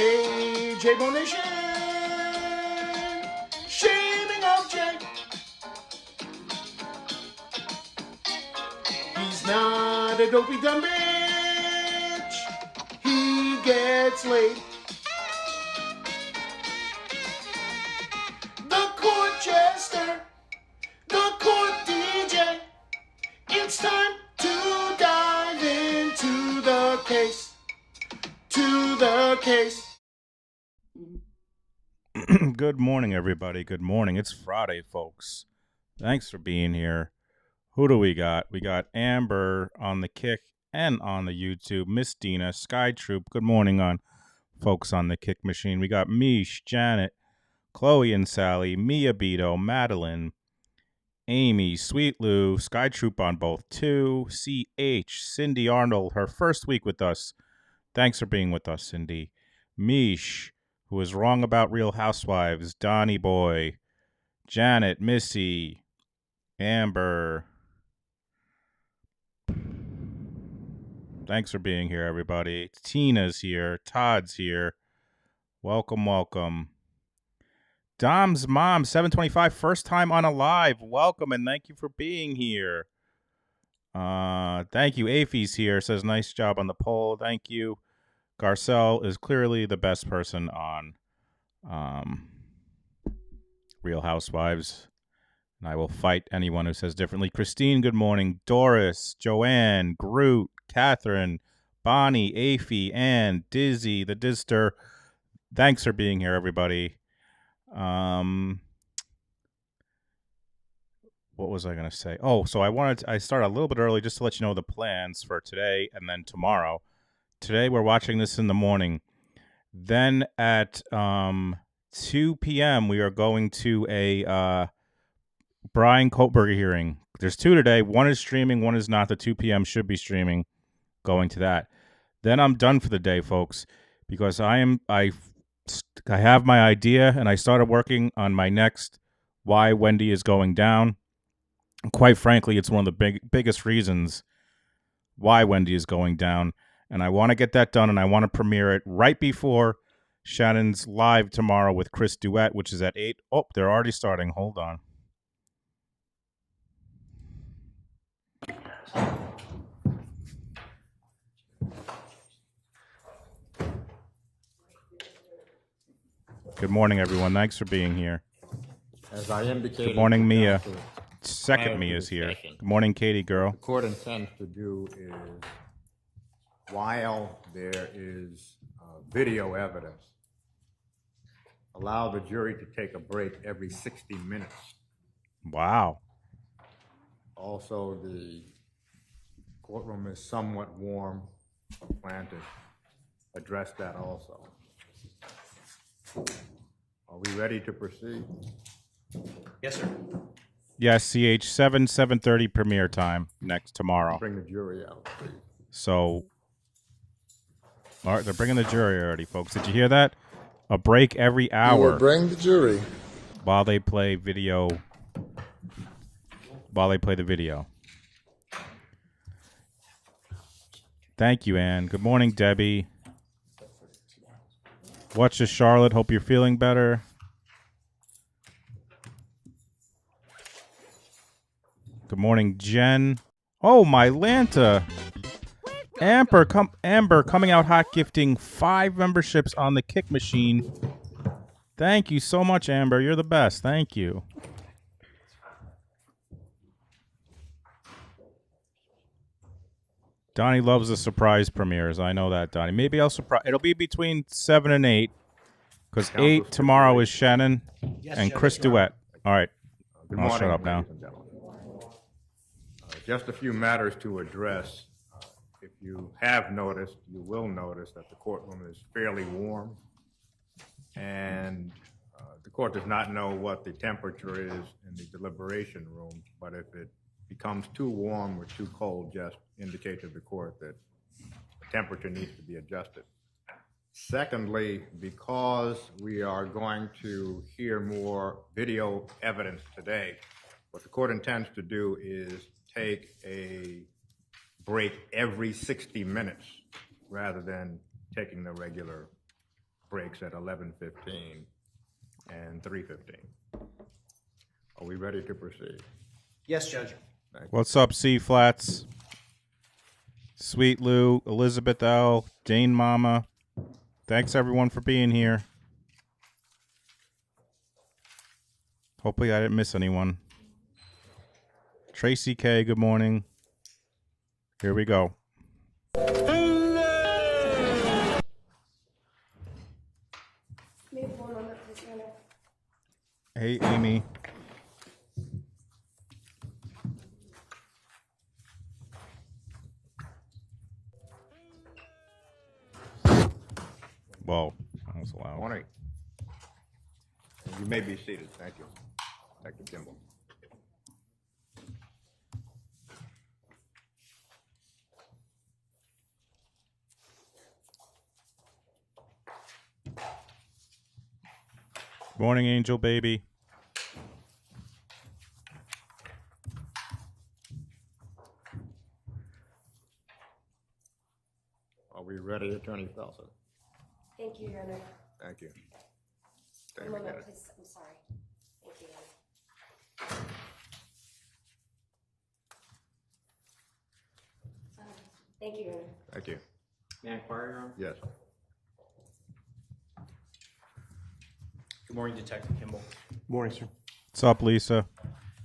Hey, J-Bone Nation! Shaming of Jay. He's not a dopey dumb bitch. He gets laid. The court jester. The court DJ. It's time to dive into the case. To the case. Good morning, everybody. Good morning. It's Friday, folks. Thanks for being here. Who do we got? We got Amber on the Kick and on the YouTube. Miss Dina, Sky Troop. Good morning on folks on the Kick machine. We got Mish, Janet, Chloe and Sally, Mia Beto, Madeline, Amy, Sweet Lou, Sky Troop on both too. CH, Cindy Arnold, her first week with us. Thanks for being with us, Cindy. Mish, who was wrong about Real Housewives, Donnie Boy, Janet, Missy, Amber. Thanks for being here, everybody. Tina's here. Todd's here. Welcome, welcome. Dom's mom, 725, first time on a live. Welcome and thank you for being here. Thank you. Afy's here. Says nice job on the poll. Thank you. Garcelle is clearly the best person on Real Housewives, and I will fight anyone who says differently. Christine, good morning. Doris, Joanne, Groot, Catherine, Bonnie, Afy, Ann, Dizzy, the Dister. Thanks for being here, everybody. What was I going to say? Oh, so I started a little bit early just to let you know the plans for today and then tomorrow. Today, we're watching this in the morning. Then at 2 p.m., we are going to a Brian Kohlberger hearing. There's two today. One is streaming, one is not. The 2 p.m. should be streaming, going to that. Then I'm done for the day, folks, because I have my idea, and I started working on my next Why Wendy is Going Down. And quite frankly, it's one of the biggest reasons why Wendy is going down. And I want to get that done, and I want to premiere it right before Shannon's live tomorrow with Chris Duet, which is at 8. Oh, they're already starting. Hold on. Good morning, everyone. Thanks for being here. As I indicated, good morning, Mia. Second Mia's here. Good morning, Katie girl. What the court intends to do is, while there is video evidence, allow the jury to take a break every 60 minutes. Wow. Also, the courtroom is somewhat warm. I plan to address that also. Are we ready to proceed? Yes, sir. Yes, CH 7:30 premiere time tomorrow. Bring the jury out, please. So, all right, they're bringing the jury already, folks. Did you hear that? A break every hour. You will bring the jury while they play video. While they play the video. Thank you, Ann. Good morning, Debbie. What's your Charlotte? Hope you're feeling better. Good morning, Jen. Oh, my Lanta. Amber coming out hot, gifting 5 memberships on the Kick machine. Thank you so much, Amber. You're the best. Thank you. Donnie loves the surprise premieres. I know that, Donnie. Maybe I'll surprise. It'll be between 7 and 8, because 8 tomorrow is Shannon and Chris Duet. All right. I'll shut up now. Just a few matters to address. If you have noticed, you will notice that the courtroom is fairly warm, and the court does not know what the temperature is in the deliberation room, but if it becomes too warm or too cold, just indicate to the court that the temperature needs to be adjusted. Secondly, because we are going to hear more video evidence today, what the court intends to do is take a break every 60 minutes rather than taking the regular breaks at 11:15 and 3:15. Are we ready to proceed? Yes, Judge. What's up, C Flats? Sweet Lou, Elizabeth L, Dane Mama. Thanks everyone for being here. Hopefully I didn't miss anyone. Tracy K, good morning. Here we go. Hey, Amy. Whoa, that was loud. Morning. You may be seated. Thank you. Dr. Kimball. Morning, Angel Baby. Are we ready, Attorney Felsen? Thank you, Your Honor. Thank you. One Dame moment, McGinnis. please. I'm sorry. Thank you, Your Honor. Thank you, Your Honor. Thank you. May I inquire, Your Honor? Yes. Good morning, Detective Kimball. Morning, sir. What's up, Lisa?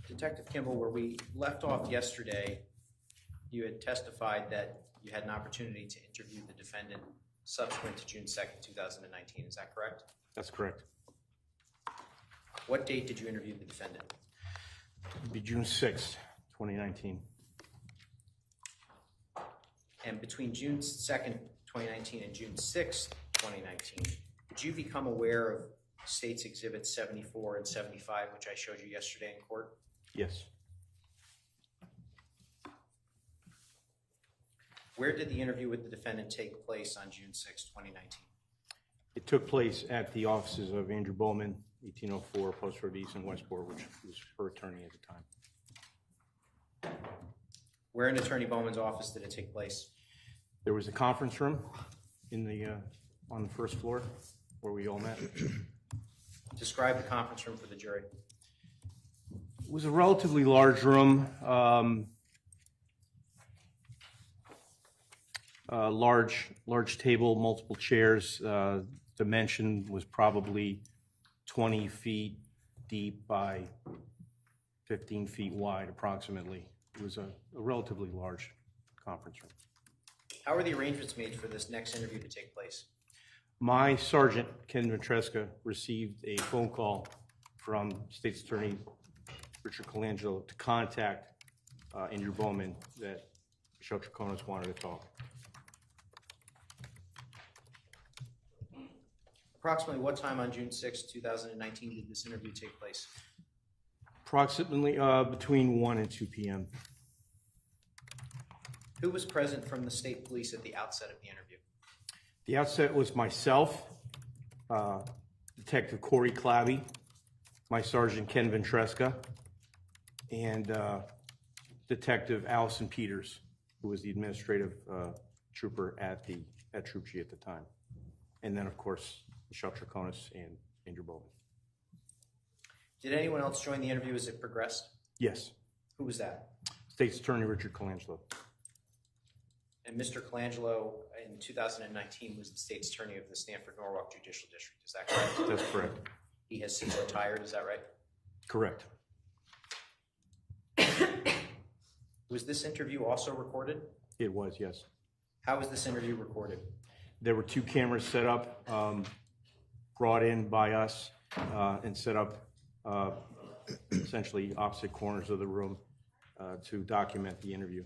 Detective Kimball, where we left off yesterday, you had testified that you had an opportunity to interview the defendant subsequent to June 2nd, 2019. Is that correct? That's correct. What date did you interview the defendant? It'll be June 6th, 2019. And between June 2nd, 2019 and June 6th, 2019, did you become aware of States Exhibits 74 and 75, which I showed you yesterday in court? Yes. Where did the interview with the defendant take place on June 6th, 2019? It took place at the offices of Andrew Bowman, 1804 Post Road East in Westport, which was her attorney at the time. Where in Attorney Bowman's office did it take place? There was a conference room in the on the first floor where we all met. Describe the conference room for the jury. It was a relatively large room, large table, multiple chairs. Dimension was probably 20 feet deep by 15 feet wide, approximately. It was a relatively large conference room. How were the arrangements made for this next interview to take place? My sergeant, Ken Ventresca, received a phone call from State's Attorney Richard Colangelo to contact Andrew Bowman that Michelle Troconis wanted to talk. Approximately what time on June 6, 2019 did this interview take place? Approximately between 1 and 2 p.m. Who was present from the state police at the outset of the interview? The outset was myself, Detective Corey Clabby, my Sergeant Ken Ventresca, and Detective Allison Peters, who was the administrative trooper at Troop G at the time. And then, of course, Michelle Troconis and Andrew Bowman. Did anyone else join the interview as it progressed? Yes. Who was that? State's Attorney Richard Colangelo. And Mr. Colangelo in 2019 was the state's attorney of the Stanford-Norwalk Judicial District. Is that correct? That's correct. He has since retired. Is that right? Correct. Was this interview also recorded? It was, yes. How was this interview recorded? There were 2 cameras set up, brought in by us, and set up essentially opposite corners of the room to document the interview.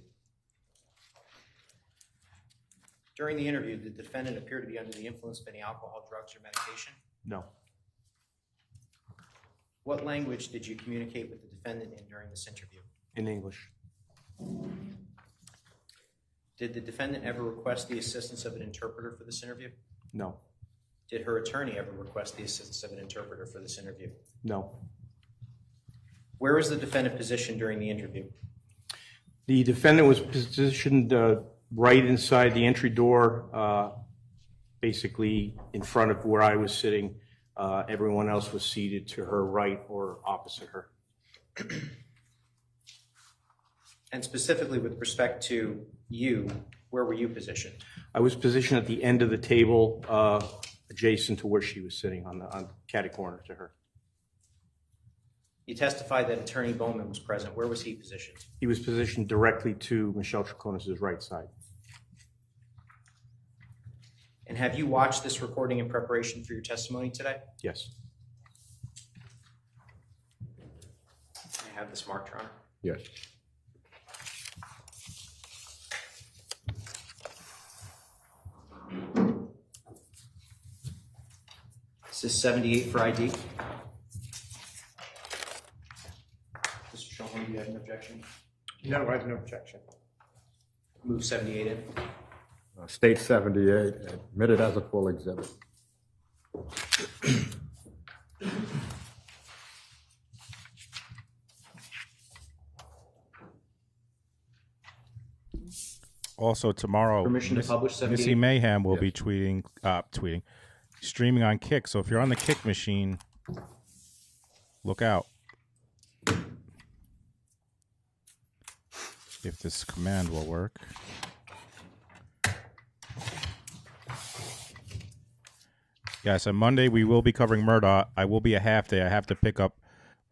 During the interview, did the defendant appear to be under the influence of any alcohol, drugs, or medication? No. What language did you communicate with the defendant in during this interview? In English. Did the defendant ever request the assistance of an interpreter for this interview? No. Did her attorney ever request the assistance of an interpreter for this interview? No. Where was the defendant positioned during the interview? The defendant was positioned right inside the entry door basically in front of where I was sitting. Everyone else was seated to her right or opposite her. And specifically with respect to you, where were you positioned? I was positioned at the end of the table, adjacent to where she was sitting on catty corner to her. You testified that Attorney Bowman was present. Where was he positioned? He was positioned directly to Michelle Troconis' right side. And have you watched this recording in preparation for your testimony today? Yes. I have this marked, Your Honor. Yes. Is this 78 for ID? Mr. Shannon, do you have an objection? No, I have no objection. Move 78 in. State 78, admitted as a full exhibit. Also tomorrow, Permission to publish 78? Missy Mayhem will be tweeting, streaming on Kick. So if you're on the Kick machine, look out. If this command will work. Yes, on Monday we will be covering Murdoch. I will be a half day. I have to pick up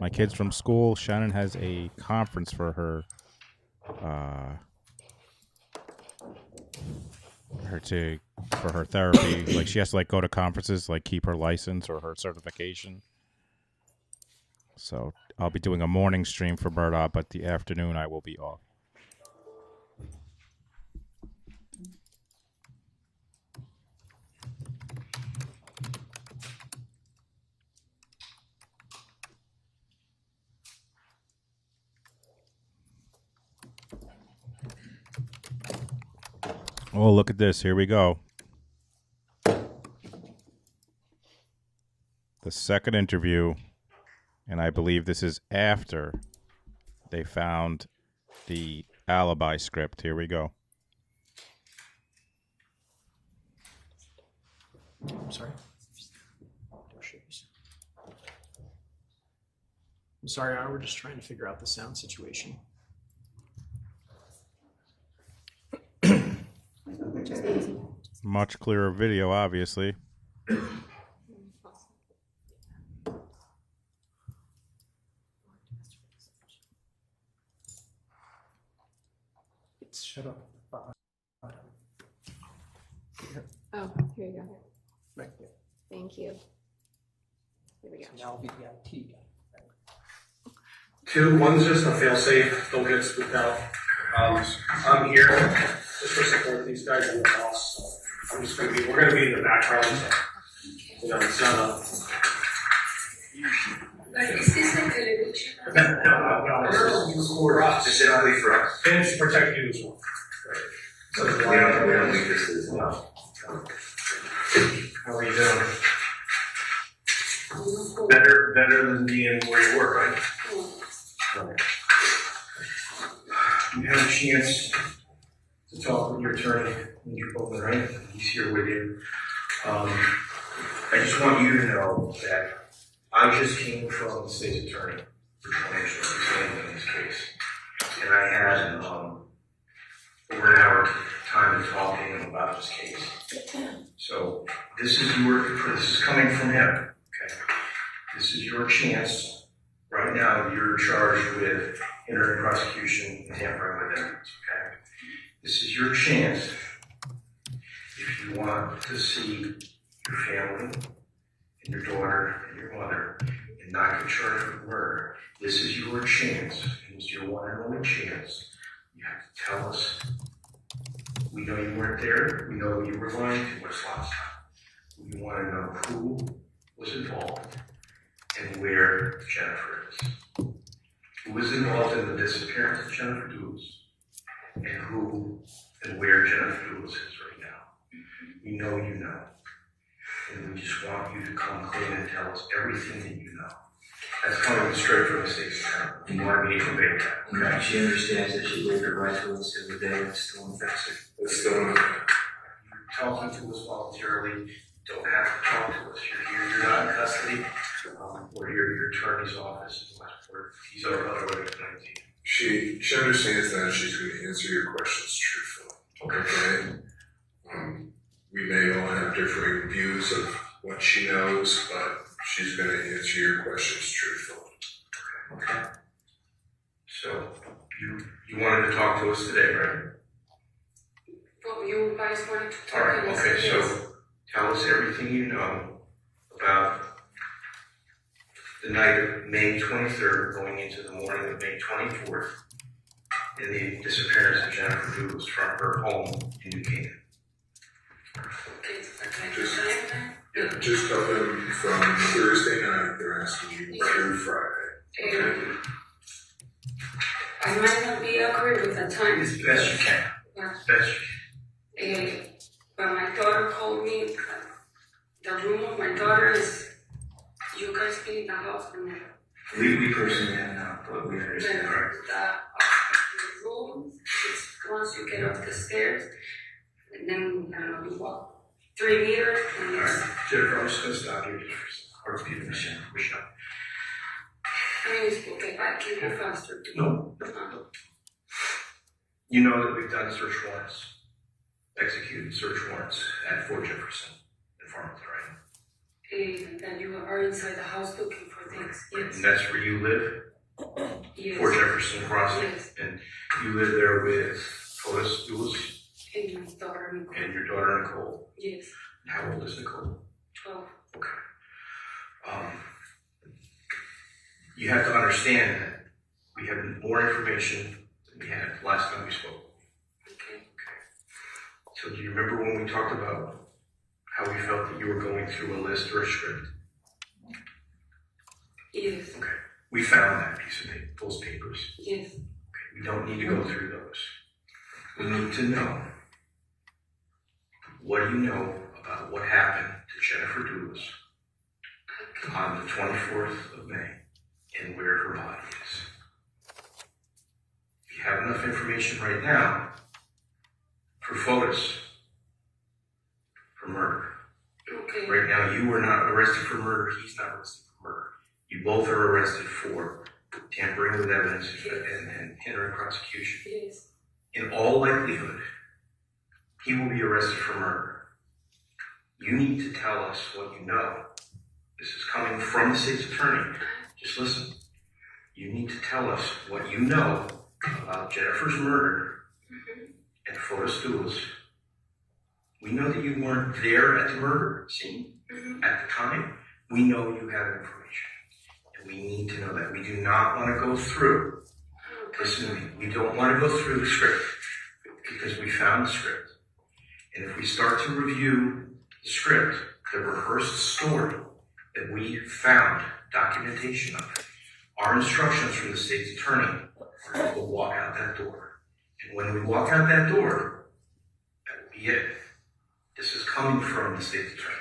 my kids from school. Shannon has a conference for her therapy. Like she has to go to conferences, keep her license or her certification. So I'll be doing a morning stream for Murdoch, but the afternoon I will be off. Oh, look at this. Here we go. The second interview, and I believe this is after they found the alibi script. Here we go. I'm sorry. I'm sorry, we're just trying to figure out the sound situation. Much clearer video, obviously. It's shut up. Oh, here you go. Right there. Thank you. Here we go. Now I'll be the IT guy. One's just a fail-safe, don't get spooked out. I'm here just to support these guys and the boss, so I'm just we're gonna be in the background, so, it's not a. Is this like a eviction? No, this is specifically for us. And to protect you as well. So we don't think this is, No. How are you doing? Better than being where you were, right? Right. You had a chance to talk with your attorney, Mr. Bowman, right? He's here with you. I just want you to know that I just came from the state's attorney for 20 years in this case. And I had over an hour time to talk to him about this case. So this is coming from him, okay? This is your chance. Right now, you're charged with entering prosecution and tampering with evidence, okay? This is your chance if you want to see your family and your daughter and your mother and not get charged with murder. This is your chance, and it's your one and only chance. You have to tell us. We know you weren't there. We know you were lying to us last time. We want to know who was involved and where Jennifer is. Who was involved in the disappearance of Jennifer Douglas, and who and where Jennifer Douglas is right now. We know you know. And we just want you to come clean and tell us everything that you know. That's coming straight from the state's attorney. You want me to convey that, okay? she understands that she waived her right to us the other day, it's still infected. It's still talking to us voluntarily. You don't have to talk to us. You're here, you're not in custody. We're here at your attorney's office in Westport. He's our other way tonight. She understands that she's going to answer your questions truthfully. Okay. We may all have differing views of what she knows, but she's going to answer your questions truthfully. Okay. So you wanted to talk to us today, right? Well, you guys wanted to All talk right. to us. Okay. Yes. So tell us everything you know about the night of May 23rd, going into the morning of May 24th, and the disappearance of Jennifer Douglas from her home in New Canaan. Just tell them from Thursday night they're asking you through Friday. I might not be accurate with the time. As best you can. Yeah. As best you can. But my daughter called me. The room of my daughter is. You guys been in the house or not? We personally have not, but we understand. All right. The room, it's once you get up the stairs, and then you walk 3 meters, and All it's. right. Jennifer, I'm just going to stop you just for a second. Michelle. I mean, it's okay, I can go faster. No. You know that we've done search warrants, executed search warrants at Fort Jefferson in Farmington, right? That you are inside the house looking for things, yes. And that's where you live? Yes. Fort Jefferson Crossing? Yes. And you live there with Phyllis Douglas And my daughter Nicole. and your daughter Nicole? Yes, And how old is Nicole? 12. Okay. You have to understand that we have more information than we had last time we spoke. Okay. So do you remember when we talked about how we felt that you were going through a list or a script? Yes. Okay. We found that piece of paper, those papers. Yes. Okay. We don't need to go through those. We need to know, what do you know about what happened to Jennifer Douglas on the 24th of May and where her body is? If you have enough information right now for photos, for murder. Okay. Right now, you were not arrested for murder, he's not arrested for murder. You both are arrested for tampering with evidence and hindering prosecution. Yes. In all likelihood, he will be arrested for murder. You need to tell us what you know. This is coming from the state's attorney. Just listen. You need to tell us what you know about Jennifer's murder and Phyllis Douglas. We know that you weren't there at the murder scene at the time. We know you have information. And we need to know that. We do not want to go through this movie. We don't want to go through the script because we found the script. And if we start to review the script, the rehearsed story that we found documentation of, our instructions from the state's attorney are to walk out that door. And when we walk out that door, that will be it. This is coming from the state's attorney.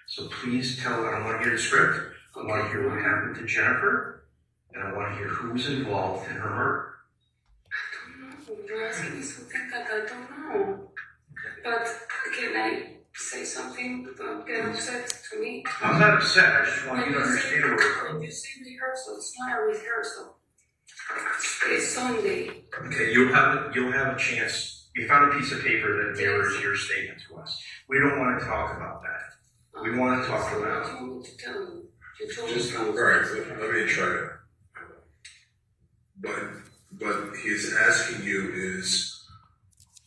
So please tell, I don't want to hear the script. I want to hear what happened to Jennifer, and I want to hear who's involved in her murder. I don't know. You're asking me something that I don't know. But can I say something? Don't get upset to me. I'm not upset. I just want you to understand where we're When from. you say rehearsal, it's not a rehearsal. It's Sunday. Okay, you'll have a chance. We found a piece of paper that mirrors your statement to us. We don't want to talk about that. We want to talk about. What do you want me to tell you? You told me Just, all something. right, let me try to. But he's asking you is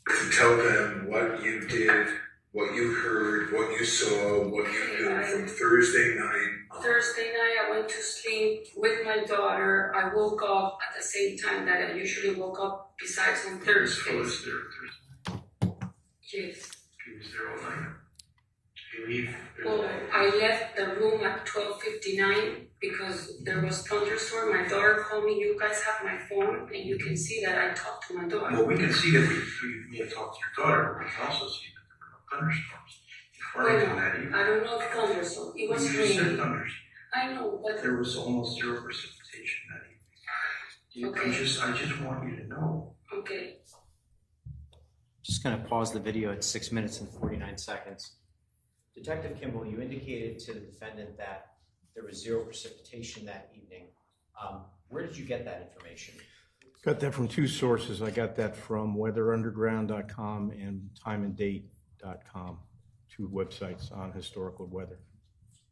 to tell them what you did, what you heard, what you saw, what you knew from Thursday night. Thursday night, I went to sleep with my daughter. I woke up at the same time that I usually woke up, besides on Phyllis Thursdays. there Thursday. Yes. He was there all night. You leave. Well, I left the room at 12:59 because there was thunderstorm. My daughter called me. You guys have my phone, and you can see that I talked to my daughter. Well, we can see that you may have talked to your daughter, but we can also see that there were no thunderstorms. If we're Well, into that either. I don't know if thunderstorm. It was You just said raining. thunderstorm. I know, but There was almost zero precipitation that evening. Okay. I just want you to know. okay. Just going to pause the video at 6 minutes and 49 seconds. Detective Kimball, you indicated to the defendant that there was zero precipitation that evening. Where did you get that information? Got that from two sources. I got that from weatherunderground.com and timeanddate.com, two websites on historical weather.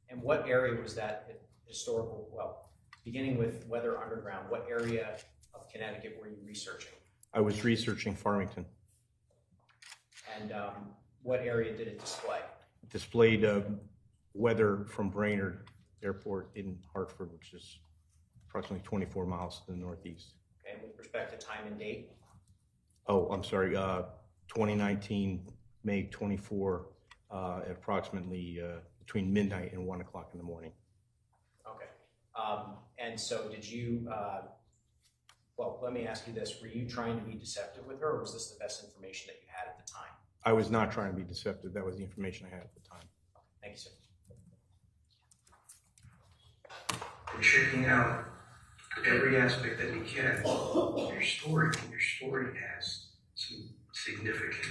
And what area was that historical, well, beginning with Weather Underground, what area of Connecticut were you researching? I was researching Farmington. And what area did it display? It displayed weather from Brainerd Airport in Hartford, which is approximately 24 miles to the northeast. Okay, and with respect to time and date? Oh, I'm sorry, 2019, May 24, at approximately between midnight and 1 o'clock in the morning. Okay. And so did you, well, let me ask you this. Were you trying to be deceptive with her, or was this the best information that you had at the time? I was not trying to be deceptive. That was the information I had at the time. Thank you, sir. And checking out every aspect that we can of your story, and your story has some significant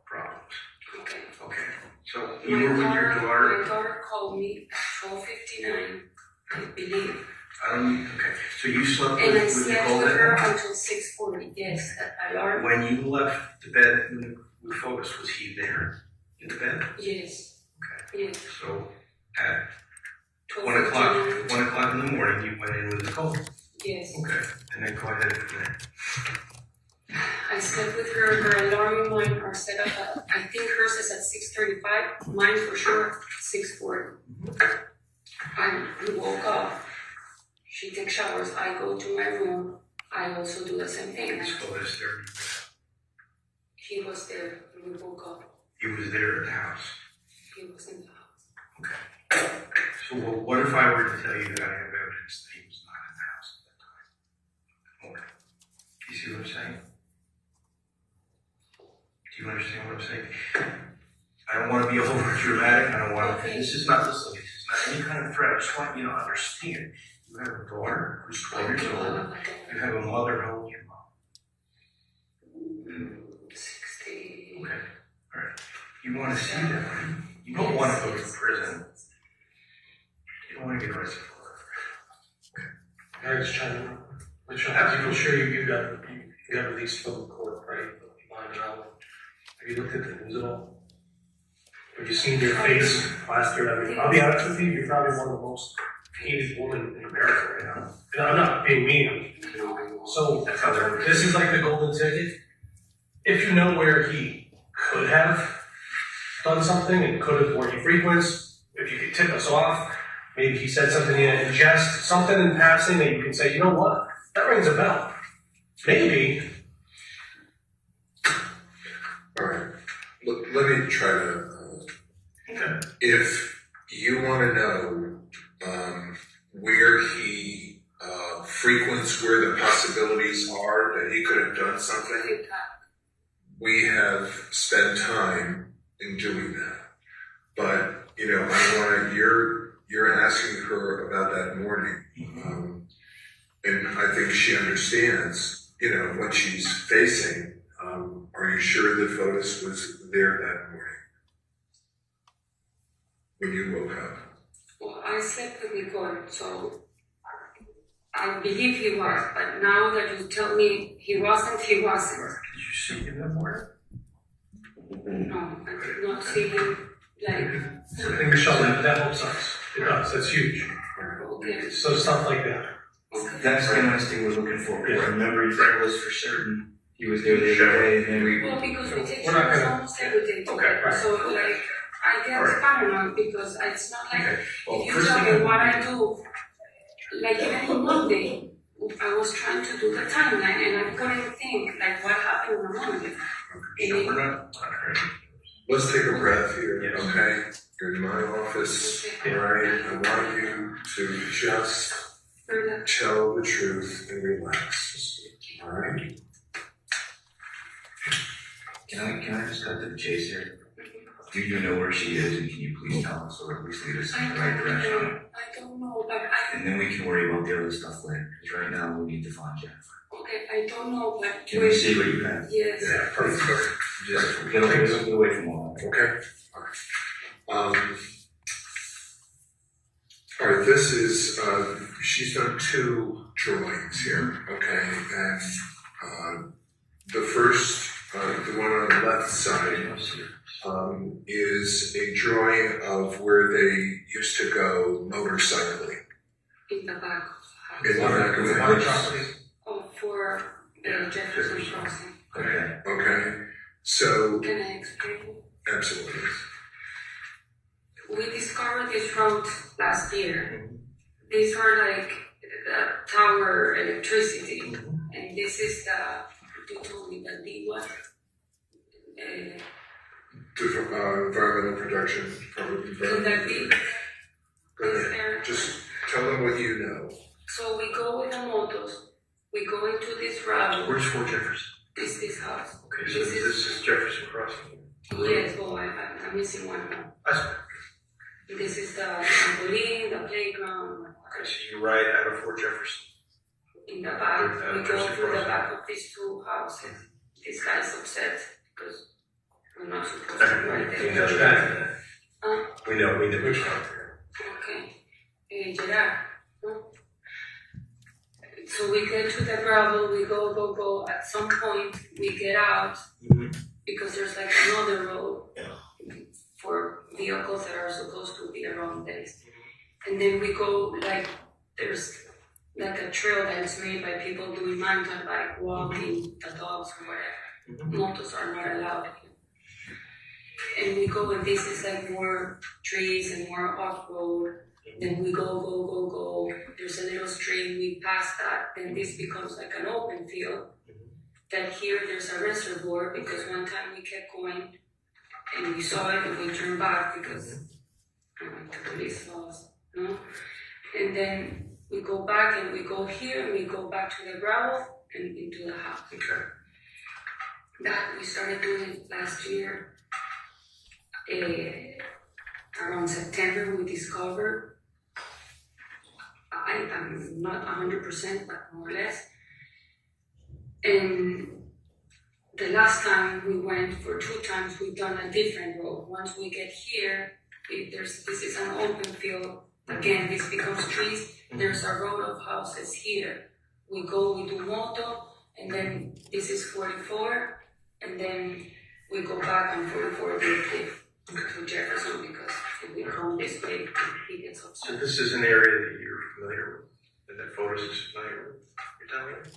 problems. Okay. Okay. So you were with your daughter. My daughter called me at 12:59, I believe. Okay. So you slept And I with slept Nicole with that her night? until 6:40. Yes, that alarm. When you left the bed with Focus, was he there in the bed? Yes. Okay. Yes. So at 12:59. 1 o'clock in the morning, you went in with Nicole. Yes. Okay. And then go ahead from there. I slept with her. Her alarm and mine are set up at, I think hers is at 6:35. Mine for sure 6:40. We woke up. She takes showers. I go to my room. I also do the same thing. So this there. He was there. We woke up. He was there at the house. He was in the house. Okay. So what if I were to tell you that I have evidence that he was not in the house at that time? Okay. You see what I'm saying? Do you understand what I'm saying? I don't want to be over dramatic. I don't want to. This is not any kind of threat. I just want you to understand. You have a daughter who's 12 years old. You have a mother. How old is your mom? 60. Okay. All right. You want to see that, right? You don't want to go to prison. You don't want to get arrested for it. Can I just chime in? I'm sure you got released from the court, right? Behind your own. Have you looked at the news at all? Have you seen your face plastered? I mean, I'll be honest with you, you're probably one of the most hated women in America right now. And I'm not being mean. So this is like the golden ticket. If you know where he could have done something and could have, where he frequents, if you could tip us off, maybe he said something in jest, something in passing that you can say, you know what, that rings a bell. Maybe. All right. Let me try to. If you want to know where he frequents, where the possibilities are that he could have done something, we have spent time in doing that. But I want you're asking her about that morning, and I think she understands, what she's facing. Are you sure that Fotis was there that morning when you woke up? Well, I slept with Nicole, so I believe he was, but now that you tell me he wasn't, he wasn't. Did you see him that morning? No, I did not see him, like, I think Michelle, that helps us. It does, that's huge. okay. So stuff like that. That's the nice thing we're looking for. Yeah. Remember, that was for certain. He was there the other day, and then we. Well, because we take We're not shots gonna- almost every day together, right. so like, I get paranoid because it's not like, Okay. Well, if you first tell thing me what I do, like even on Monday, I was trying to do the timeline and I couldn't think like what happened on Monday. So we're not ready. Let's take a breath here, Yes. okay? You're in my office, all right? I want you to just tell the truth and relax, all right? Can I just cut to the chase here? Do you know where she is, and can you please tell us, or at least lead us in the right direction? I don't know, but And then we can worry about the other stuff later, because right now we need to find Jennifer. I don't know, but. Can we see what you have? Yes. Yeah, perfect. Just get away from all that. Okay. All right, this is, she's done 2 drawings here, okay? And the first, the one on the left side, is a drawing of where they used to go motorcycling. In the back. In the back of the house. Oh, for Jefferson Crossing. Okay. Okay. So. Can I explain? Absolutely. We discovered this road last year. These are like the tower electricity, and this is the, you told me the D what? Environmental protection, probably. Go ahead. Just tell them what you know. So we go with the motos, we go into this route. Where's Fort Jefferson? This house. Okay, so this is Jefferson Crossing. Yes, well, I'm missing one now. That's This is the trampoline, the playground. okay, so you ride out of Fort Jefferson. In the back, we go through the back of these 2 houses. This guy's upset because we're not supposed to ride there. We know that. We know which one. Okay. Gerard. So we get to the gravel, we go. At some point, we get out because there's like another road for vehicles that are supposed to be around this. And then we go, like, there's like a trail that's made by people doing mountain bike, walking, the dogs or whatever. Motos are not allowed here. And we go, and this is like more trees and more off-road. Then we go. There's a little stream, we pass that, then this becomes like an open field. Then here there's a reservoir because one time we kept going and we saw it and we turned back because the police saw us, no? And then we go back and we go here and we go back to the gravel and into the house. Okay. That we started doing it last year. Around September we discovered, I'm not 100%, but more or less. And the last time we went, for 2 times, we've done a different road. Once we get here, this is an open field. Again, this becomes trees. There's a road of houses here. We go, we do moto, and then this is 44, and then we go back on 44 to Jefferson because if we come this way, he gets upset. So this is an area that you're familiar with, that Photos is familiar with, you're telling me?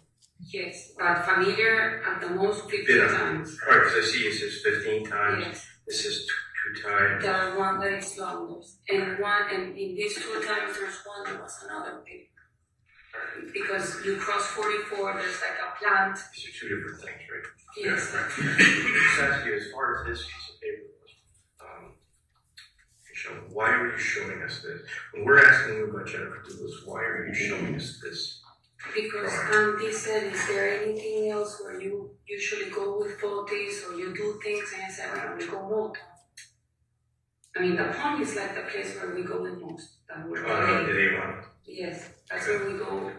Yes, but familiar at the most 15 times. Right, because I see it says 15 times. Yes. This is 2 times. The one that is longest. And in these 2 times, there's one that was another big. Because you cross 44, there's like a plant. These are 2 different things, right? Yes. Just ask you, as far as this piece of paper, why are you showing us this? When we're asking you about Jennifer Douglas, why are you showing us this? Because Auntie said, is there anything else where you usually go with photos or you do things? And I said, well, we go more. I mean, the pond is like the place where we go the most. The Avon. Yes, that's where we go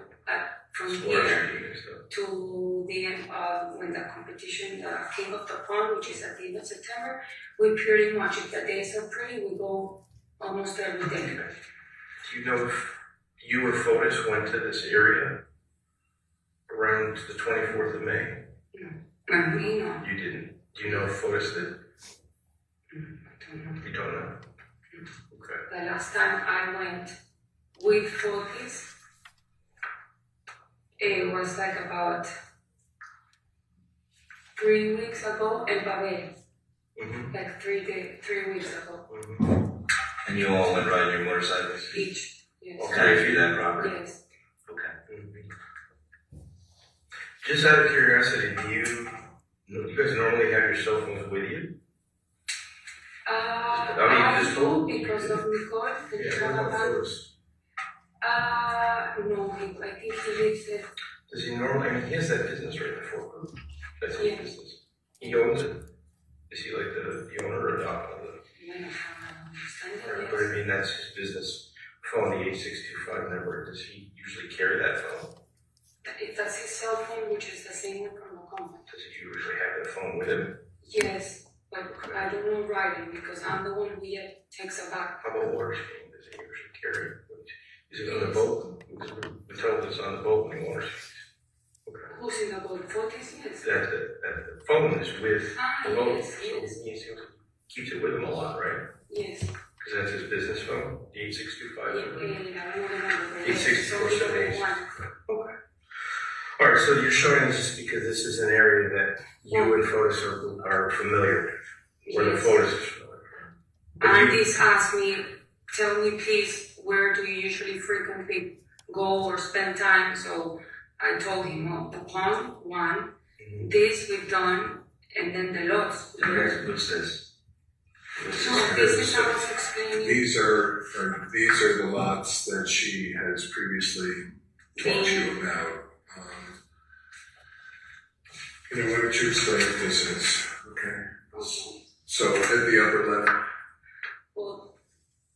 from here to the end of when the competition, the King of the Pond, which is at the end of September. We pretty much, if the days are pretty, we go almost every day. Do you know if you or Photos went to this area around the 24th of May? No. I mean, no. You didn't. Do you know if Photos did? I don't know. You don't know? Okay. The last time I went with photos, it was like about 3 weeks ago in Babel. Like 3 weeks ago. And you all went riding your motorcycles? Each, yes. Okay, through that property? Yes. Okay. Just out of curiosity, do you guys normally have your cell phones with you? I do because of Nicole. Yeah, what Photos? No, I think he lives there. Does he normally, I mean, he has that business right before Group. That's his Yeah. business. He owns it. Is he like the owner or the operator? But I mean, that's his business phone, the 8625 number. Does he usually carry that phone? If that's his cell phone, which is the same one from the company. Does he usually have the phone with him? Yes, but I don't know writing because I'm the one who yet takes a back. How about water skiing? Does he usually carry? Is it on the boat? We told it's on the boat when he water skis. Okay. Who's in the boat? Fortis? Yes. That the phone is with the boat. Yes, yes. So he keeps it with him a lot, right? Yes. Because that's his business phone, the 8625. Yeah, I don't remember. 8647. Okay. All right, so you're showing us just because this is an area that you and Fotis are familiar with, where the Fotis is familiar. Andy's asked me, tell me please, where do you usually frequently go or spend time? So I told him, well, the pond, one, this we've done, and then the lots. What's this? No, this is how I was explaining. These are the lots that she has previously talked to you about. Why don't you explain what this is? Okay. So at the upper left. Well,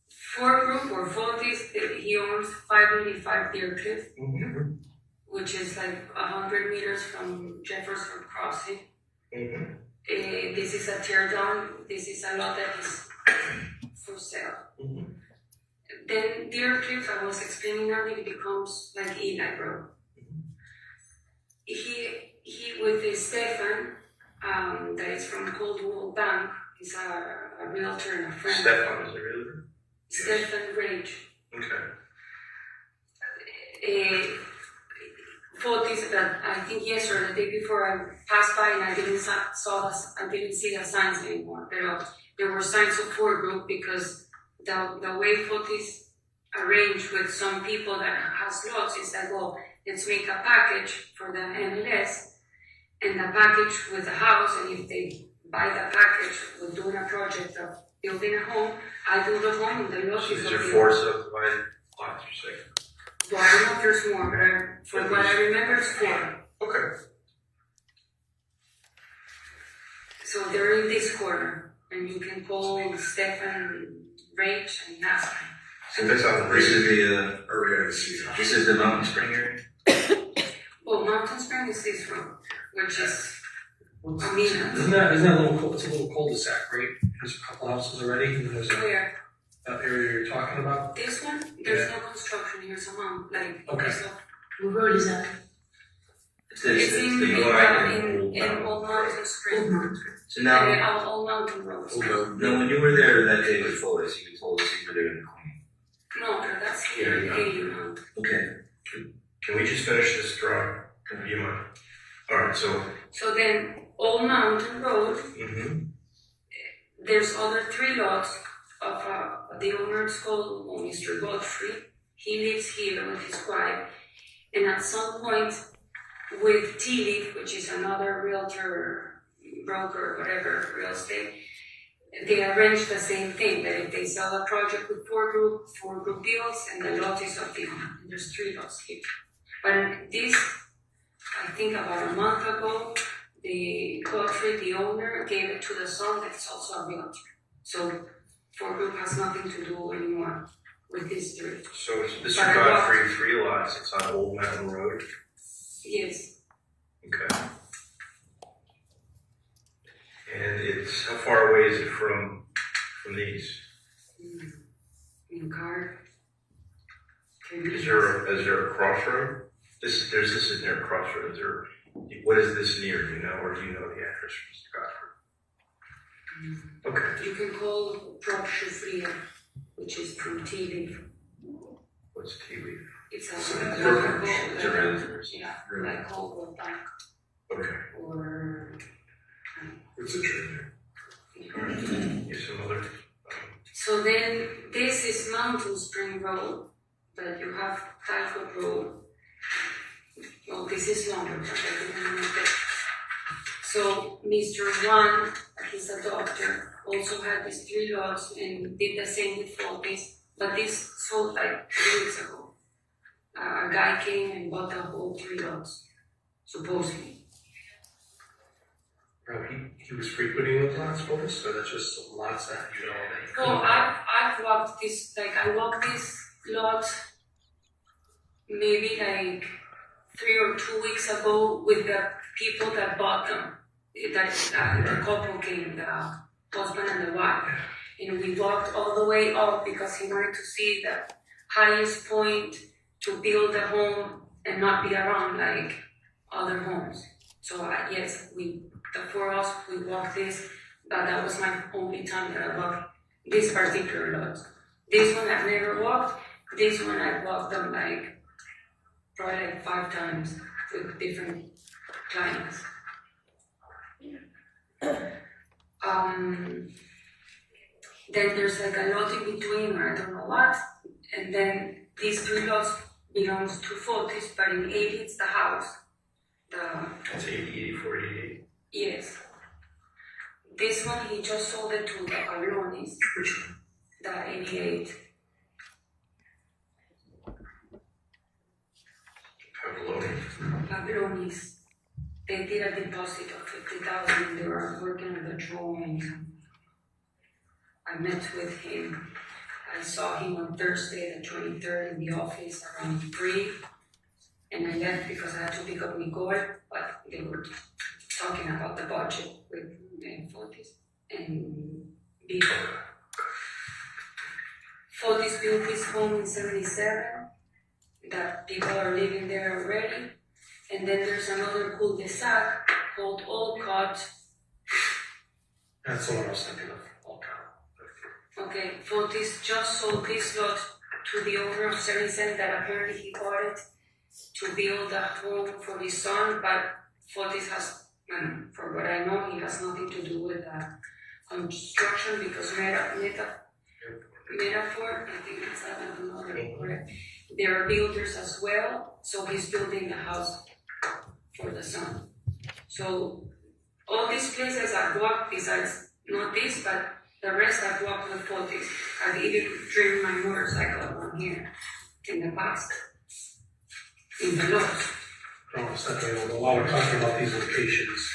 for group or for this, he owns 585 Deer Cliff, which is like 100 meters from Jefferson Crossing. This is a tear down. This is a lot that is for sale. Then Deer Cliff, I was explaining earlier, becomes like Eli Road. He with Stefan, that is from Coldwell Bank, he's a realtor and a friend. Stefan is a realtor? Stefan Rage. Okay. Photos that I think yesterday, the day before, I passed by and I didn't see the signs anymore. There were signs of for group because the way photos arranged with some people that has lots is that, well, let's make a package for the MLS and the package with the house, and if they buy the package with doing a project of building a home, I do the home and the lot is Is there 4 subdivided lots, you're saying? Well, I don't know if there's more, but from what I remember, it's 4. Okay. So they're in this corner, and you can call Stefan Rage and ask him. So this is the area I see. This is the Mountain Spring area? Well, Mountain Spring is this road, which is Isn't that a little, it's a little cul-de-sac, right? There's a couple houses already, and there's where? that area you're talking about. This one? There's no construction here, so Okay. What road is that? It's in Old Mountain Spring. So now, Old Mountain Road. now, when you were there that day with Fotis, you told us you were there in Queen. No, that's here in Haiti. Okay. Can we just finish this drawing? Do you mind? Alright, So then, Old Mountain Road, there's other 3 lots of the owner's called Mr. Godfrey. He lives here with his wife, and at some point with T-Leaf, which is another realtor, broker, whatever, real estate, they arrange the same thing, that if they sell a project with 4 group deals, and the lot is of the owner. There's 3 lots here. But this, I think about a month ago, the Godfrey, the owner, gave it to the son that's also a realtor. So 4 group has nothing to do anymore with these 3. so it's Mr. Godfrey, 3 lots, it's on Old Mountain Road? Yes. Okay. And it's, how far away is it from these? In car. Is there a crossroad? This is near a crossroad. Is there, what is this near, do you know, or do you know the address, Mr. Godfrey? Okay. You can call Prop Shufria, which is from T-Leaf. What's T-Leaf? It's It's a realtors. yeah, like Coldwell Bank. Okay. Or It's a trade. Here's some other. so then this is Mountain Spring Road, but you have Typhoid Road. Well, this is longer, but I didn't know that. So Mr. One, he's a doctor, also had these 3 lots and did the same with Fotis, but this sold like 3 weeks ago. A guy came and bought the whole 3 lots, supposedly. He was frequenting those lots, Fotis, so that's just lots that you know. Well, I've walked this, like I walked this lot maybe like 3 or 2 weeks ago with the people that bought them. The couple came, the husband and the wife. And we walked all the way up because he wanted to see the highest point to build a home and not be around like other homes. So yes, the four of us, we walked this, but that was my only time that I walked this particular lot. This one I've never walked. This one I've walked them like probably like 5 times with different clients. Then there's like a lot in between, or I don't know what, and then these 3 lots belongs to Fotis, but in 80 it's the house. That's 84, 88. Yes. This one he just sold it to the Troconis. Which one? The 88. Troconis. They did a deposit of 50,000. They were working on the drawings. I met with him. I saw him on Thursday, the 23rd, in the office around 3. And I left because I had to pick up Nicole, but they were talking about the budget with Fotis. And Fotis built his home in 77, that people are living there already. And then there's another cul-de-sac called Old Cut. That's the one I was thinking of. Okay, Fotis just sold this lot to the owner of 77 that apparently he bought it to build a home for his son, but Fotis has, for what I know, he has nothing to do with construction because Metaphor, I think it's another correct. They are builders as well, so he's building a house for the son. So all these places I've walked, besides not this, but the rest I've walked with Fotis. I've even driven my motorcycle around here in the past, in the lot. No, it's not very old. While we're talking about these locations,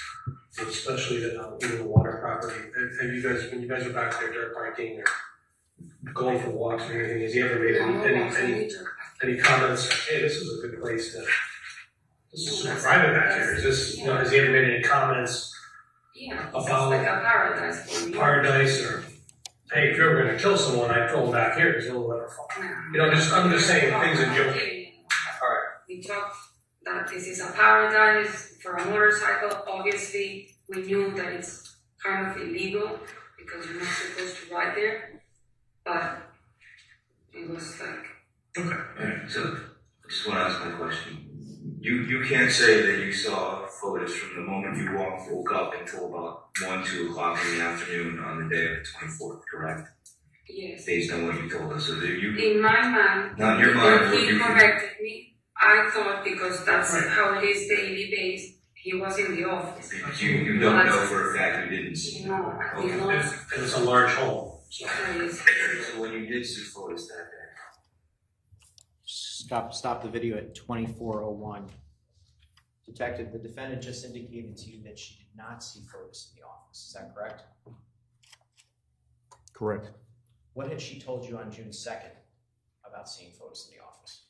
especially even the water property, have you guys, when you guys are back there dirt biking or going for walks or anything, has he ever made any comments? Hey, this is a good place to. This is super private back here. Is this, has he ever made any comments? Yeah, about like a paradise for me. Paradise, or hey, if you're ever gonna kill someone, I throw him back here because he'll let her fall. I'm just saying things in joke. Alright. We talked that this is a paradise for a motorcycle. Obviously, we knew that it's kind of illegal because you're not supposed to ride there, but it was like. Okay. Alright, so I just want to ask my question. You can't say that you saw photos from the moment you woke up until about 1, 2 o'clock in the afternoon on the day of the 24th, correct? Yes. Based on what you told us. So that you. In my mind. Not in your mind. He corrected me. I thought because that's how it is daily based. He was in the office. But you don't know for a fact you didn't see. No, I did not. And it's a large home. So when you did see photos that day. Stop the video at 24:01. Detective, the defendant just indicated to you that she did not see Fotis in the office. Is that correct? Correct. What had she told you on June 2nd about seeing Fotis in the office?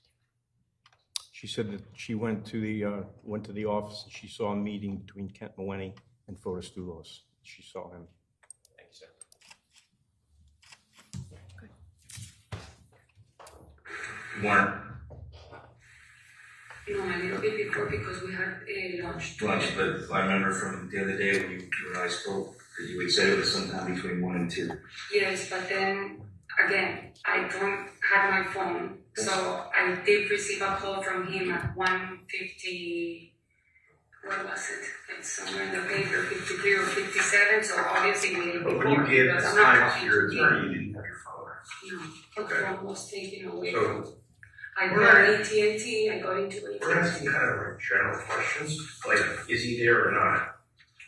She said that she went to the office and she saw a meeting between Kent Moeni and Fotis Doulos. She saw him. Thank you, sir. Warren. No, a little bit before because we had lunch. Lunch, but I remember from the other day when you and I spoke that you would say it was sometime between 1 and 2. Yes, but then again, I don't have my phone, so I did receive a call from him at 1:50. What was it? It's somewhere in the paper, 53 or 57. So obviously we didn't. But when you gave the time to your attorney, you didn't have your phone. No, the phone was taken away. So I got AT&T. I got into AT&T. We're asking kind of like general questions, like is he there or not?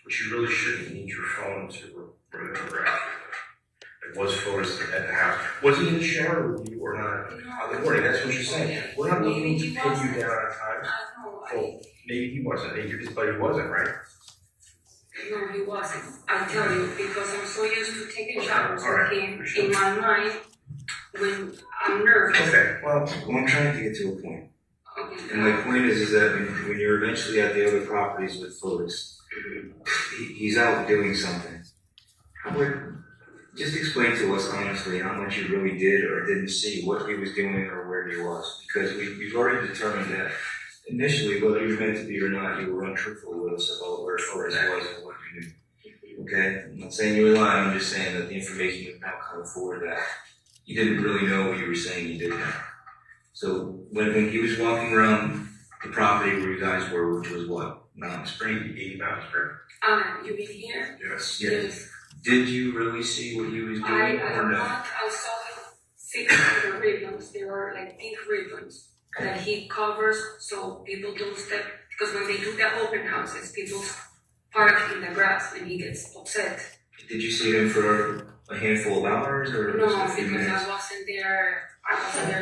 But you really shouldn't need your phone to remember after. Like, was Fotis at the house? Was he in the shower with you or not? On the morning, that's what you're saying. We're not looking to pin you down on time. Well, maybe he wasn't, but he wasn't, right? No, he wasn't. I tell you, because I'm so used to taking showers with him, in my mind, when I'm nervous. okay, well, I'm trying to get to a point. Okay. And my point is that when you're eventually at the other properties with Fotis, he's out doing something. Just explain to us honestly how much you really did or didn't see, what he was doing or where he was. Because we've already determined that initially, whether you meant to be or not, you were untruthful with us about where Fotis was and what you knew. Okay? I'm not saying you were lying, I'm just saying that the information has now come forward that you didn't really know what you were saying you did know. So when he was walking around the property where you guys were, which was what? Mountain Spring? 80 Mountain Spring? You mean here? Yes. Yes. Did you really see what he was doing or no? I saw him fixing the ribbons. They were like pink ribbons that he covers so people don't step, because when they do the open houses, people park in the grass and he gets upset. Did you see him for a handful of hours or No, just a because few minutes? I wasn't there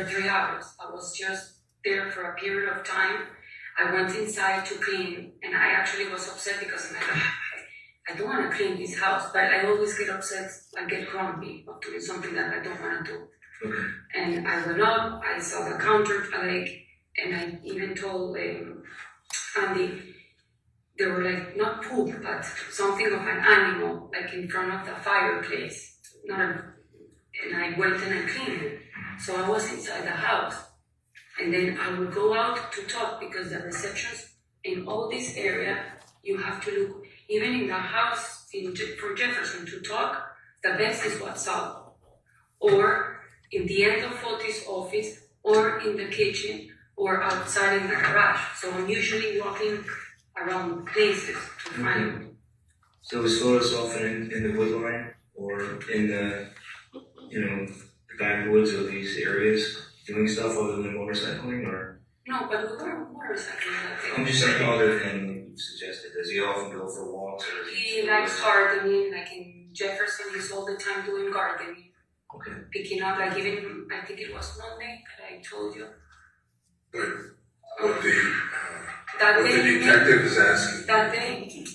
3 hours. I was just there for a period of time. I went inside to clean, and I actually was upset because I'm like, I don't want to clean this house, but I always get upset, I get grumpy of doing something that I don't want to do. Okay. And I went up, I saw the counter, and I even told Andy, they were like, not poop, but something of an animal, like in front of the fireplace. And I went and I cleaned it. So I was inside the house. And then I would go out to talk because the receptions in all this area, you have to look, even in the house for Jefferson to talk, the best is what's up. Or in the end of Foti's office, or in the kitchen, or outside in the garage. So I'm usually walking around places to find. So was Fotis often in the woodline or in the, the backwoods of these areas doing stuff other than motorcycling or? No, but we were motorcycling that day. I'm just saying other than you suggested. Does he often go for walks or? He likes gardening, like in Jefferson, he's all the time doing gardening. Okay. Picking up, like even, I think it was Monday that I told you. But what That the day, detective is asking, that day,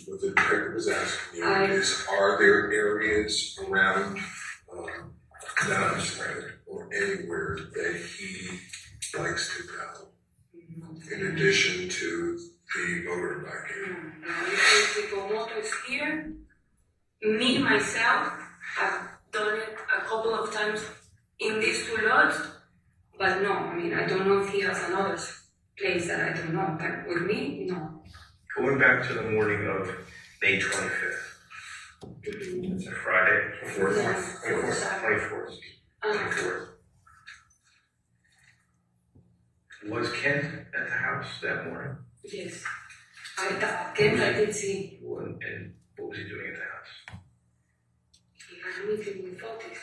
what the detective is asking you is, are there areas around Mountain Spring or anywhere that he likes to go, in addition to the motorbiking? we go motors here. Me, myself, have done it a couple of times in these 2 lots, but no, I mean, I don't know if he has another place that I don't know, but with me, no. Going back to the morning of May 25th, it's a Friday, 24th. Was Kent at the house that morning? Yes. I did see. And what was he doing at the house? He had a meeting with Fotis.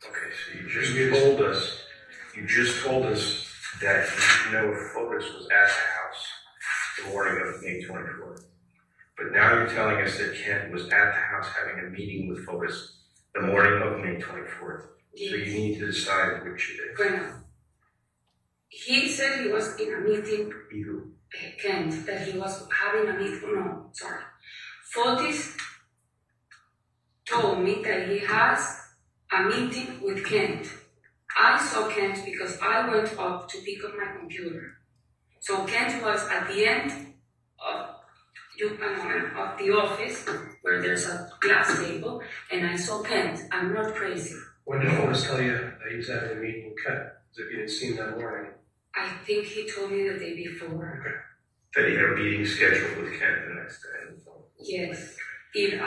Okay, so you just told us that you know if Fotis was at the house the morning of May 24th. But now you're telling us that Kent was at the house having a meeting with Fotis the morning of May 24th. Yes. So you need to decide which it is. Bueno, he said he was in a meeting, You. Kent, that he was having a meeting, no, sorry. Fotis told me that he has a meeting with Kent. I saw Kent because I went up to pick up my computer. So Kent was at the end of the office where there's a glass table, and I saw Kent. I'm not crazy. When did Fotis tell you that he was having a meeting with Kent? As if you didn't see him that morning. I think he told me the day before. Okay. That he had a meeting scheduled with Kent the next day. Yes. Even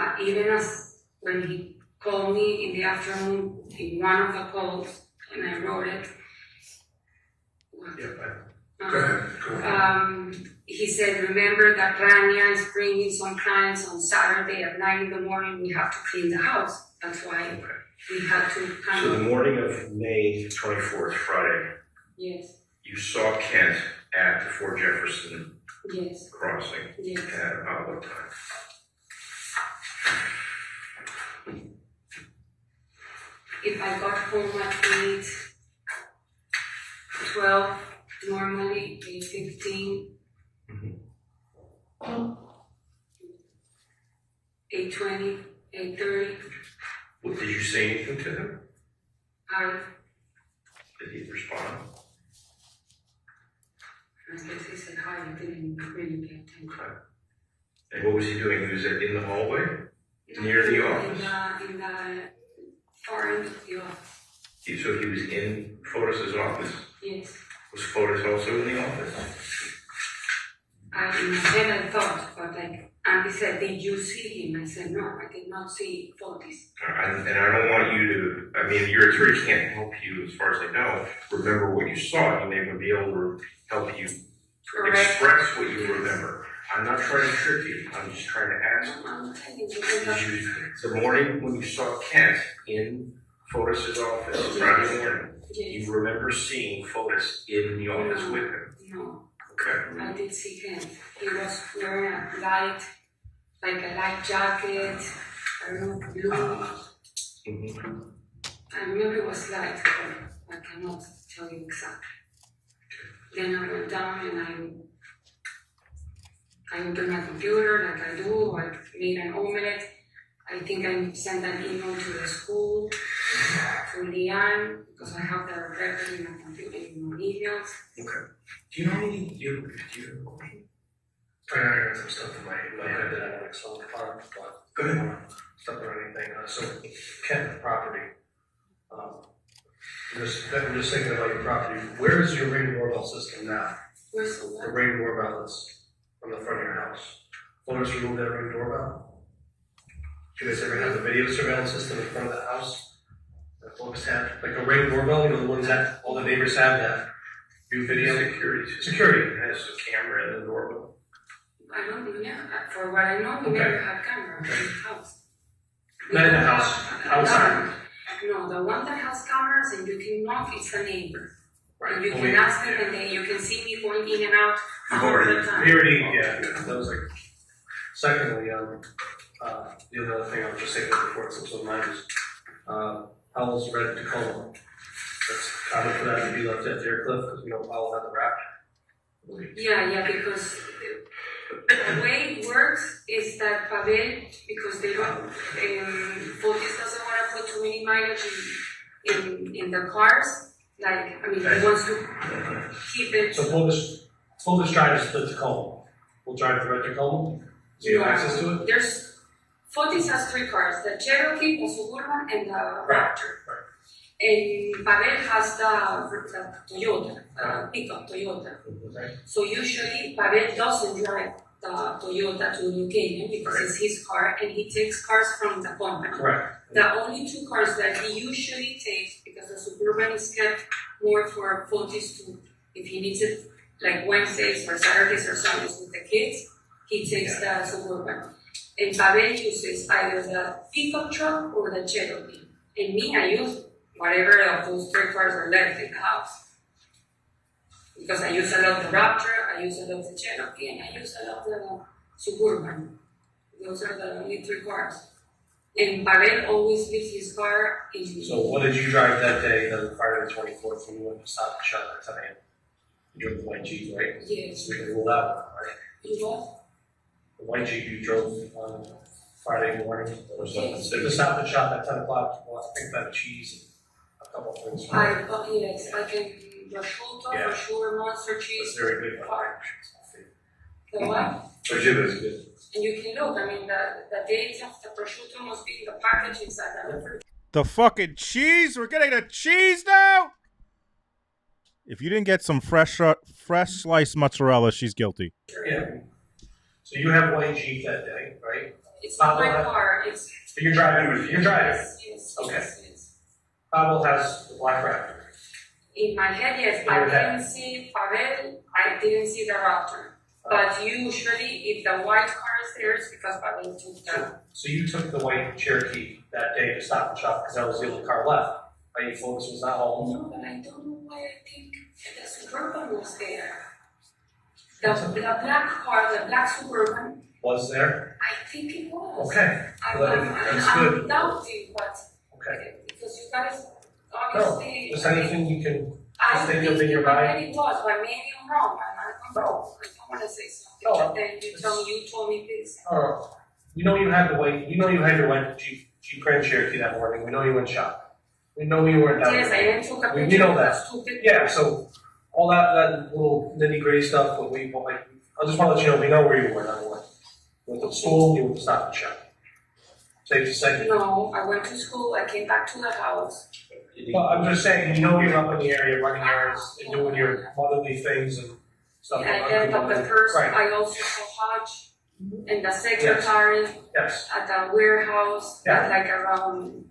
as when he called me in the afternoon in one of the calls, and I wrote it. Go ahead. He said, remember that Rania is bringing some clients on Saturday at 9 in the morning. We have to clean the house. That's why we had to kind So of. the morning of May 24th, Friday, Yes. you saw Kent at the Fort Jefferson Yes. crossing. Yes. At about what time? If I got home at 8:12, normally 8:15. 8:20, 8:30. Well, did you say anything to him? I Did he respond? guess he said hi, I didn't really pay attention. And what was he doing? He was in the hallway? Near the office? In the far end of the office. So he was in Fotis' office? Yes. Was Fotis also in the office? In my head I thought, but like, Andy said, did you see him? I said, no, I did not see Fotis. And I don't want you to, I mean, your attorney can't help you as far as I know. Remember what you saw. He may even be able to help you express what you remember. I'm not trying to trick you. I'm just trying to ask. I'm telling you, The morning when you saw Kent in Fotis' office, Friday morning, yes. you remember seeing Fotis in the office with him? No. Okay. I did see him. He was wearing a light jacket, I don't know, blue. Mm-hmm. I remember it was light, but I cannot tell you exactly. Then I went down and I opened my computer like I do, I made an omelette. I think I sent an email to the school, to Leanne, because I have the record in my computer, in my emails. Okay. Do you know any, do you I got some stuff in my head that I don't excel on, but go ahead. stuff or anything. So, Kent property. I'm just thinking about your property. Where is your ring doorbell system now? Where's the what? The ring doorbell is from the front of your house. Voters remove that ring doorbell? Do you guys ever have the video surveillance system in front of the house that folks have? Like a ring doorbell, you know, the ones that all the neighbors have that do video? Security. It has a camera in the doorbell. I don't know, for what I know, we never had cameras in the house. Not in the house, outside. No, the one that has cameras and you can knock, it's a neighbor. Right. And you can ask them and then you can see me going in and out all the time. We already, yeah, that was like, secondly, the other thing I was just thinking before it slips my mind is, Powell's Red Tacoma. That's common for that to be left at Deercliff, because we know Powell had the raptor. Yeah, because the way it works is that Pavel, because they don't, Fotis doesn't want to put too many mileage in the cars. Like, I mean, he wants to keep it. So Fotis drives the Tacoma. We'll drive the Red Tacoma. So you have access to it? Fotis has 3 cars: the Cherokee, the Suburban, and the Raptor. Right. And Pavel has the Toyota, pickup Toyota. Right. So usually Pavel doesn't drive the Toyota to New Canaan because it's his car, and he takes cars from the company. Correct. The only 2 cars that he usually takes, because the Suburban is kept more for Fotis to, if he needs it, like Wednesdays or Saturdays or Sundays with the kids, he takes the Suburban. And Pavel uses either the pickup truck or the Cherokee. And me, I use whatever of those 3 cars are left in the house. Because I use a lot of the Raptor, I use a lot of the Cherokee, and I use a lot of the Suburban. Those are the only 3 cars. And Pavel always leaves his car in the... So what did you drive that day, the Friday the 24th, when you went to Stop and Shop at 10 a.m.? You drove the white Jeep, right? Yes. So we can rule that one, right? You what? The white Jeep you drove on Friday morning, or something. Yes. To Stop and Shop at 10 o'clock, well, I think that cheese and a couple of things. Yes, I can prosciutto, Yeah. for sure, monster cheese. That's very good. The what? Prosciutto is good. And you can look, I mean, the date of the prosciutto must be in the package inside the refrigerator. The fucking cheese? We're getting the cheese now? If you didn't get some fresh sliced mozzarella, she's guilty. Yeah. So you have white Jeep that day, right? It's not my car, it's... But you're driving. Yes, Okay. yes. Pavel has the black Raptor. In my head, yes, I didn't see Pavel, I didn't see the Raptor. But usually, if the white car is there, it's because Pavel took the... So you took the white Cherokee that day to Stop and Shop because that was the only car left. Right? Focus was not home. No, but I don't know why I think the Suburban was there. The black car, the black Suburban, Was there? I think it was. Okay. I'm doubting, but Okay. because you guys No, obviously. just anything you can. I just think think of in your mind. maybe it was, but maybe I'm wrong. I don't know. I don't want to say something, No, but then you told me this. Oh, you know you had the white. You know you had your white Jeep Grand Cherokee that morning. We know you went shopping. We know you weren't down Yes, I there. then took a We picture know of that. the stupid. Yeah. So all that little nitty gritty stuff, but I just want to let you know, we know where you were, number one. You went to school, you went to Stop and Shop. Safe to say? No, I went to school, I came back to the house. Well, I'm just saying, you know you're up in the area running errands and doing your motherly things and stuff. And I left up the purse, Right. I also saw Hodge and the secretary Yes. at the warehouse Yeah. at like around,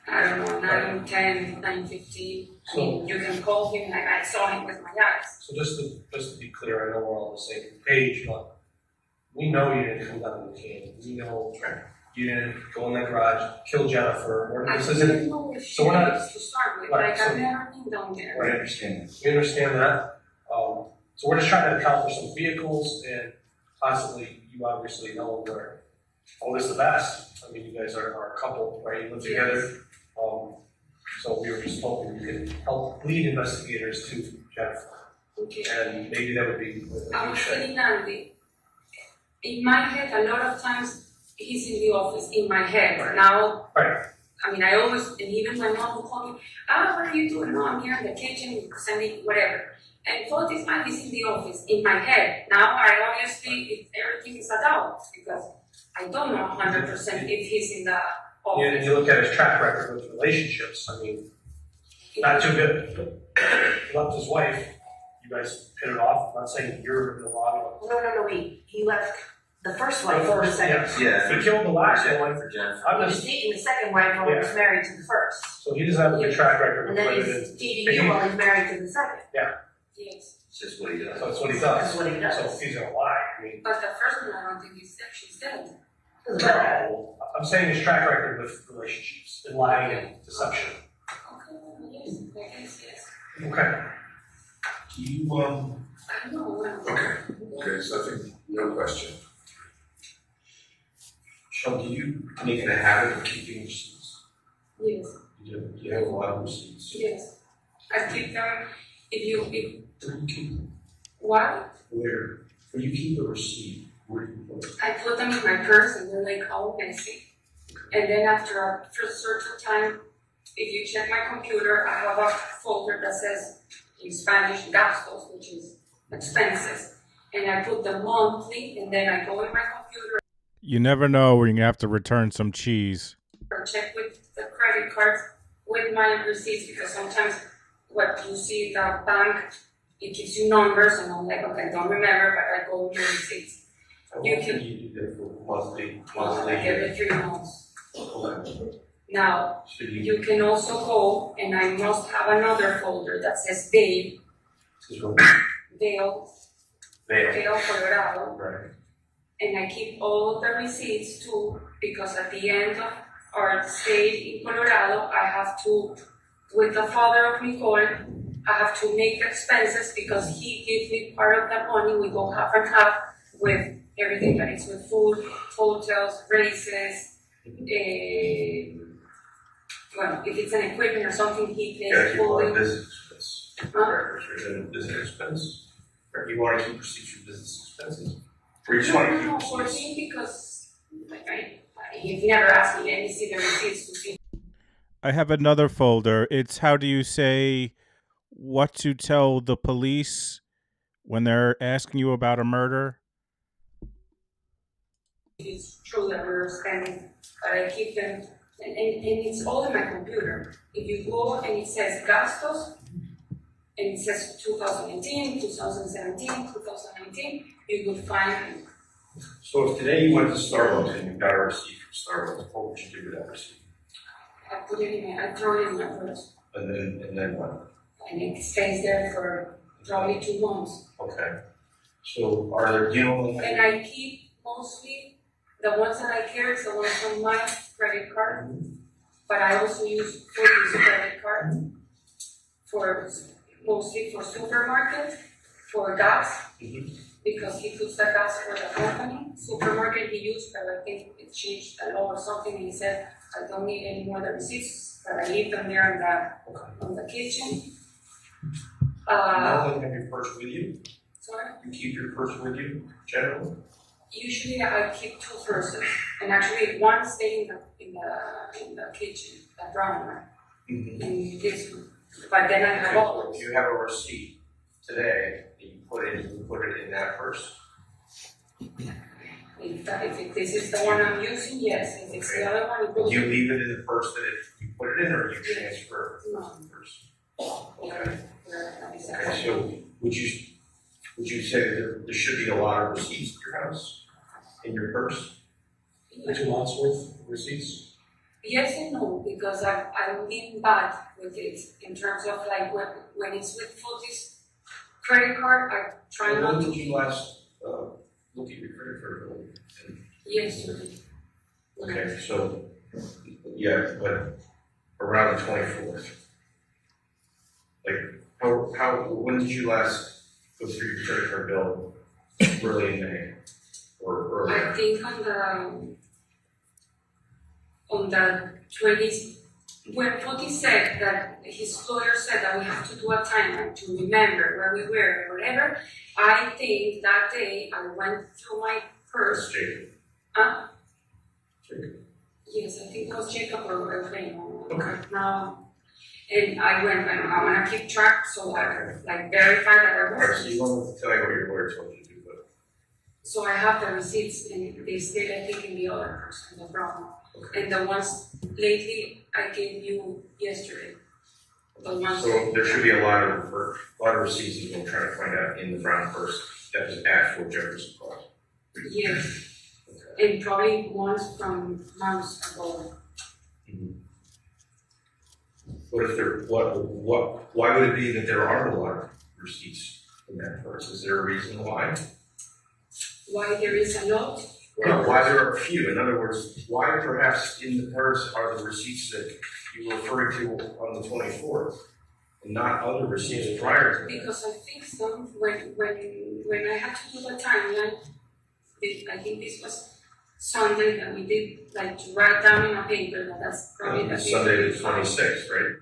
I don't know, 9:10, 9:15. I mean, you can call him, I saw him with my eyes. So just to be clear, I know we're all on the same page, but we know you didn't come down to the can. We know you didn't go in that garage, kill Jennifer. I This didn't isn't. know if she so we're not- was to start with, Right, like so- I've never been down there. I understand. We understand that. So we're just trying to account for some vehicles and possibly you obviously know where all is the best. I mean, you guys are a couple, right? You live together. So we were just hoping you could help lead investigators to Jennifer. Okay. And maybe that would be. I was telling Andy, in my head, a lot of times he's in the office, in my head. Now, Right. I mean, I always, and even my mom would call me, what are you doing? No, I'm here in the kitchen, sending whatever. And for this man, he's in the office, in my head. Now, I obviously, everything is a doubt, because I don't know 100% if he's in the office. Yeah, and you look at his track record with relationships, I mean, not too good. He left his wife, you guys hit it off, I'm not saying you're in the wrong one. No, he left the first wife The for the first, second. yes. Yeah. He killed the last one. For Jennifer. I'm He was just, dating the second wife while he was married to the first. so he doesn't have a good track record And with then women. he's dating you while he's married to the second. Yes. It's just what he does. So that's what he does. That's what he does. So if he's gonna lie, I mean, But the first one, I don't think she's dead. no. I'm saying his track record with relationships and lying and deception. Okay, yes, I guess, yes. Okay. Do you, I know, well. okay, so I think, no question. Sean, do you make it a habit of keeping receipts? Yes, You do. You have a lot of receipts. yes. I keep them, Where do you keep them? what? Where? When you keep a receipt, where do you put it? I put them in my purse and they're like all messy. And then after a certain time, if you check my computer, I have a folder that says in Spanish, gastos, which is expenses. And I put them monthly, and then I go in my computer You never know when you're gonna have to return some cheese. or check with the credit cards with my receipts, because sometimes what you see the bank, it gives you numbers, and I'm like, okay, I don't remember, but I go with your receipts. How You often can- do you do that for monthly? Like every 3 months. Okay. Now, So you can also go, and I must have another folder that says Vail, Vail, Colorado, Right. and I keep all the receipts too, because at the end of our stay in Colorado, I have to, with the father of Nicole, I have to make expenses because he gives me part of that money. We go half and half with everything that is with food, hotels, races. Well, if it's an equipment or something, he Yeah, pays keep a lot of fully. business expense. Records, or business expense. Or you want to keep receipts for business expenses? Or you just want to keep No, for receipts? him, because he never asked me, let me see the receipts to see. I have another folder. It's how do you say what to tell the police when they're asking you about a murder? It's true that we're spending, but I keep them, and it's all in my computer. If you go and it says gastos, and it says 2018, 2017, 2019, you will find. So if today you went to Starbucks and you got a receipt from Starbucks, what would you do with that receipt? I put it in, I throw it in my purse, And then what? and it stays there for probably 2 months. Okay. So are there, do you know? And I keep mostly, the ones that I carry is the ones from my credit card, but I also use Troconis credit card for, mostly for supermarket, for gas, because he puts the gas for the company. Supermarket he used, but I think it changed a law or something, and he said, I don't need any more of the receipts, but I leave them there on the kitchen. How long have your purse with you? Sorry? You keep your purse with you, generally? Usually I keep 2 purses, and actually one stay in the kitchen, the brown one, and this one. But then I have all. If you have a receipt today, that you put it in that purse. If this is the one I'm using, yes. If it's the other one, it goes. Do you leave it in the purse that you put it in, or you transfer No. the purse? Okay. Okay, so would you say that there should be a lot of receipts at your house, in your purse? 2 months worth of receipts? Yes and no, because I'm being bad with it in terms of like when it's with Fotis credit card, I try not When to. did you last look at your credit card bill? Yesterday. Okay, so, yeah, but around the 24th. Like, when did you last go through your credit card bill? Early in May? Or I earlier? think on the 20th, when Fotis said that his lawyer said that we have to do a timeline to remember where we were or whatever, I think that day I went through my purse. Jacob. Huh? Jacob. Yes, I think it was Jacob or Raymond. Okay. Now, and I went, and I want to keep track so I could like verify that I Alright, so was. you want to tell me what your lawyer told you to do, but. So I have the receipts, and they stayed, I think, in the other person, the brown one. And the ones lately I gave you yesterday. The ones. So there should be a lot of receipts that we'll try to find out in the brown purse that is actual Jefferson Cross. Yes, and probably ones from months ago. What if there, why would it be that there aren't a lot of receipts in that purse? Is there a reason why? Why there is a lot? Well, why there are a few? In other words, why perhaps in the purse are the receipts that you were referring to on the 24th and not other receipts prior to that? Because I fixed them when I had to do the timeline. I think this was Sunday that we did, like to write down in a paper that that's probably the Sunday the 26th, right?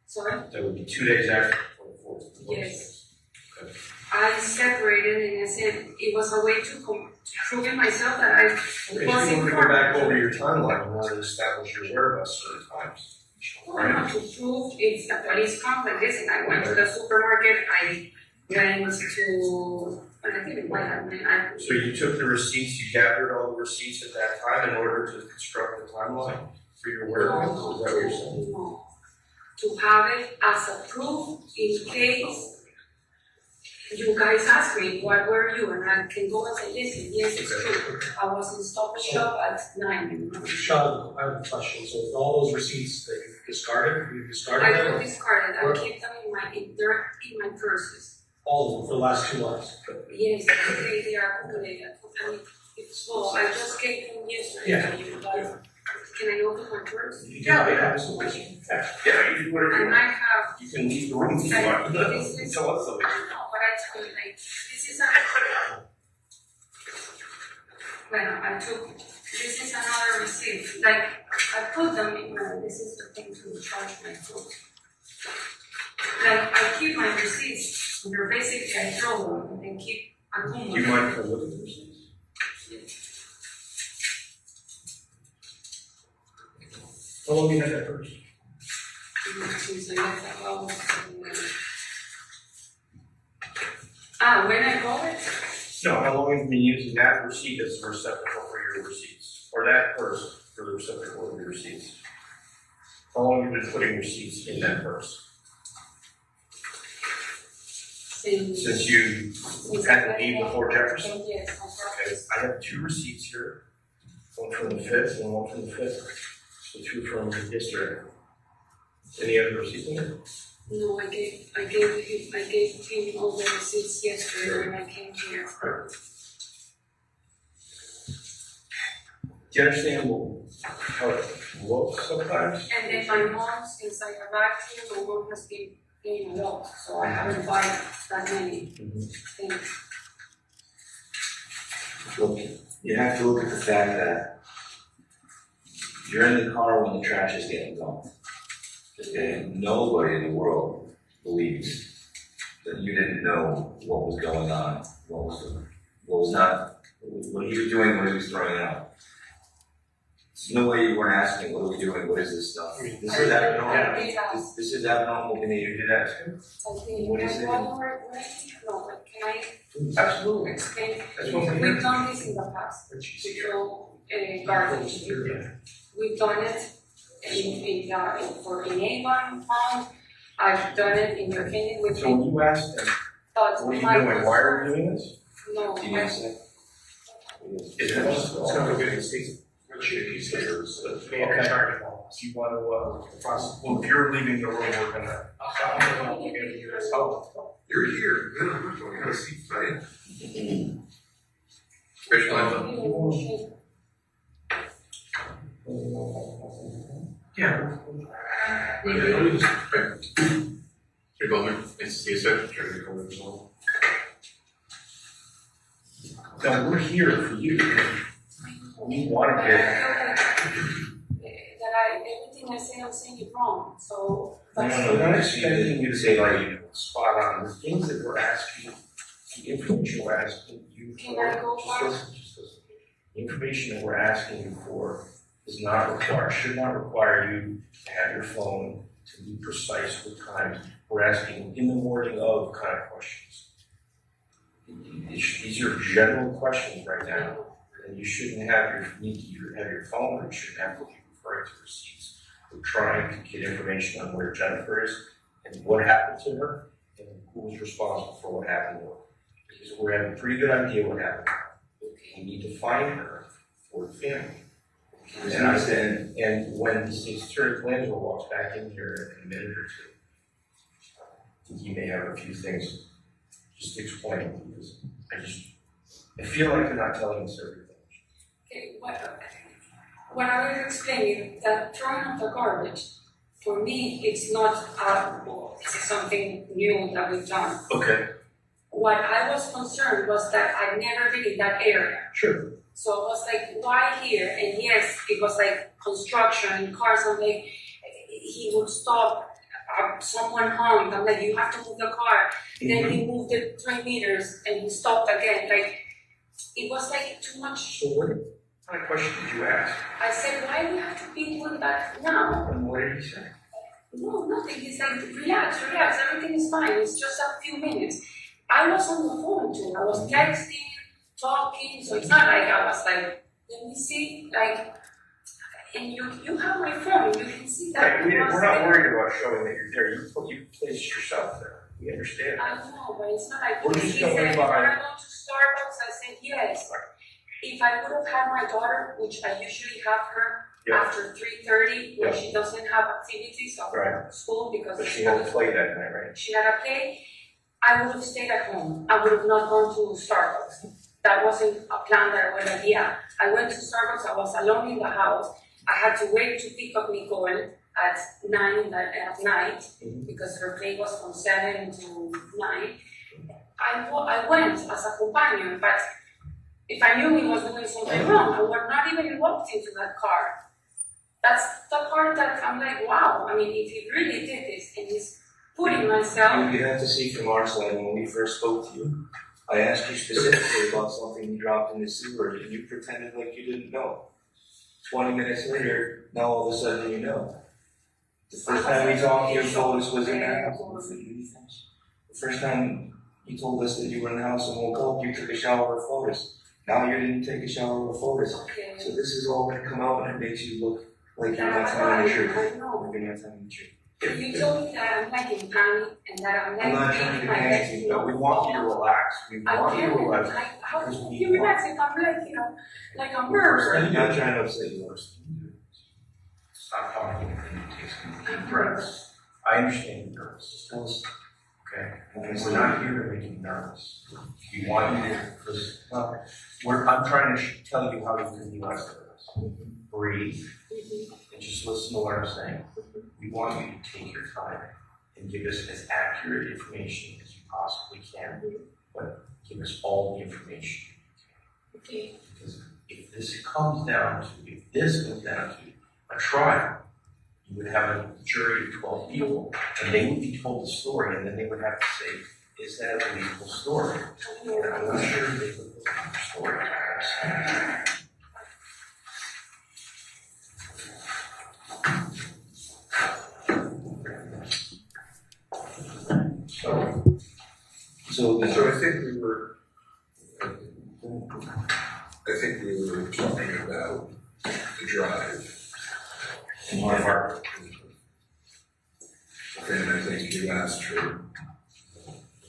Sorry? That would be 2 days after the 24th. Yes. Okay. I separated and I said it was a way to prove it myself that I Okay, was if you want to go informed. back over your timeline, you want to establish your whereabouts certain times. Well, to prove it's a police complaint, listen, I went to the supermarket, I went to, I didn't buy that, So you took the receipts, you gathered all the receipts at that time in order to construct the timeline for your whereabouts? Is that what you're saying? No. To have it as a proof in case you guys ask me, what were you? And I can go and say, listen, yes, it's true. I was in Stop and Shop at 9. Sean, I have a question. So with all those receipts that you discarded I them? don't discard it, I Or- keep them they're in my purses. All of them for the last 2 months? Yes, they are accumulated. I mean, so I just gave them yesterday to you, but can I open my purse? Yeah, absolutely. Yeah, you do whatever I you might want. have. You can leave the room if you want. This is, Tell us something. I know, but I tell you, like, this is this is another receipt. Like, I put them in this is the thing to charge my food. Like, I keep my receipts, they're basically, I throw them and then keep accumulating. Do you mind if I look at the receipts? How long you had that first? Since I left the house. When I bought it? No, how long have you been using that receipt as a receptacle for your receipts? Or that purse for the receptacle of your receipts? How long have you been putting receipts in that purse? Since you had to leave before Jefferson? Yes, Okay, I have 2 receipts here. One from the 5th and one from the 5th. So 2 from yesterday. Any other receipts in there? No, I gave him all the receipts yesterday when I came here. Do you understand how it looks sometimes? And then my mom, since I arrived here, my mom has been paying a lot, so I haven't bought that many things. Look, you have to look at the fact that you're in the car when the trash is getting dumped. And nobody in the world believes that you didn't know what was going on, what he was doing when he was throwing it out. There's no way you weren't asking, what are we doing, what is this stuff? This is abnormal, this is abnormal behavior. You did ask him? What is it? No, but can I Absolutely. explain? That's what we're We've done this in the past. We throw garbage. We've done it for in Avon Pond. I've done it in your opinion with. So when you asked him, But what are you my doing? Why are we doing this? No. Did you say? Is it just, it's gonna go get his state's chief here, so the man in charge of all this. You want to, process, well, if you're leaving the room, we're gonna. You're here, no, we're going to see, right? Especially, Yeah. Hey, Bowman, nice to see you, sir. Trying to call this all. No, we're here for you. We want to get. Everything I say, I'm saying it wrong, so. We're not expecting you to say like spot on. The things that we're asking, the information we're asking you Can for. I go just back? listen. The information that we're asking you for is not required, should not require you to have your phone to be precise with times. We're asking in the morning of kind of questions. These are general questions right now, and you shouldn't have need to either have your phone or you shouldn't have to be referring to receipts. We're trying to get information on where Jennifer is and what happened to her and who was responsible for what happened to her. Because we have a pretty good idea what happened. We need to find her for the family. And when the state's attorney Lansville walks back in here in a minute or two, he may have a few things just to explain because I feel like they're not telling us everything. Okay, what I was explaining, that throwing out the garbage, for me, it's not well, it's something new that we've done. Okay. What I was concerned was that I'd never been in that area. Sure. So I was like, why here? And yes, it was like construction and cars. I'm like, he would stop, someone honked. I'm like, you have to move the car. Then he moved it 3 meters and he stopped again. Like, it was like too much. So what kind of question did you ask? I said, why do we have to be doing that now? And what did he say? No, nothing. He's like, relax, everything is fine. It's just a few minutes. I was on the phone too. I was texting, talking, so it's not like I was like, let me see, like, and you have my phone, you can see that. Right, we're not worried about showing that you're there. You placed yourself there. We understand. I know, but it's not like, We're he just said, going if by. I go to Starbucks, I said yes. If I would have had my daughter, which I usually have her after 3:30, when she doesn't have activities of school because But she had to play that night, right? she had a play, I would have stayed at home. I would have not gone to Starbucks. That wasn't a plan that I went idea. I went to Starbucks, I was alone in the house. I had to wait to pick up Nicole at 9 at night because her play was from 7 to 9. I went as a companion, but if I knew he was doing something wrong, I would not even walked into that car. That's the part that I'm like, wow, I mean, if he really did this and he's putting myself. You have to see from our side, when we first spoke to you, I asked you specifically about something you dropped in the sewer, and you pretended like you didn't know. 20 minutes later, now all of a sudden you know. The first time we talked, your focus was in that house. The first time you told us that you were in the house and woke up, you took a shower of photos. Now you didn't take a shower of photos. Okay. So this is all going to come out and it makes you look like you're not telling the truth. I know. Like you're not telling the truth. You told me that I'm like in panic and that I'm like I'm not trying to panic you, but we want you to relax. We want you to relax. How can you relax if I'm like, you know, like I'm nervous? I'm not trying to upset you. Stop talking and take some deep breaths. I understand you're nervous. Just tell us, okay? And we're not here to make you nervous. We want you to, because I'm trying to tell you how you can be less nervous. Breathe and just listen to what I'm saying. We want you to take your time and give us as accurate information as you possibly can, but give us all the information. Okay. Because if this comes down to a trial, you would have a jury of 12 people, and they would be told the story, and then they would have to say, is that a believable story? And I'm not sure they would believe the story. So I think we were talking about the drive. in my heart, And I think you asked her,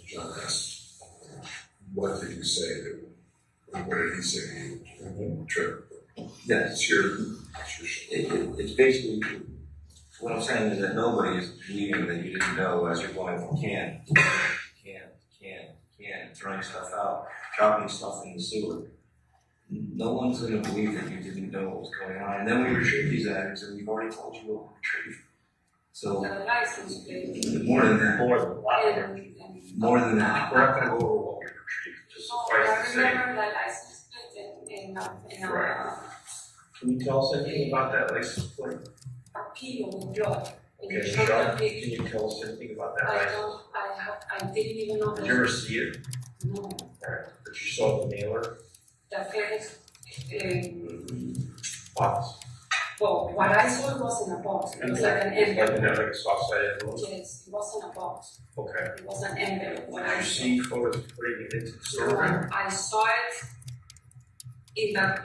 John asked, what did you say to, what did he say to you? Trip. yes, It's your it's basically, what I'm saying is that nobody is believing that you didn't know as you're going from can, throwing stuff out, dropping stuff in the sewer. No one's gonna believe that you didn't know what was going on. And then we retrieve these items, and we've already told you what we retrieved. So, The license plate. more than that. More than that. More than that. We're not gonna go over what we retrieved, just No, suffice I to say. remember the license plate in Right. Can you tell us anything about that license plate? a kilo with blood. And Okay, you showed Sean, me- can you tell us anything about that I license? don't, I didn't even know. Did you ever see it? No, Alright, but you saw the mailer the FedEx, box? well, what I saw was in a box, it was like an envelope. Like a soft sided envelope? Yes, it wasn't a box, Okay. it was an envelope, what Did I you saw. see photos putting it into the store? I saw it that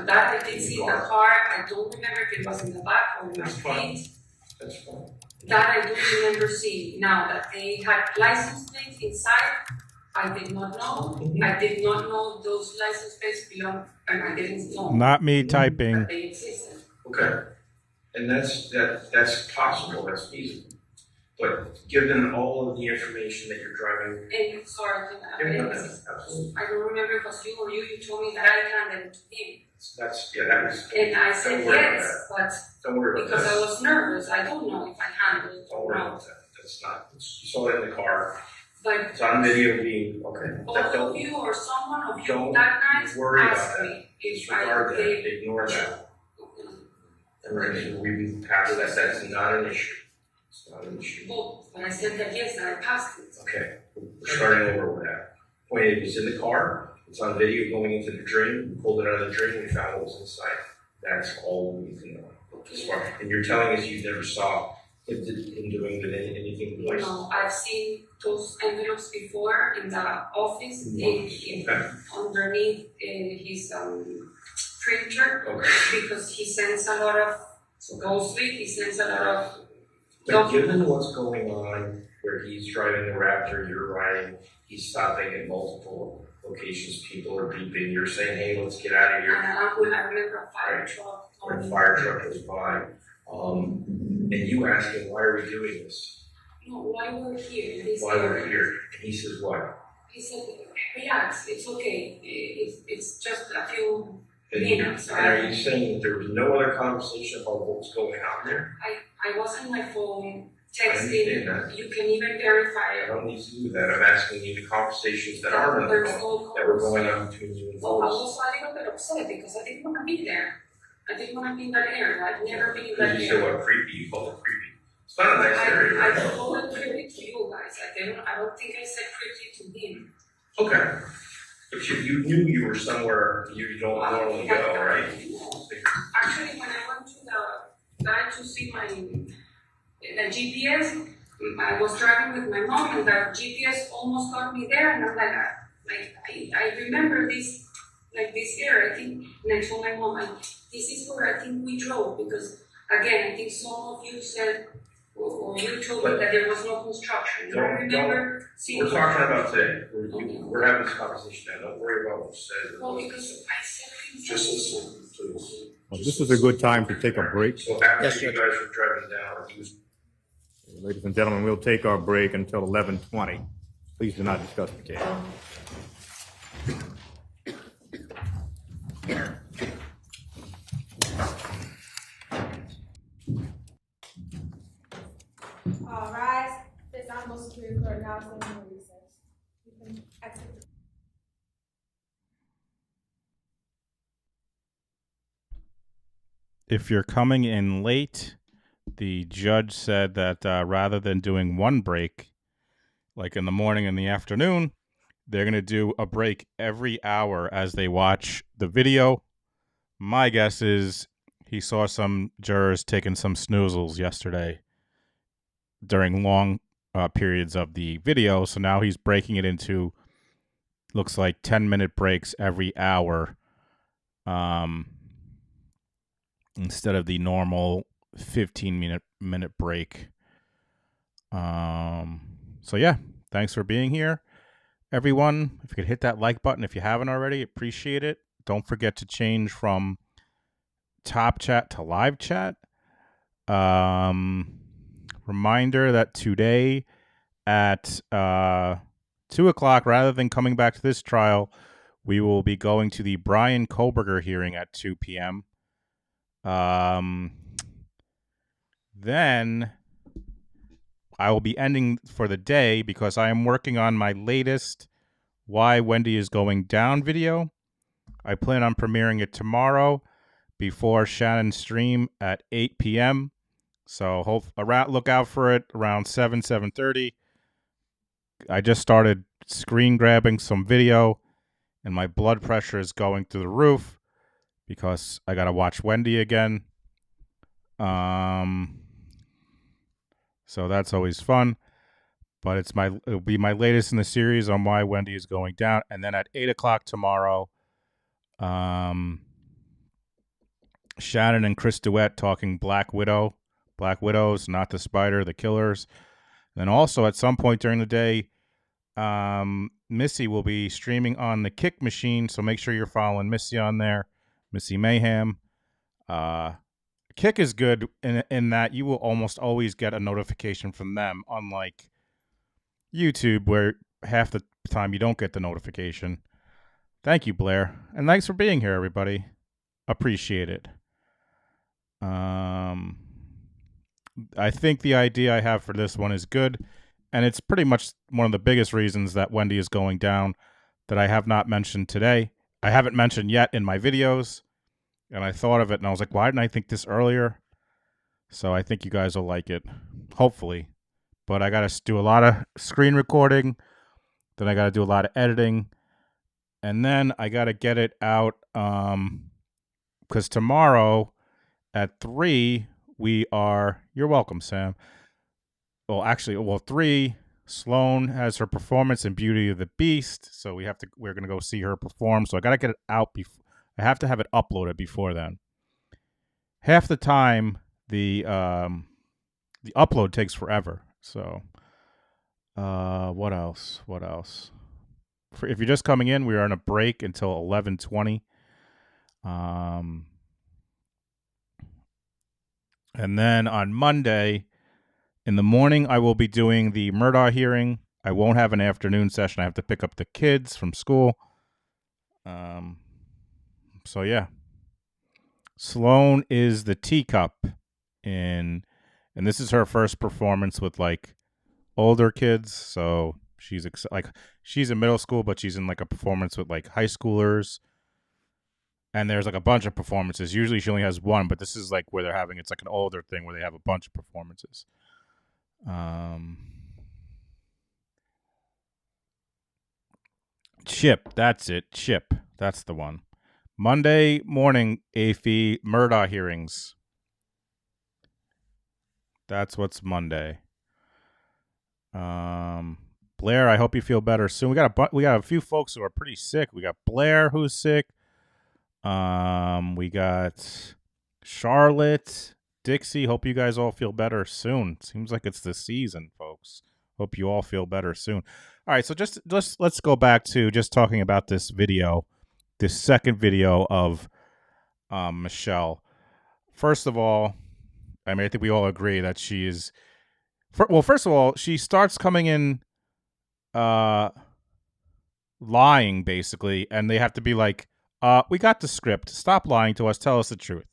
I did see in the car, I don't remember if it was in the back or in my That's fine. feet. That's fine. That I do remember seeing. Now that they had license plates inside, I did not know. I did not know those license plates belong, and I didn't know Not me typing. that they existed. Okay. And that's possible, that's feasible. But given all of the information that you're driving, And sorry, absolutely. I don't remember if it was you or you told me that I handed it to him. That's, yeah, that was. And I said Don't worry about yes, but that. Don't worry about because I that. was nervous, I don't know if I handled it Don't or worry not. about that. That's not, you saw it in the car. But It's on video being, okay. all That of don't, you or someone of you don't that night worry about asked that. me if I disregard that, did. ignore that. And right, we've passed that, that's not an issue. It's not an issue. Well, but I said that yes, that I passed it. Okay, we're starting over with that. Point is, it's in the car, it's on video going into the drain, we pulled it out of the drain, we found what was inside. That's all we need to know. As far, and you're telling us you never saw him doing anything like. No, I've seen those envelopes before in the office, underneath his printer, Okay. because he sends a lot of, supposedly, he sends a lot of But given what's going on, where he's driving the Raptor, you're riding, he's stopping at multiple locations, people are beeping, you're saying, hey, let's get out of and here. I remember a fire truck. Or a fire truck goes by, and you ask him, why are we doing this? No, why we're here in this Why are area? we here? And he says, what? He said, relax, it's okay, it's just a few And minutes. are you saying that there was no other conversation about what was going on there? I was on my phone I understand texting, that. you can even verify I it. don't need to do that, I'm asking you the conversations that are on the There's phone, no that were going on between you and Well, I Phyllis. was a little bit upset because I didn't want to be there. I didn't want to be in that area. I've never been in that Because you said area. what, creepy, you called it creepy. It's not a nice area, I right? told it creepy to you guys. I don't think I said creepy to him. Okay. But you knew you were somewhere you don't normally go, right? Actually, when I went to the guy to see the GPS, I was driving with my mom and the GPS almost got me there, and I'm like, I remember this, like this area, I think, and I told my mom, this is where I think we drove, because again, I think some of you said, or you told me that there was no construction. I remember seeing. We're talking about today, we're having this conversation now, don't worry about what you said. Well, because I said things. Just listen, please. Well, this is a good time to take a break. So after you guys were driving down, he was. Ladies and gentlemen, we'll take our break until 11:20. Please do not discuss the case. All rise. This honorable Superior Court now stands in recess. You can exit. If you're coming in late, the judge said that rather than doing one break, like in the morning and the afternoon, they're going to do a break every hour as they watch the video. My guess is he saw some jurors taking some snoozles yesterday during long periods of the video. So now he's breaking it into, looks like 10-minute breaks every hour, instead of the normal 15-minute break. So yeah, thanks for being here, everyone. If you could hit that like button if you haven't already, appreciate it. Don't forget to change from top chat to live chat. Reminder that today at 2 o'clock, rather than coming back to this trial, we will be going to the Brian Koberger hearing at 2 p.m. Then I will be ending for the day because I am working on my latest Why Wendy is Going Down video. I plan on premiering it tomorrow before Shannon's stream at 8 p.m. So look out for it around 7:30. I just started screen grabbing some video, and my blood pressure is going through the roof because I got to watch Wendy again. So that's always fun. But it'll be my latest in the series on Why Wendy is Going Down. And then at 8 o'clock tomorrow, Shannon and Chris DeWitt talking Black Widow. Black Widows, not the spider, the killers. And then also at some point during the day, Missy will be streaming on the Kick Machine. So make sure you're following Missy on there. Missy Mayhem. Kick is good in that you will almost always get a notification from them, unlike YouTube, where half the time you don't get the notification. Thank you, Blair. And thanks for being here, everybody. Appreciate it. I think the idea I have for this one is good, and it's pretty much one of the biggest reasons that Wendy is going down that I have not mentioned today. I haven't mentioned yet in my videos, and I thought of it, and I was like, why didn't I think this earlier? So I think you guys will like it, hopefully. But I got to do a lot of screen recording, then I got to do a lot of editing, and then I got to get it out, because tomorrow at 3, you're welcome, Sam. Well, actually, 3, Sloan has her performance in Beauty of the Beast, so we're going to go see her perform. So I got to get it out before, I have to have it uploaded before then. Half the time, the upload takes forever. So, what else? If you're just coming in, we are on a break until 11:20. And then on Monday, in the morning, I will be doing the Murdaugh hearing. I won't have an afternoon session. I have to pick up the kids from school. So yeah. Sloan is the teacup and this is her first performance with like older kids. So she's in middle school, but she's in like a performance with like high schoolers. And there's like a bunch of performances. Usually she only has one, but this is like where it's like an older thing where they have a bunch of performances. Chip, that's it. Chip, that's the one. Monday morning, AFI Murdaugh hearings. That's what's Monday. Blair, I hope you feel better soon. We got a few folks who are pretty sick. We got Blair who's sick. We got Charlotte, Dixie. Hope you guys all feel better soon. Seems like it's the season, folks. Hope you all feel better soon. All right, so just let's go back to just talking about this video, this second video of Michelle. First of all, I mean, I think we all agree that she is. First of all, she starts coming in lying, basically, and they have to be like, we got the script. Stop lying to us. Tell us the truth.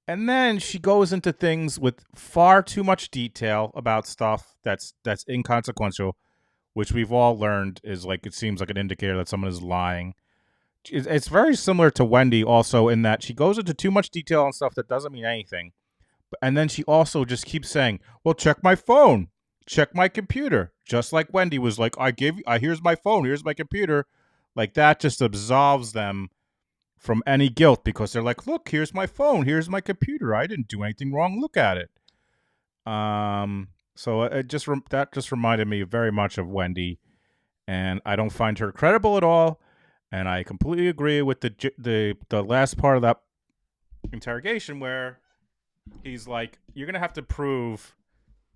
And then she goes into things with far too much detail about stuff that's inconsequential, which we've all learned is like, it seems like an indicator that someone is lying. It's very similar to Wendy also in that she goes into too much detail on stuff that doesn't mean anything. And then she also just keeps saying, well, check my phone, check my computer. Just like Wendy was like, here's my phone, here's my computer. Like that just absolves them from any guilt because they're like, look, here's my phone, here's my computer. I didn't do anything wrong. Look at it. So that just reminded me very much of Wendy, and I don't find her credible at all. And I completely agree with the last part of that interrogation where he's like, "You're gonna have to prove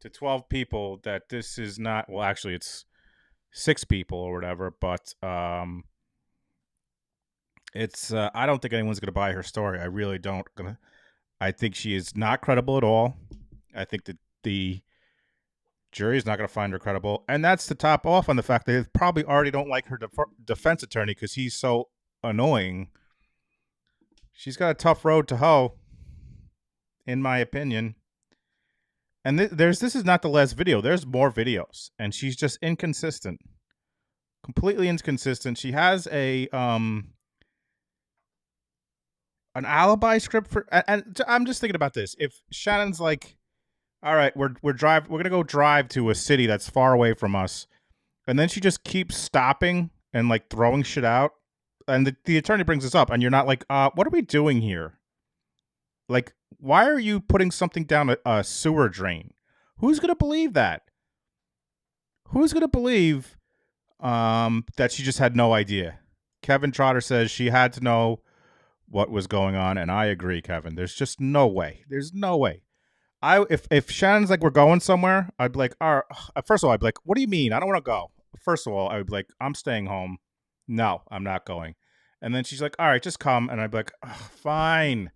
to 12 people that this is not." Well, actually, it's 6 people or whatever, but it's I don't think anyone's gonna buy her story. I really don't. I think she is not credible at all. I think that the jury is not going to find her credible, and that's to top off on the fact that they probably already don't like her defense attorney because he's so annoying. She's got a tough road to hoe, in my opinion. And this is not the last video. There's more videos, and she's just inconsistent, completely inconsistent. She has an alibi script for, and I'm just thinking about this. If Shannon's like, all right, we're gonna go drive to a city that's far away from us, and then she just keeps stopping and like throwing shit out, and the attorney brings this up, and you're not like, what are we doing here? Like, why are you putting something down a sewer drain? Who's gonna believe that? Who's gonna believe that she just had no idea? Kevin Trotter says she had to know what was going on, and I agree, Kevin. There's just no way. There's no way. If Shannon's like, we're going somewhere, I'd be like, all right. First of all, I'd be like, what do you mean? I don't want to go. First of all, I would be like, I'm staying home. No, I'm not going. And then she's like, all right, just come. And I'd be like, fine.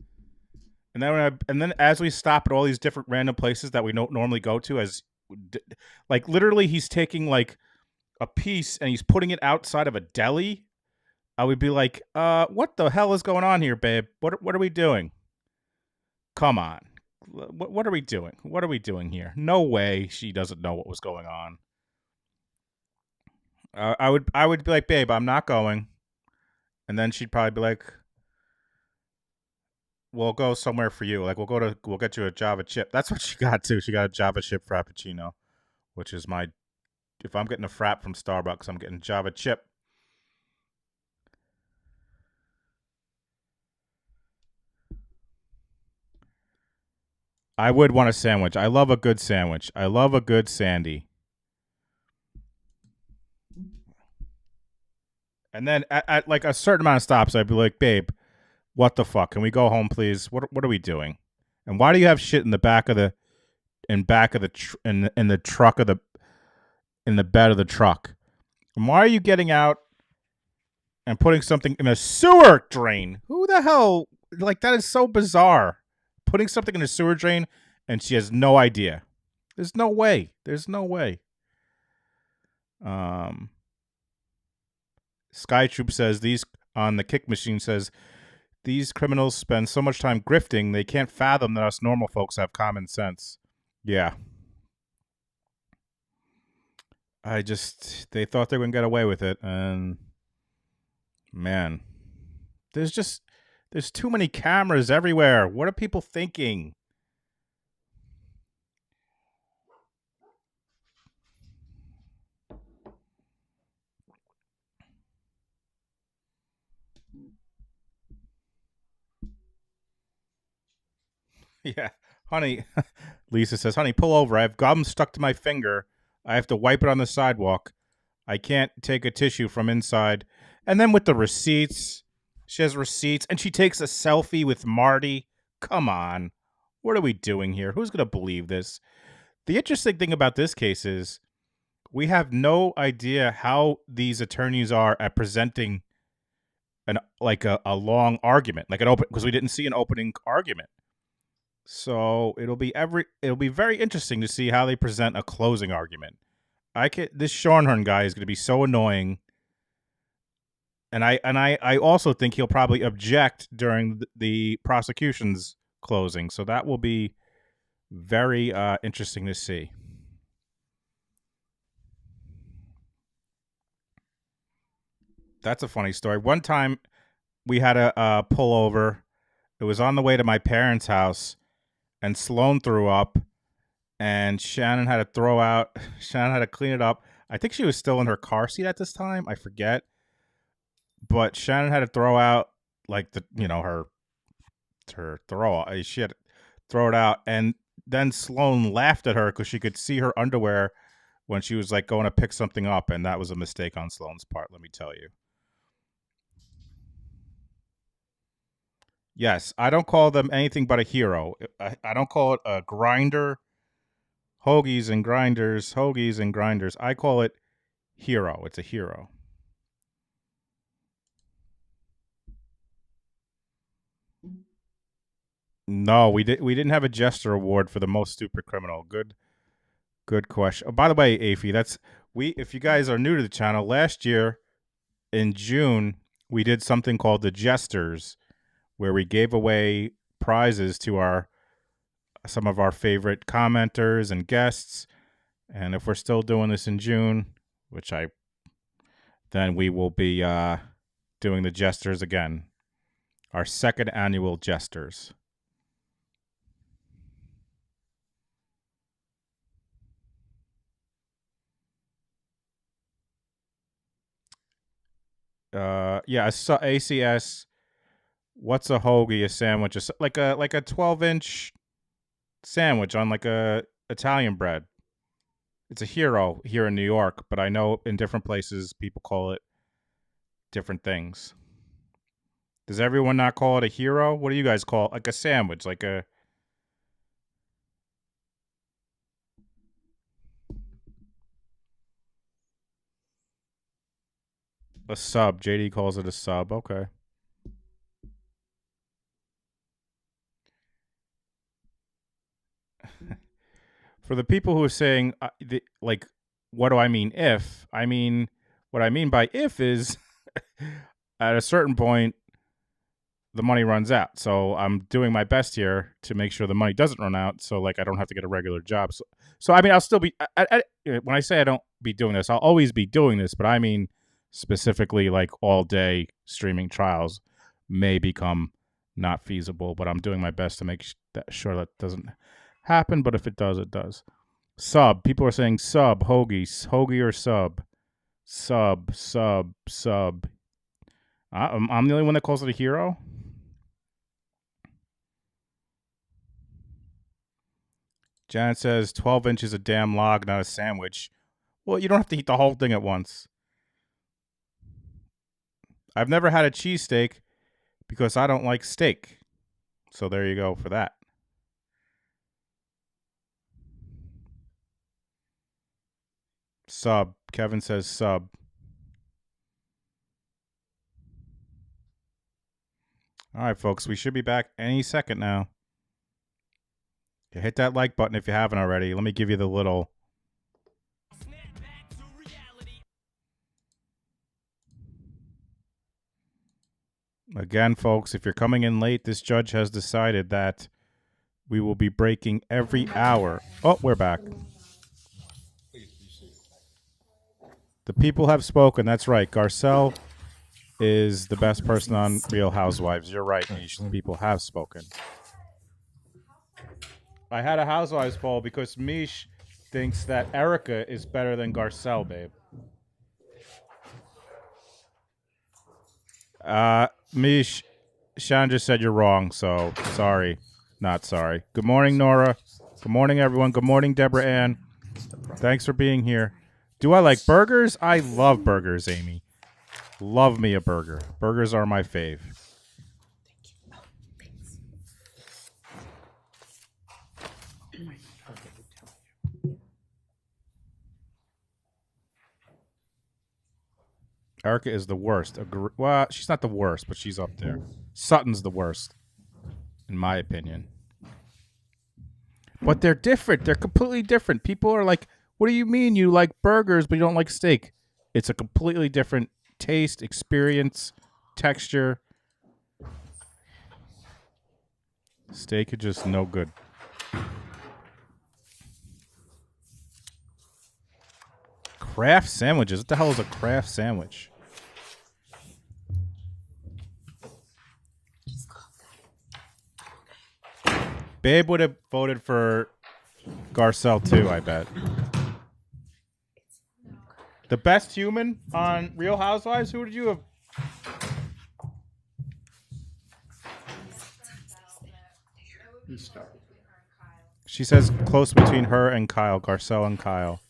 And then as we stop at all these different random places that we don't normally go to, as like literally he's taking like a piece and he's putting it outside of a deli, I would be like, what the hell is going on here, babe? What are we doing? Come on. What are we doing? What are we doing here? No way she doesn't know what was going on. I would be like, babe, I'm not going. And then she'd probably be like, we'll go somewhere for you. Like we'll get you a Java chip. That's what she got too. She got a Java chip frappuccino, which is if I'm getting a frap from Starbucks, I'm getting Java chip. I would want a sandwich. I love a good sandwich. I love a good Sandy. And then at like a certain amount of stops, I'd be like, babe, what the fuck? Can we go home, please? What are we doing? And why do you have shit in the back of the in the truck of in the bed of the truck? And why are you getting out and putting something in a sewer drain? Who the hell? Like, that is so bizarre. Putting something in a sewer drain, and she has no idea. There's no way. There's no way. Skytroop says on the kick machine says these criminals spend so much time grifting they can't fathom that us normal folks have common sense. Yeah. They thought they were gonna get away with it, and man, there's too many cameras everywhere. What are people thinking? Yeah, honey, Lisa says, honey, pull over. I have gum stuck to my finger. I have to wipe it on the sidewalk. I can't take a tissue from inside. And then with the receipts, she has receipts, and she takes a selfie with Marty. Come on. What are we doing here? Who's going to believe this? The interesting thing about this case is we have no idea how these attorneys are at presenting a long argument, like an open, because we didn't see an opening argument. So it'll be very interesting to see how they present a closing argument. This Schornhorn guy is going to be so annoying, and I also think he'll probably object during the prosecution's closing. So that will be very interesting to see. That's a funny story. One time we had a pullover. It was on the way to my parents' house, and Sloan threw up, and Shannon had to clean it up. I think she was still in her car seat at this time. I forget. But Shannon had to throw out like her throw. She had to throw it out, and then Sloan laughed at her because she could see her underwear when she was like going to pick something up, and that was a mistake on Sloan's part, let me tell you. Yes, I don't call them anything but a hero. I don't call it a grinder, hoagies and grinders, hoagies and grinders. I call it hero. It's a hero. No, we didn't have a Jester Award for the most stupid criminal. Good question. Oh, by the way, Afi, if you guys are new to the channel, last year in June we did something called the Jesters, where we gave away prizes to some of our favorite commenters and guests. And if we're still doing this in June, then we will be doing the Jesters again. Our second annual Jesters. Yeah, ACS. What's a hoagie? A sandwich, like a 12-inch sandwich on like a Italian bread. It's a hero here in New York, but I know in different places people call it different things. Does everyone not call it a hero? What do you guys call it? Like a sandwich, like a sub. JD calls it a sub. Okay. For the people who are saying, like, what do I mean if? I mean, what I mean by if is at a certain point, the money runs out. So I'm doing my best here to make sure the money doesn't run out. So, like, I don't have to get a regular job. So I mean, I'll still be, when I say I don't be doing this, I'll always be doing this. But I mean, specifically, like, all day streaming trials may become not feasible. But I'm doing my best to make sure that doesn't happen, but if it does, it does. Sub. People are saying sub, hoagie or sub. Sub. I'm the only one that calls it a hero? Janet says 12 inches a damn log, not a sandwich. Well, you don't have to eat the whole thing at once. I've never had a cheesesteak because I don't like steak. So there you go for that. Sub. Kevin says sub. All right, folks. We should be back any second now. Hit that like button if you haven't already. Let me give you the little... Again, folks, if you're coming in late, this judge has decided that we will be breaking every hour. Oh, we're back. The people have spoken. That's right. Garcelle is the best person on Real Housewives. You're right, Mish. The people have spoken. I had a Housewives poll because Mish thinks that Erica is better than Garcelle, babe. Mish, Shannon just said you're wrong, so sorry. Not sorry. Good morning, Nora. Good morning, everyone. Good morning, Deborah Ann. Thanks for being here. Do I like burgers? I love burgers, Amy. Love me a burger. Burgers are my fave. Erica is the worst. Well, she's not the worst, but she's up there. Sutton's the worst, in my opinion. But they're different. They're completely different. People are like, what do you mean you like burgers but you don't like steak? It's a completely different taste, experience, texture. Steak is just no good. Kraft sandwiches. What the hell is a Kraft sandwich? Babe would have voted for Garcelle too, I bet. The best human on Real Housewives? Who did you have? She says close between her and Kyle, Garcelle and Kyle.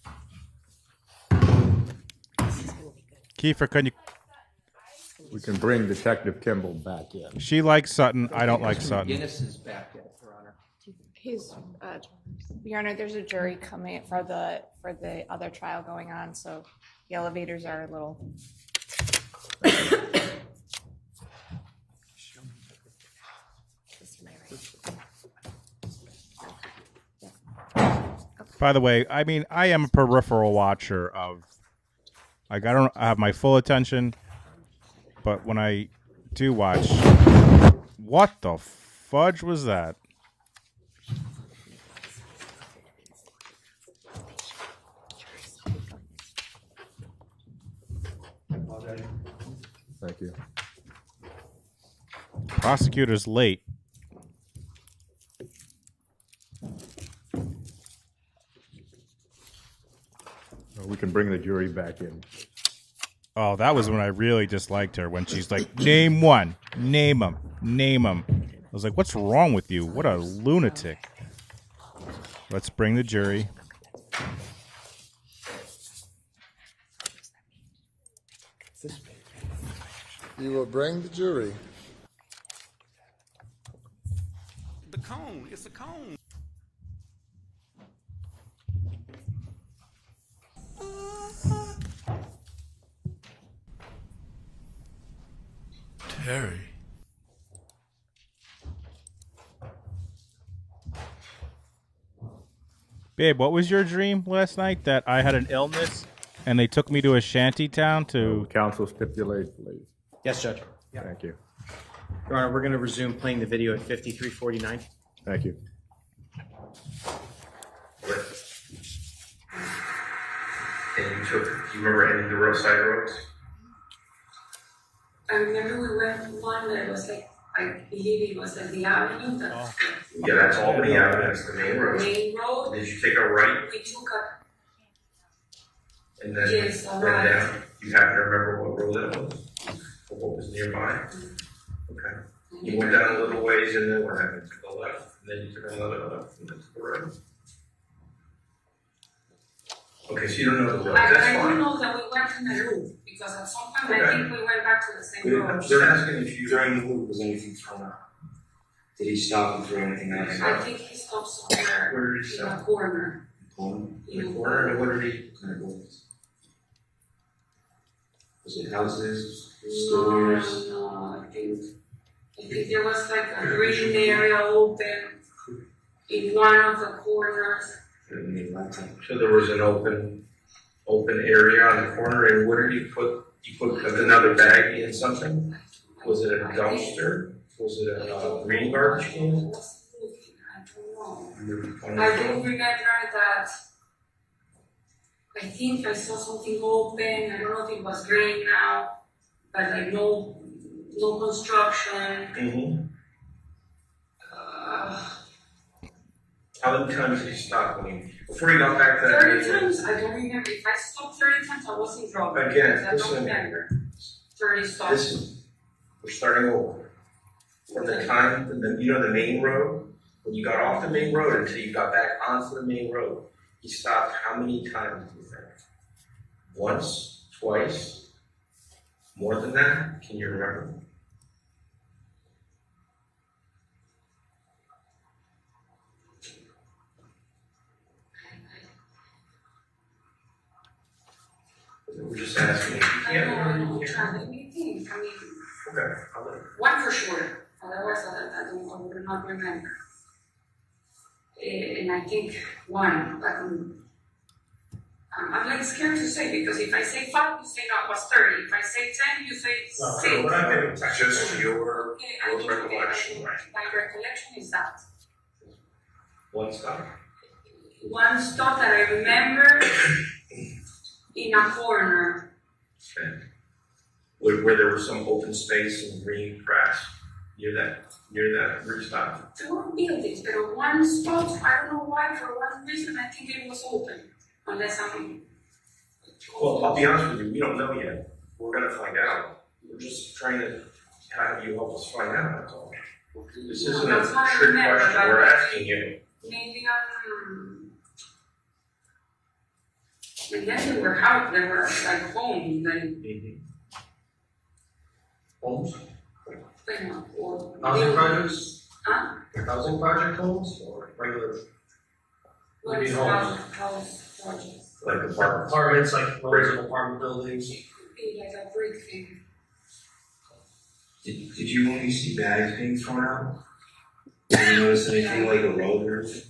Kiefer, can you? We can bring Detective Kimball back in. She likes Sutton. I don't like Sutton. Guinness is back yet, Your Honor. He's, Your Honor, there's a jury coming for the other trial going on, so the elevators are a little. By the way, I mean, I am a peripheral watcher of, like, I don't have my full attention, but when I do watch, what the fudge was that? Thank you. Prosecutor's late. We can bring the jury back in. Oh, that was when I really disliked her, when she's like, name one, name him, name him. I was like, what's wrong with you? What a lunatic. Let's bring the jury. You will bring the jury. The cone, it's a cone. Terry. Babe, what was your dream last night? That I had an illness and they took me to a shanty town to... Counsel stipulate, please. Yes, Judge. Thank you. Your Honor, we're going to resume playing the video at 53:49. Thank you. And you took, do you remember any of the roadside roads? I remember we went to one that was like, I believe it was like the avenue. That's Yeah, that's Albany Avenue, that's the main road. main road. Did you take a right We took a, and then Yes, a went right. down? You happen to remember what road that was? Or what was nearby? Okay. You went down a little ways and then what happened? To the left, and then you took another left, and then to the right. Okay, so you don't know the road, that's I do fine. know that we went in the loop, because at some point I Okay. think we went back to the same road. They're asking if you. During the loop, was anything thrown out? Did he stop and throw anything out? I think he stopped somewhere Where did he in a stop? corner. Home? In the corner, and what did he? What kind of buildings? Was it houses, No, stores? no, I think there was like a green area open in one of the corners. So there was an open area on the corner, and what did you put? You put another bag in something? Was it a dumpster? Was it a green garbage can? I don't know. I do remember that I think I saw something open. I don't know if it was green now, but like no construction. Mm-hmm. How many times did you stop when you, before you got back to that? 30 times? I don't remember. If I stopped 30 times, I wasn't drunk. Again, I don't listen. remember. 30 stops. Listen, we're starting over. From the time, you know the main road? When you got off the main road until you got back onto the main road, you stopped how many times do you think? Once? Twice? More than that? Can you remember? We're just asking if you I can't know, remember. I'm trying to think. I mean, Okay, I'll let you. one for sure. Otherwise, I would not remember. And I think one, but I'm like scared to say, because if I say 5, you say no, it was 30. If I say 10, you say 6. We're not getting to just your Okay, I think recollection, right? my recollection is that. One stop. One stop that I remember in a corner. Okay. Where there was some open space and green grass near that rooftop. There were buildings, but one spot, I don't know why, for one reason, I think it was open. Unless I'm. Well, I'll be honest with you, we don't know yet. We're gonna find out. We're just trying to have you help us find out, that's all. This isn't a That's what I trick remember, question, but we're asking you. Maybe I'm And then there were like homes, then, Homes? you know, or. Housing projects? Huh? Housing project homes or regular? What Maybe is homes. house projects? Like apartments. Apartments, like rows of apartment buildings. Be like a brick thing. Did you only see bags being thrown out? Did you notice anything like a road or anything?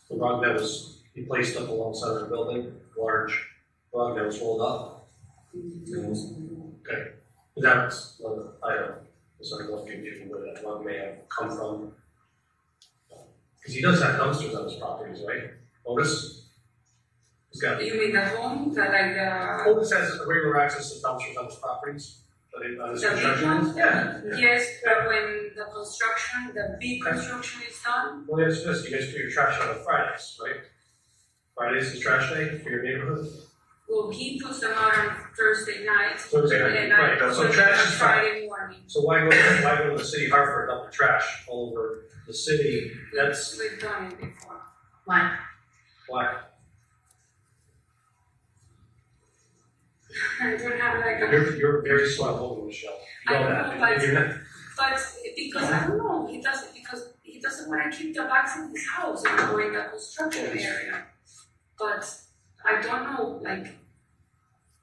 The rug that was, he placed up alongside of the building, large rug that was rolled up. Okay, but that's, I don't, sort of looking into where that rug may have come from. Because he does have dumpsters on his properties, right? Otis? He's got, You mean the home, that like, Otis has regular access to dumpsters on his properties, but on his the big construction. ones? Yeah. Yes, but when the big construction is done, Well, it's just, you guys put your trash out on Fridays, right? Fridays is trash day for your neighborhood? well, he puts them out on Thursday night. Thursday night, and I right, put so them trash on is fine. Friday morning. So why go to the city of Hartford dump the trash all over the city? That's We've done it before. why. I don't have like a. You're very slow moving, Michelle. You know I that. know, but, You're not- but because I don't know, he doesn't want to keep the bags in his house or in the construction area. But I don't know, like,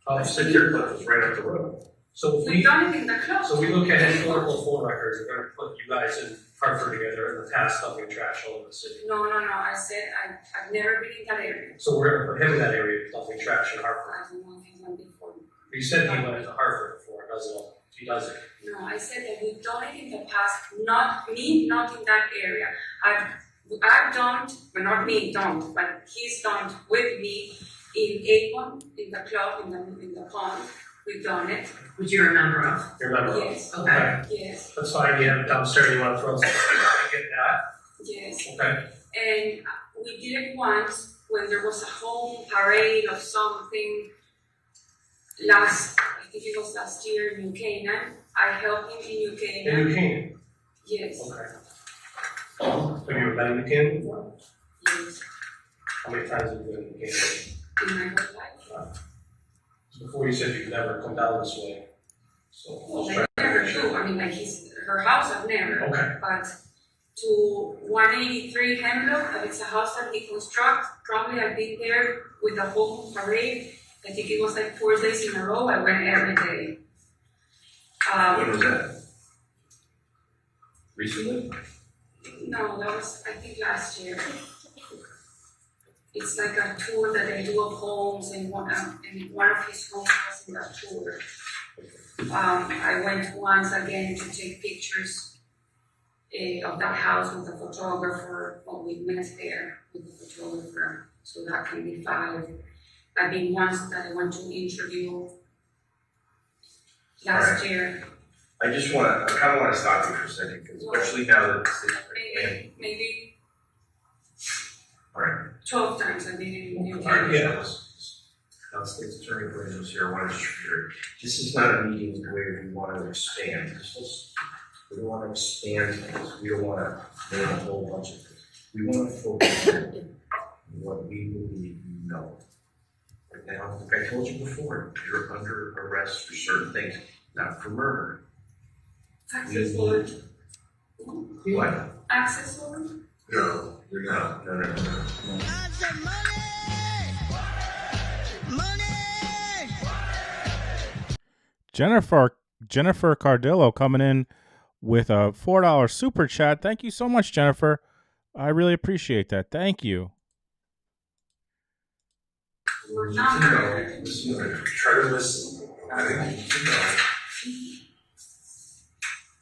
Oh, the city airport is right up the road. So if we've we, done it in the club. so we look at historical phone records, we're gonna put you guys in Hartford together in the past dumping trash all over the city. No, I said I've never been in that area. So we're gonna put him in that area dumping trash in Hartford. I don't know if he's done before. You said he went to Hartford before, doesn't he? He doesn't. No, I said that we've done it in the past, not in that area. I've done, well, not me, don't, but he's done with me in Avon, in the club, in the pond. We've done it. Which you remember of? You remember? Yes. Okay. Yes. That's fine, you have a dumpster, you wanna throw something, I get that. Yes. Okay. And we did it once when there was a home parade of something I think it was last year in New Canaan. I helped him in New Canaan. In New Canaan? Yes. Okay. Have you ever been in New Canaan before? Yes. How many times have you been in New Canaan? In my whole life. So before you said you've never come down this way. So Well, I'll try. I never do. I mean, like her house, I've never. Okay. But to 183 Hemlock, that it's a house that he constructed. Probably I've been there with the whole parade. I think it was like 4 days in a row. I went every day. When was that? Recently? No, that was I think last year. It's like a tour that they do of homes, and one of his homes was in that tour. I went once again to take pictures of that house with the photographer. Well, we met there with the photographer, so that can be filed. I've been once that I went to interview last year. I kind of want to stop you for a second, because especially now that it's Maybe all right. 12 times I've been in New All right, Canaan. yeah. Now, State's Attorney Williams here, one distributor. This is not a meeting where we want to expand. We don't want to expand things. We don't want to name a whole bunch of things. We want to focus on what we believe you know. Right now, like I told you before, you're under arrest for certain things, not for murder. Access warrant. What? Access warrant. No, you're not. No. Jennifer Cardillo coming in with a $4 super chat. Thank you so much, Jennifer. I really appreciate that. Thank you. Try to listen. I need to know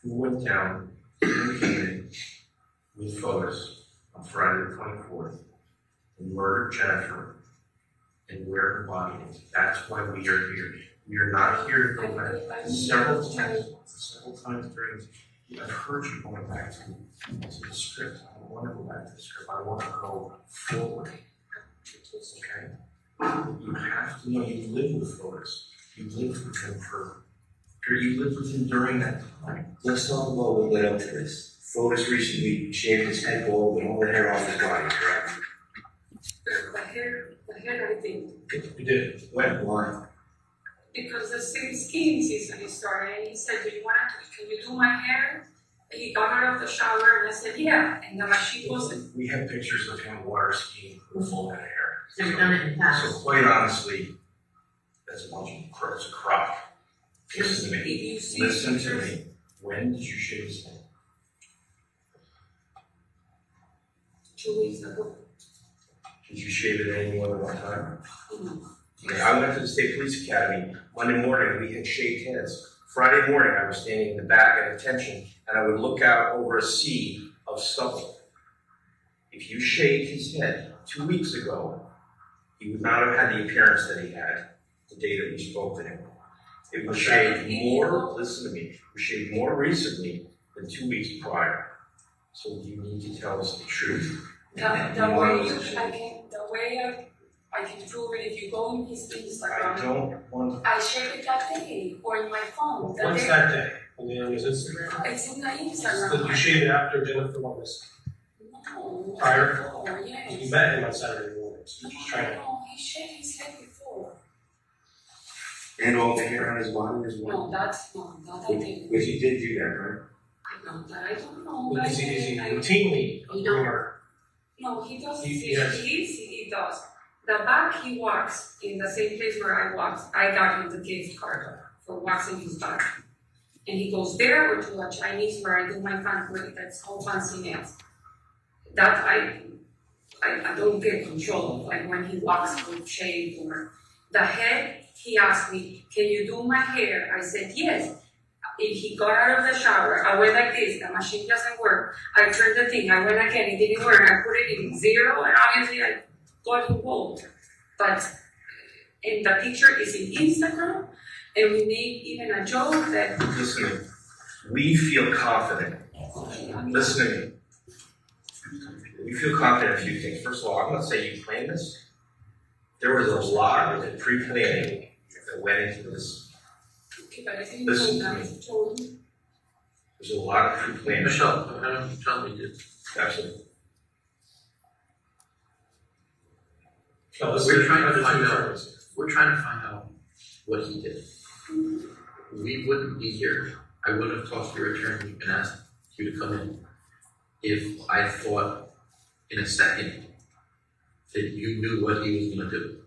who went down in Canaan with photos on Friday the 24th and murdered Jennifer and where her body is. That's why we are here. We are not here to go back several times during this. I've heard you going back to the script. I don't want to go back to the script. I want to go forward. Okay? You have to know you live with Fotis. You lived with him you lived with him during that time. Let's talk about what led up to this. Fotis recently shaved his head bald and all the hair off his body, correct? The head, I think. You did. When? Why? Because the same skiing season is starting, and he said, can you do my hair? He got out of the shower, and I said, yeah, and the machine wasn't. We have pictures of him water skiing with full head of hair. Never done it in the past. So quite honestly, that's a bunch of crap. It's a crop. Listen to me. Listen to me. When did you shave his head? 2 weeks ago. Did you shave it any more than one time? No. Okay, I went to the State Police Academy. Monday morning, we had shaved heads. Friday morning, I was standing in the back at attention, and I would look out over a sea of stubble. If you shaved his head 2 weeks ago, he would not have had the appearance that he had the day that we spoke to him. It was shaved more, listen to me, it was shaved more recently than 2 weeks prior. So you need to tell us the truth. The way I can prove it, if you go in his Instagram. I don't want. I shared it that day, or in my phone. What's that day? On his Instagram? It's in the Instagram. Did you shave it after Jennifer was No. prior? Oh, yes. You met him on Saturday morning, so just trying to. No, he shaved his head before. And all the hair on his body as well? No, that I didn't. Which he did do that, right? No, that I don't know. Is he routinely a groomer? No, he does. He does. He does. The back he walks in the same place where I walk. I got him the gift card for waxing his back. And he goes there or to a Chinese where I do my fancy, that's called fancy nails. That I don't get control of, like when he walks with shave or the head, he asked me, can you do my hair? I said, yes. If he got out of the shower, I went like this, the machine doesn't work. I turned the thing, I went again, it didn't work. I put it in 0 and obviously I got involved. But and the picture is in Instagram, and we made even a joke that. Listen to me. We feel confident. Listen to me. We feel confident in a few things. First of all, I'm going to say you planned this. There was a lot of pre-planning that went into this. Okay, but I think Listen to me. There's a lot of pre-planning. Michelle, tell me this. Absolutely. We're trying to find out what he did. We wouldn't be here. I wouldn't have talked to your attorney and asked you to come in if I thought in a second that you knew what he was going to do.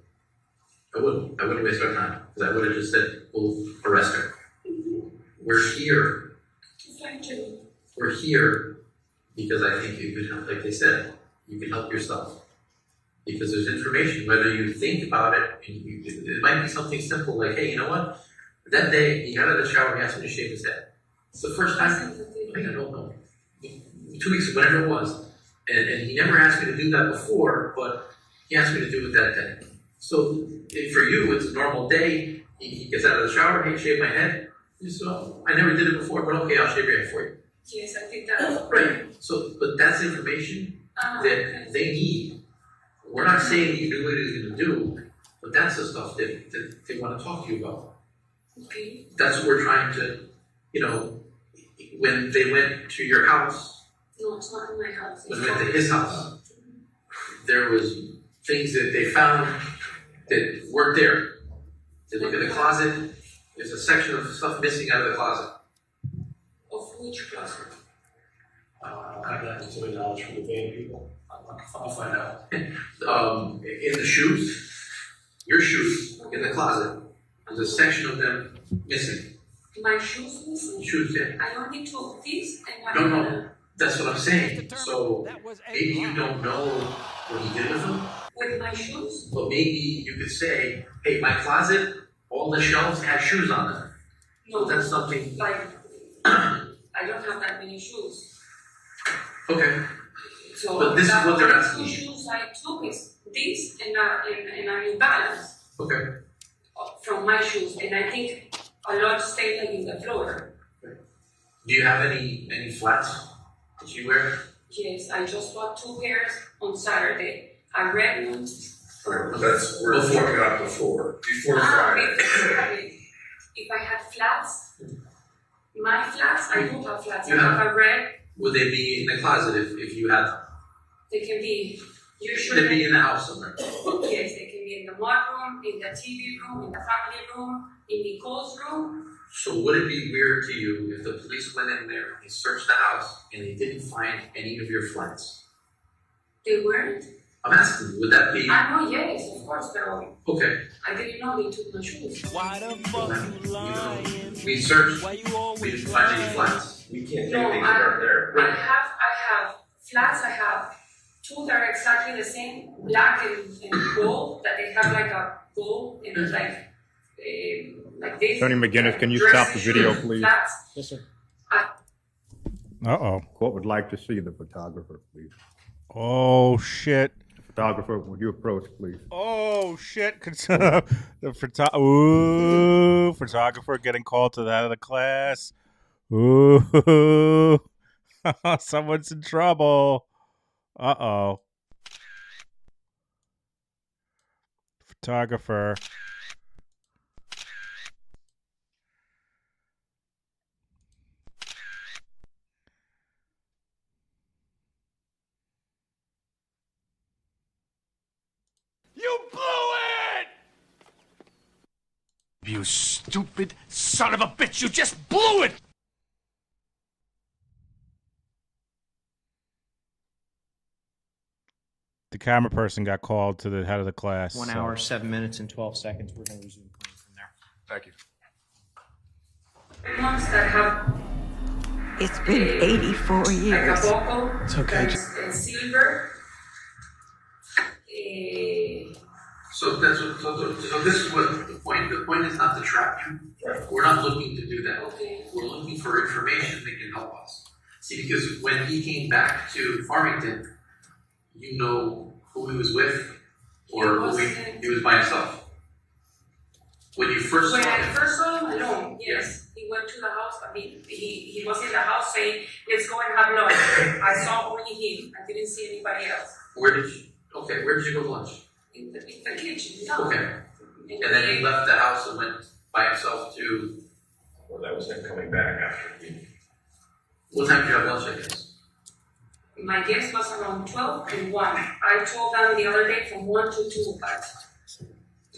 I wouldn't waste our time, because I would have just said, we'll arrest her. We're here. We're here because I think you could help, like they said, you can help yourself. Because there's information, whether you think about it, and it might be something simple like, hey, you know what? That day, he got out of the shower, he asked me to shave his head. It's the first time, I don't know, 2 weeks ago, whatever it was. And he never asked me to do that before, but he asked me to do it that day. So for you, it's a normal day. He gets out of the shower, hey, shave my head. So I never did it before, but okay, I'll shave your head for you. Yes, I think that. Right. So, but that's information that they need. We're not saying you do what he's going to do, but that's the stuff that they want to talk to you about. Okay. That's what we're trying to, when they went to your house. No, it's not in my house. When they went to his house, there was things that they found that weren't there. They look at the closet, there's a section of stuff missing out of the closet. Of which closet? I have that to knowledge from the Bohemia people. I'll find out. In the shoes, your shoes, in the closet, there's a section of them missing. My shoes missing? Shoes, yeah. I only took this and No, that's what I'm saying. So maybe you don't know what he did with them. With my shoes? But maybe you could say, hey, my closet, all the shelves have shoes on them. No, that's something. Like, I don't have that many shoes. Okay. So but this is what they're asking the you. shoes I took is this and a New Balance. Okay. From my shoes, and I think a lot stayed like in the floor. Do you have any flats that you wear? Yes, I just bought 2 pairs on Saturday. A red one. We're talking about before Friday. Friday. If I had flats, my flats, I do have flats. You I have a red. Would they be in the closet if you had them? They can be. Usually. They'd be in the house somewhere. Yes, they can be in the mudroom, in the TV room, in the family room, in Nicole's room. So would it be weird to you if the police went in there, they searched the house, and they didn't find any of your flats? They weren't? I'm asking, would that be? I know, yes, of course, but Okay. I didn't know they took my shoes. Why the fuck you lying? We searched, Why you always we didn't find any flats. We can't No, do things that aren't there. I have flats, I have two that are exactly the same, black and gold, that they have like a gold and it's like this. Attorney McGinnis, can you stop the video, please? Flats. Yes, sir. Uh-oh. Court would like to see the photographer, please. Oh, shit. Photographer, would you approach, please? Oh, shit. Photographer getting called to that of the class. Ooh. Someone's in trouble. Uh-oh. Photographer. You blew it! You stupid son of a bitch, you just blew it! The camera person got called to the head of the class. 1 hour, 7 minutes, and 12 seconds. We're going to resume playing from there. Thank you. Ones that have It's been 84 like a years. buckle. It's okay. That's silver. So that's what, so this is what the point. The point is not to trap you. We're not looking to do that. Okay. We're looking for information that can help us. See, because when he came back to Farmington, you know who he was with, or he was by himself. When you first When saw I him, first saw him alone, yes. He went to the house. I mean, he was in the house saying, let's go and have lunch. I saw only him. I didn't see anybody else. where did you go to lunch? In the kitchen, no. Okay. And then he left the house and went by himself to. Well, that was him coming back after he. What time did you have lunch, I guess? My guess was around 12 and 1. I told them the other day from 1 to 2, but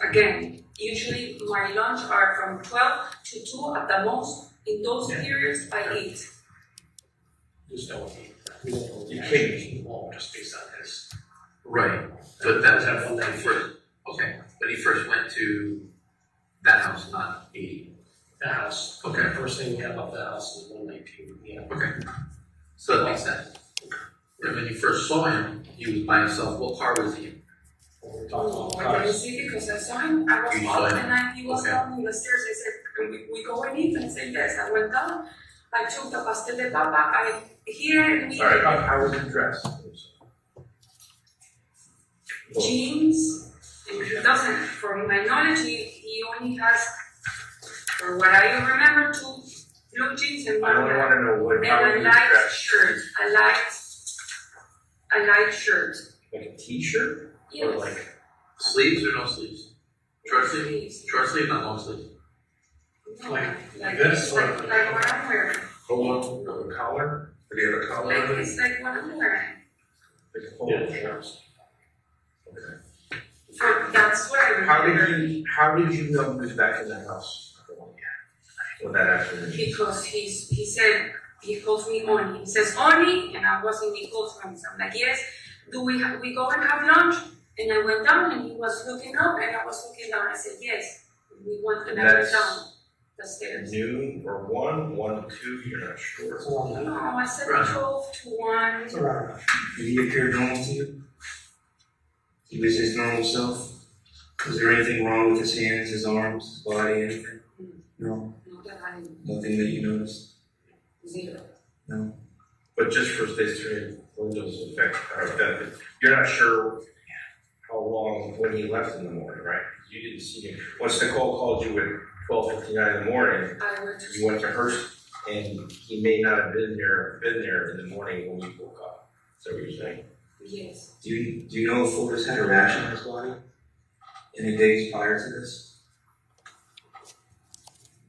again, usually my lunch are from 12 to 2 at the most. In those periods, I eat. Just don't eat. We don't know. You can't wall just based on his. Right. But that was that one first. Okay. But he first went to that house, not 80. The house. Okay. First thing we have up the house is 119. Yeah. Okay. So that makes sense. And when you first saw him, he was by himself. What car was he in? We're talking Oh, about I didn't cars. see because I saw him. I was You saw up him? and then he was Okay. down the stairs. I said, "Can we go and eat?" And I said, yes. I went down. I took the pastel de papa. I here and we All right, how was he dressed? jeans. And he doesn't, from my knowledge, he only has, for what I remember, 2 blue jeans and I one don't want to know what, and how a he was light dressed. shirt. A light shirt. Like a t-shirt? Or Yes. like, Sleeves or no sleeves? Short sleeves? Short sleeve, not long sleeve. No, Like this, or- like what I'm wearing. polo with a collar? Did he have a collar? Like it's like what I'm wearing. Like a polo shorts? Okay. So that's what I remember. How did you know he was back in the house? What that actually means? Because he said, he calls me Oni. He says Oni, and I was in Nicole's room. So I'm like, yes, we go and have lunch? And I went down and he was looking up and I was looking down. I said, yes. We went and I went That's down the stairs. Noon or 1 to 2, you're not sure. It's along that. No, I said 12 to 1. It's around. Did he appear normal to you? He was his normal self? Was there anything wrong with his hands, his arms, his body, anything? No? Not that I Nothing that you noticed? zero. No? But just for this Windows effect, that you're not sure how long when he left in the morning, right? You didn't see him. Once Nicole called you at 12:59 in the morning, I went to you went to her, and he may not have been there in the morning when you woke up. Is that what you're saying? yes. Do you know if Fuller's had a rash on his body in the days prior to this?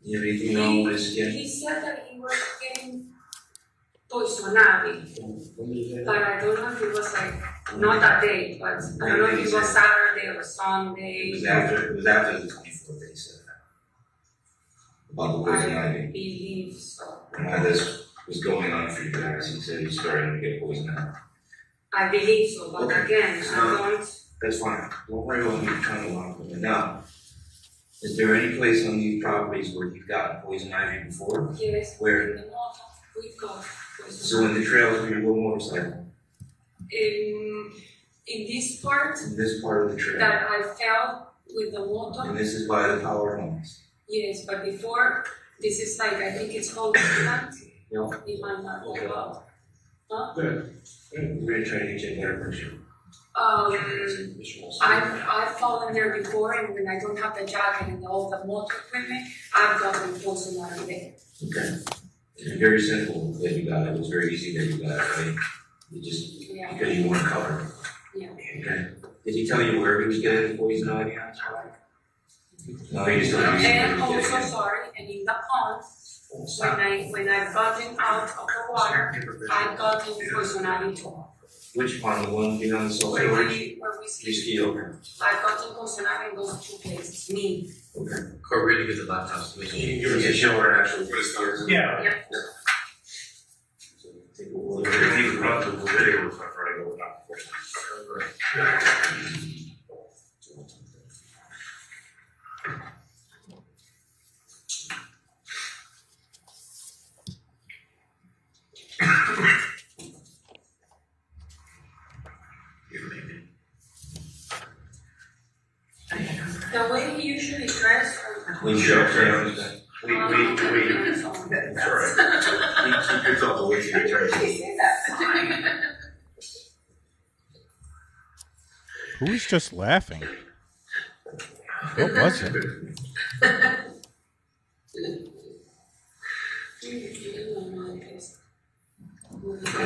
Do you have anything wrong with his skin? He said that he was getting poisonado. When did he But I don't know if it was like Not that day, but I don't know if it was Saturday or Sunday. It was after the 24th that he said that. About the poison I ivy. believe so. And all this was going on for you guys. He said he was starting to get poison ivy. I believe so, but again, It's I not- don't. That's fine. Don't worry about me trying to lock them now. Is there any place on these properties where you've gotten poison ivy before? Yes. Where? In the north, we've got poison So in the trails where you go motorcycle, in this part in this part of the trail, that I fell with the water. and this is by the power homes. Yes, but before, this is like, I think it's called plant. Yeah. If I'm not wrong. Huh? Good. We're gonna try to get you a better picture. I've fallen there before, and when I don't have the jacket and all the motor equipment, I've gotten poison ivy there. Okay. It's very simple that you got it. It was very easy that you got it, right? You just, Yeah. because you weren't covered. Yeah. Okay. Did he tell you where he was getting the poison ivy on his bike? No, he just told you And where he was also, getting it. sorry, and in the pond, when I've gotten out of the water, I've gotten poison ivy too. Which pond? The one behind the salt Where storage? we You ski. ski over. I've gotten poison ivy in those two places, me. Okay. Court, ready to get the laptops to me. You were just showing her actually what it's doing. Yeah. Yeah. Take a look. If you brought the video, it's not right over that. The way he usually dressed. Clean shirt, yeah. We, it's all right. He gets all the way to the church. Who was just laughing? What was it?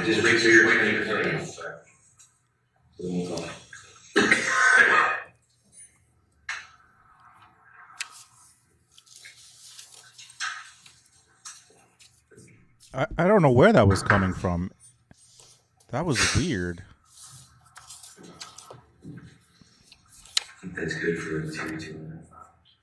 Just make sure you're clean your hands. I don't know where that was coming from. That was weird. I think that's good for a 2.5 hours.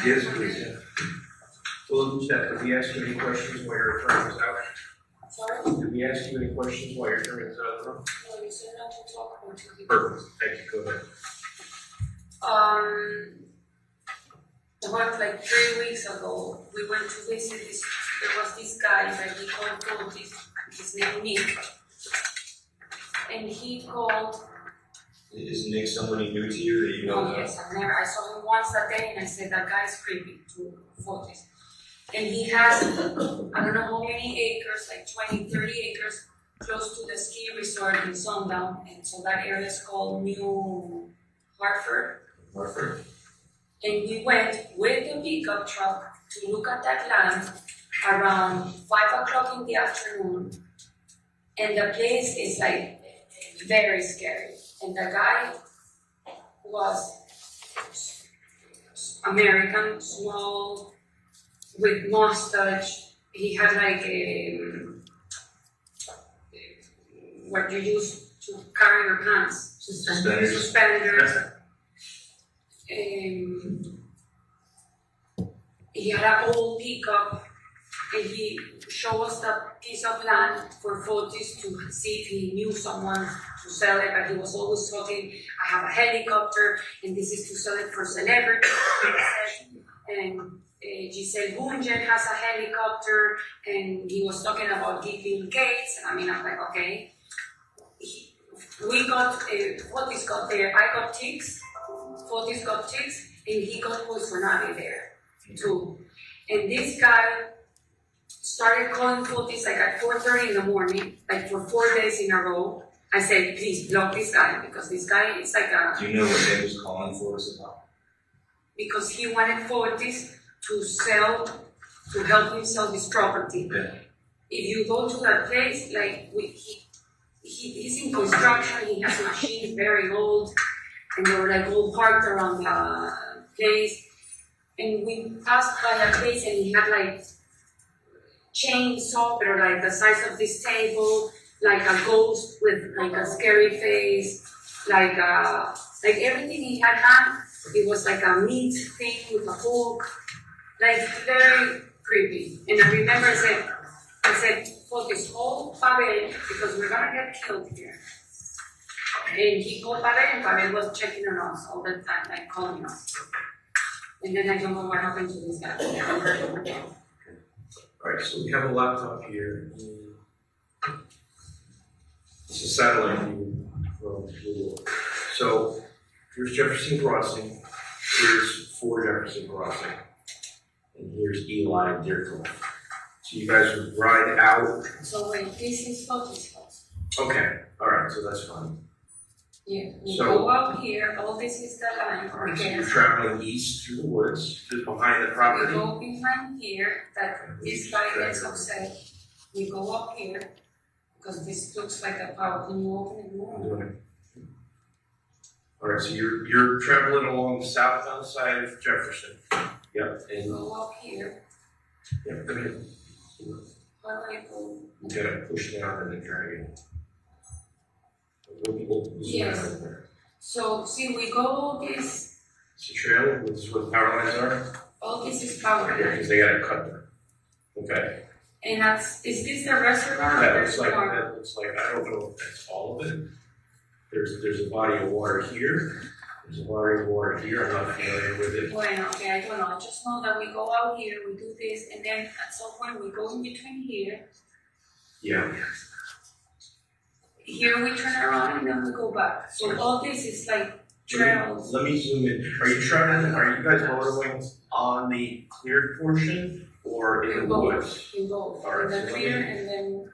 Yes, please. Well, Jeff, did we ask you any questions while your attorney was out? Sorry? Did we ask you any questions while your attorney was out of the room? No, you said not to talk about it. Perfect. Thank you. Go ahead. About like 3 weeks ago, we went to visit this, there was this guy that he called his name Nick. And he called. Is Nick somebody new to you that you know? Oh yes, I saw him once a day and I said that guy's creepy to photos. And he has, I don't know how many acres, like 20, 30 acres, close to the ski resort in Sundown. And so that area is called New Hartford. Hartford. And we went with the pickup truck to look at that land around 5 o'clock in the afternoon. And the place is like very scary. And the guy was American, small, with mustache. He had like what you use to carry your pants. Suspenders. He had an old pickup, and he showed us that piece of land for photos to see if he knew someone to sell it, but he was always talking, I have a helicopter, and this is to sell it for celebrities. And Giselle Bundchen has a helicopter, and he was talking about Bill Gates, and I mean, I'm like, okay. We got, Fotis got there, I got ticks, Fotis got ticks, and he got poison ivy there too. And this guy started calling Fotis like at 4:30 in the morning, like for 4 days in a row, I said, please block this guy, because this guy is like a... Do you know what they was calling for us about? Because he wanted Fortis to sell, to help him sell his property. Yeah. If you go to that place, like, he's in construction, he has machines very old, and they were like all parked around the place. And we passed by a place and he had like chainsaw, but like the size of this table, like a ghost with like a scary face, like everything he had done, it was like a meat thing with a hook, like very creepy. And I remember I said, for this whole Pavel, because we're gonna get killed here. And he called Pavel, and Pavel was checking on us all the time, like calling us. And then I don't know what happened to this guy. Alright, so we have a laptop here. It's a satellite view from Google. So here's Jefferson Crossing, here's 4 Jefferson Crossing, and here's Eli and Deerfield. So you guys would ride out. So wait, this is Fortis house. Okay, alright, so that's fine. Yeah, we So- go up here, all this is the line. Alright, so Okay. you're traveling east through the woods, to behind the We property. go behind here, that this guy gets upset. We go up here, because this looks like a power. Can you open it I'm more? doing it. Alright, so you're traveling along the southbound side of Jefferson. Yep, We and, go up here, yep, go ahead. how do I go? You gotta push down and then drag it. We'll zoom Yes. out there. So, see, we go this, It's a trail, this is where the power lines are. all this is power Yeah, line. because they gotta cut there. Okay. And is this the reservoir? That or looks there's like, more? that looks like, I don't know if that's all of it. There's a body of water here. There's a body of water here, I'm not familiar with it. Bueno, okay, I don't know. I just know that we go out here, we do this, and then at some point we go in between here. Yeah. Here we turn around and then we go back. So all this is like trails. Let me zoom in. Are you guys motoring on the cleared portion or in the woods? In both. All right, In so the let clear me-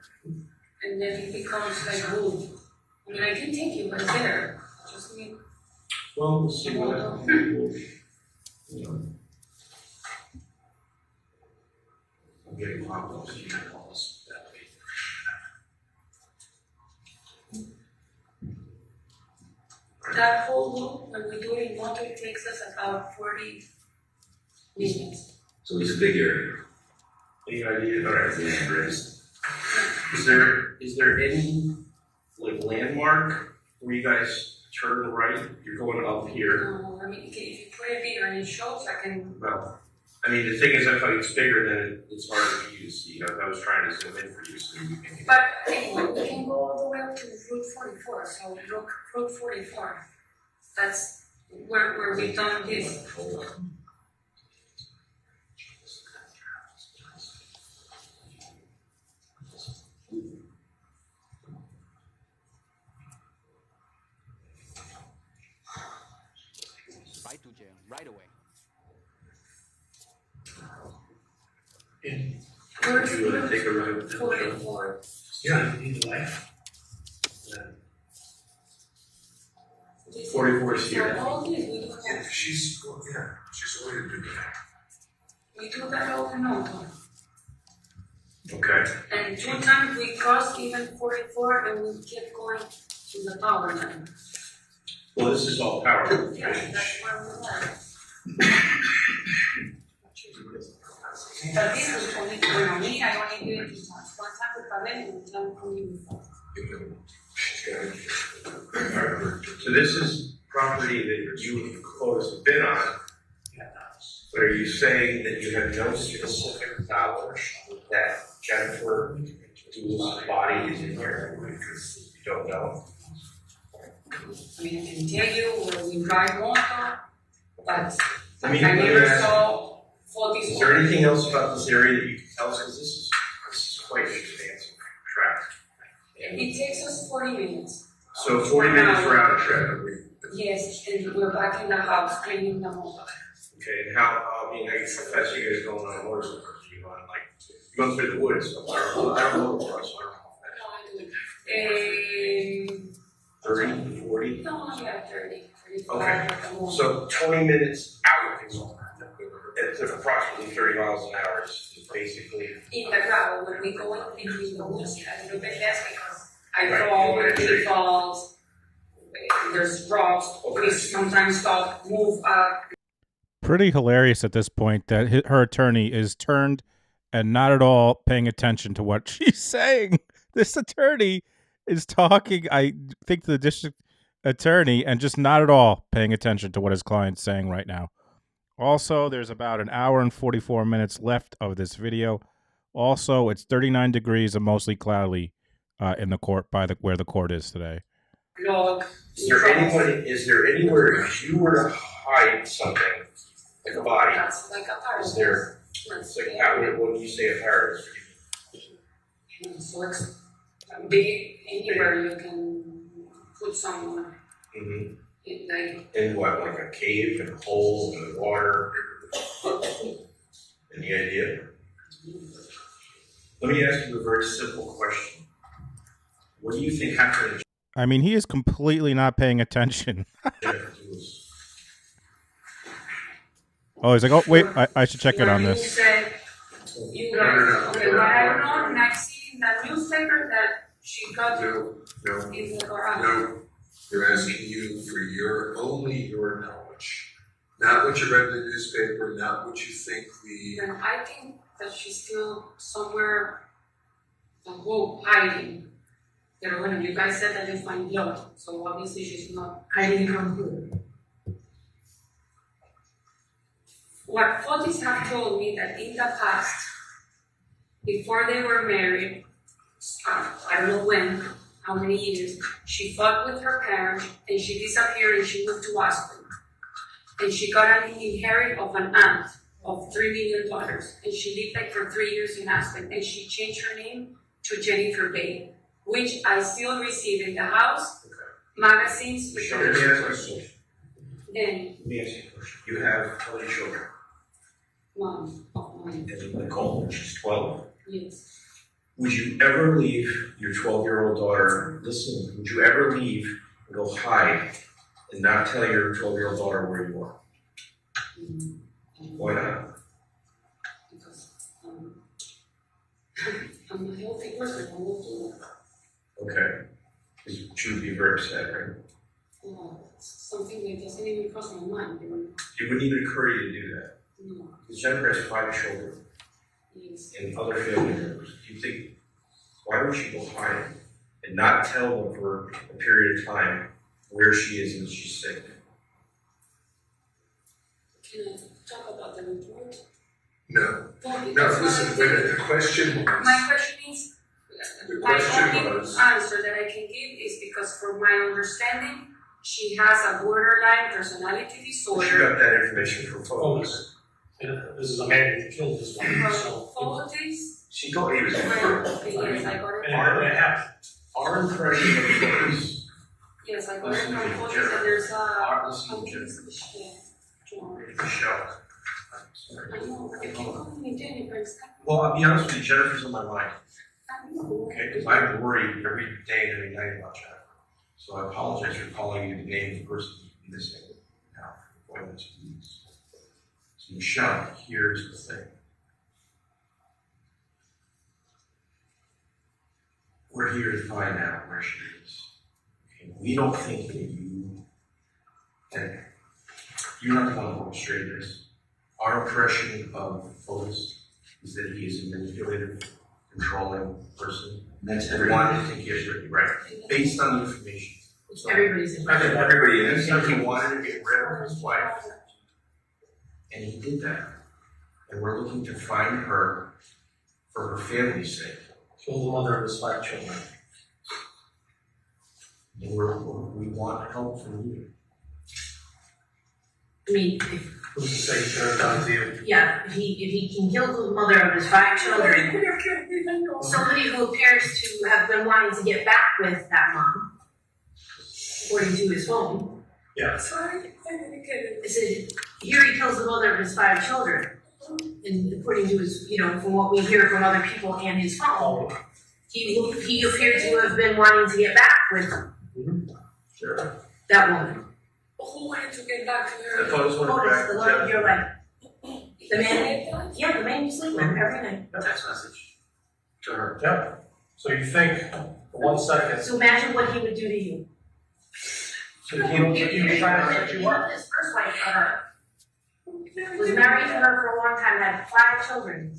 and then it becomes like wood. I mean, I can take you, but it's there. Just need. Well, we'll see what happens. I'm getting hot dogs, so you can call us that way. That whole loop, when we do it in motor, it takes us about 40 minutes. So it's a big area. Any idea? All right, is there any like landmark where you guys turn right? You're going up here. No, I mean, if you put it bigger and it shows, I can. Well, I mean, the thing is, if it's bigger, then it's harder for you to see. I was trying to zoom in for you so you can. But anyway, we can go all the way up to Route 44. So Route 44, that's where we've done this. Right to jail, right away. Where's You want to take a ride with Route them? 44? Yeah, you need a life. 44 is here. So all this we do Yeah, she's going to do that. We do that over and over. Okay. And 2 times we crossed even 44 and we kept going to the power line. Well, this is all power. Yeah, that's where we are. But this was only for me, I only do it 2 times. 1 time with Pavel and 1 time for you. So this is property that you and Clovis have been on. But are you saying that you have no specific knowledge that Jennifer, whose body is in here? You don't know? I mean, I can tell you where we drive motor, but I I mean, never saw 40. Is there anything else about this area that you can tell us? Because this is quite an expansive track. It takes us 40 minutes. So 40 minutes round trip. Yes, and we're back in the house cleaning the motor. Okay, and how fast are you guys going on a motorcycle? You go on like, you go through the woods. I don't know the cross, so I don't know. 30, 40? No, yeah, 30. Okay, so 20 minutes out at approximately 30 miles an hour is basically. In the gravel, when we go into the woods, a little bit less because I Right, fall, you he falls, there's rocks, we sometimes stop, move up. Pretty hilarious at this point that her attorney is turned and not at all paying attention to what she's saying. This attorney is talking, I think, to the district attorney and just not at all paying attention to what his client's saying right now. Also, there's about an hour and 44 minutes left of this video. Also, it's 39 degrees and mostly cloudy in the court where the court is today. Is there anywhere if you were to hide something, like a body? That's like a paradise. Is there? It's like what do you say a paradise? So it's big, anywhere you can put someone. Mm-hmm. Like, In what, like a cave and a hole in the water? Any idea? Let me ask you a very simple question. What do you think happened? I mean, he is completely not paying attention. Oh, he's like, oh, wait, I should check it on this. You said, okay, what I don't know, and I've seen the newspaper that she got in the garage. No, they're asking you for only your knowledge. Not what you read in the newspaper, not what you think And I think that she's still somewhere, hiding. Pero bueno, you guys said that you find blood, so obviously she's not hiding from who. What Fotis have told me that in the past, before they were married, I don't know when, how many years, she fought with her parents and she disappeared and she moved to Aspen. And she got an inherit of an aunt of $3 million. And she lived like for 3 years in Aspen. And she changed her name to Jennifer Bay, which I still receive in the house, magazines. Let me ask you a question. Then, Let me ask you a question. You have how many children? Mom. And Nicole, she's 12. Yes. Would you ever leave your 12-year-old daughter, listen, would you ever leave and go hide and not tell your 12-year-old daughter where you are? Why not? Because I'm a healthy person, I won't do that. Okay. Because she would be very upset, right? Something that doesn't even cross my mind. It wouldn't even occur to you to do that. No. Because Jennifer has 5 children Yes. and other family members. Do you think, why would she go hide and not tell them for a period of time where she is and she's sick? Can I talk about the report? No. Well, No, listen, wait a minute. The question was. My question is, The my question only was. answer that I can give is because from my understanding, she has a borderline personality disorder. She got that information from photos. This is a man who killed his wife, so. Photos? She thought he was Yes, I got it. Our impression of photos. Yes, I got it from photos and there's a. Listen to Jennifer. Michelle. Michelle. I know, if you call me Jennifer, it's not. Well, I'll be honest with you, Jennifer's on my mind. I know. Okay, because I'm worried every day and every night about Jennifer. So I apologize for calling you the name of the person missing now. So Michelle, here's the thing. We're here to find out where she is. Okay, we don't think that you're not the one who orchestrated this. Our impression of Fotis is that he is a manipulative, controlling person. That's everyone to think he's right. Based on the information. Everybody's in. Everybody is. He wanted to get rid of his wife. And he did that. And we're looking to find her for her family's sake. Killed the mother of his 5 children. And we want help from you. I mean, Who's to say he should have done to you? yeah, if he can kill the mother of his 5 children, somebody who appears to have been wanting to get back with that mom, according to his phone. Yeah. Sorry, I said, here he kills the mother of his 5 children. And according to his, from what we hear from other people and his phone, He appeared to have been wanting to get back with Sure. that woman. Who wanted to get back to her? The photos went back The to one Jeff. you're like, the man, yeah, the man you sleep with every night. Text message to her. Yeah. So you think, for 1 second, So imagine what he would do to you. so he was trying to set you up. His first wife, was married to her for a long time, had 5 children,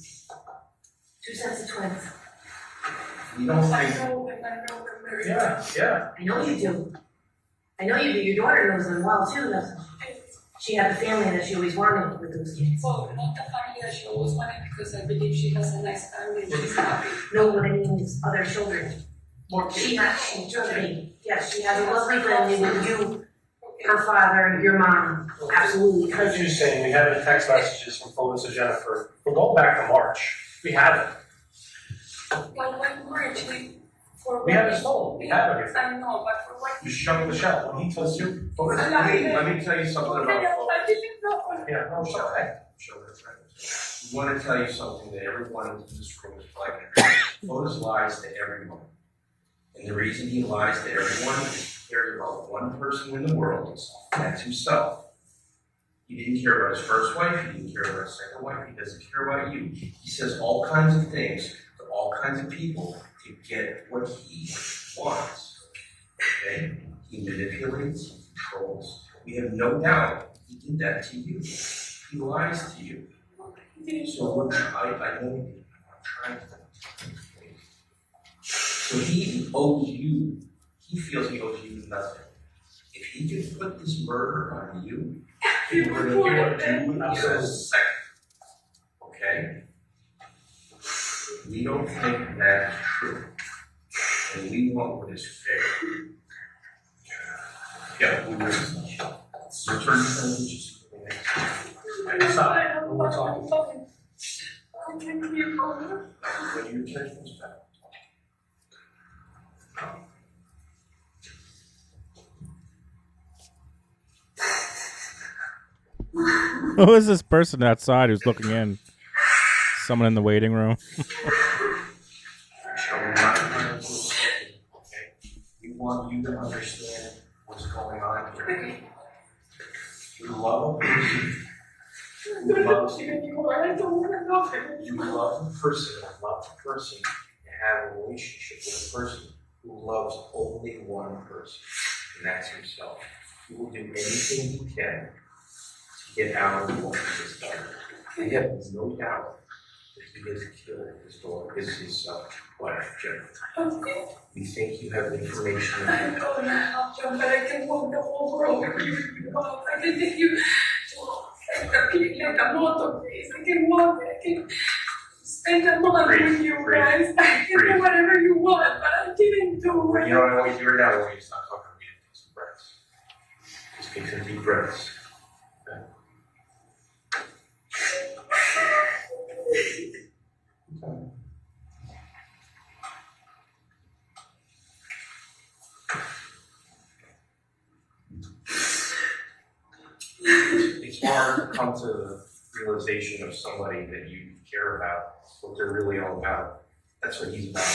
2 sets of twins. You don't I think, know, and I know they're married. Yeah. I know you do. I know you do. Your daughter knows them well too. She had the family that she always wanted with those kids. Well, not the family that she always wanted, because I believe she has a nice family and she's happy. No, what I mean is other children. She has a lovely family with you, her father, your mom, absolutely. Because you're saying we have the text messages from photos of Jennifer. We're going back to March. We have it. Well, when March, We have his phone. We have everything. I know, but for what? You show Michelle when he tells you. let me tell you something about photos. I didn't know. Yeah, no, it's okay. Show her friends. I want to tell you something that everyone in this room is like. Photos lies to everyone. And the reason he lies to everyone is he cares about one person in the world, and that's himself. He didn't care about his first wife, he didn't care about his second wife, he doesn't care about you. He says all kinds of things to all kinds of people to get what he wants. Okay? He manipulates, he controls. We have no doubt he did that to you. He lies to you. So I know I'm trying to. So he owes you, he feels he owes you nothing. If he could put this murder on you, he would do it in a second. Okay? We don't think that is true. And we want what is fair. Yeah, we will. Return to messages. Stop. We're talking. When your attention is back. Who is this person outside who's looking in? Someone in the waiting room. We want you to understand what's going on here. You love a person. You love a person, and have a relationship with a person who loves only one person, and that's himself. He will do anything he can to get out of what he has done. I have no doubt that he has killed his daughter, his wife, Jennifer. We think you have information. I don't know how, John, but I can walk the whole world with you. I can take you like a motor, please. I can walk, I can spend a month with you guys. I can do whatever you want, but I didn't do it. You know what I want you to do now? I want you to stop talking to me and take some breaths. Just take some deep breaths. Okay. It's hard to come to the realization of somebody that you care about, what they're really all about. That's what he's about.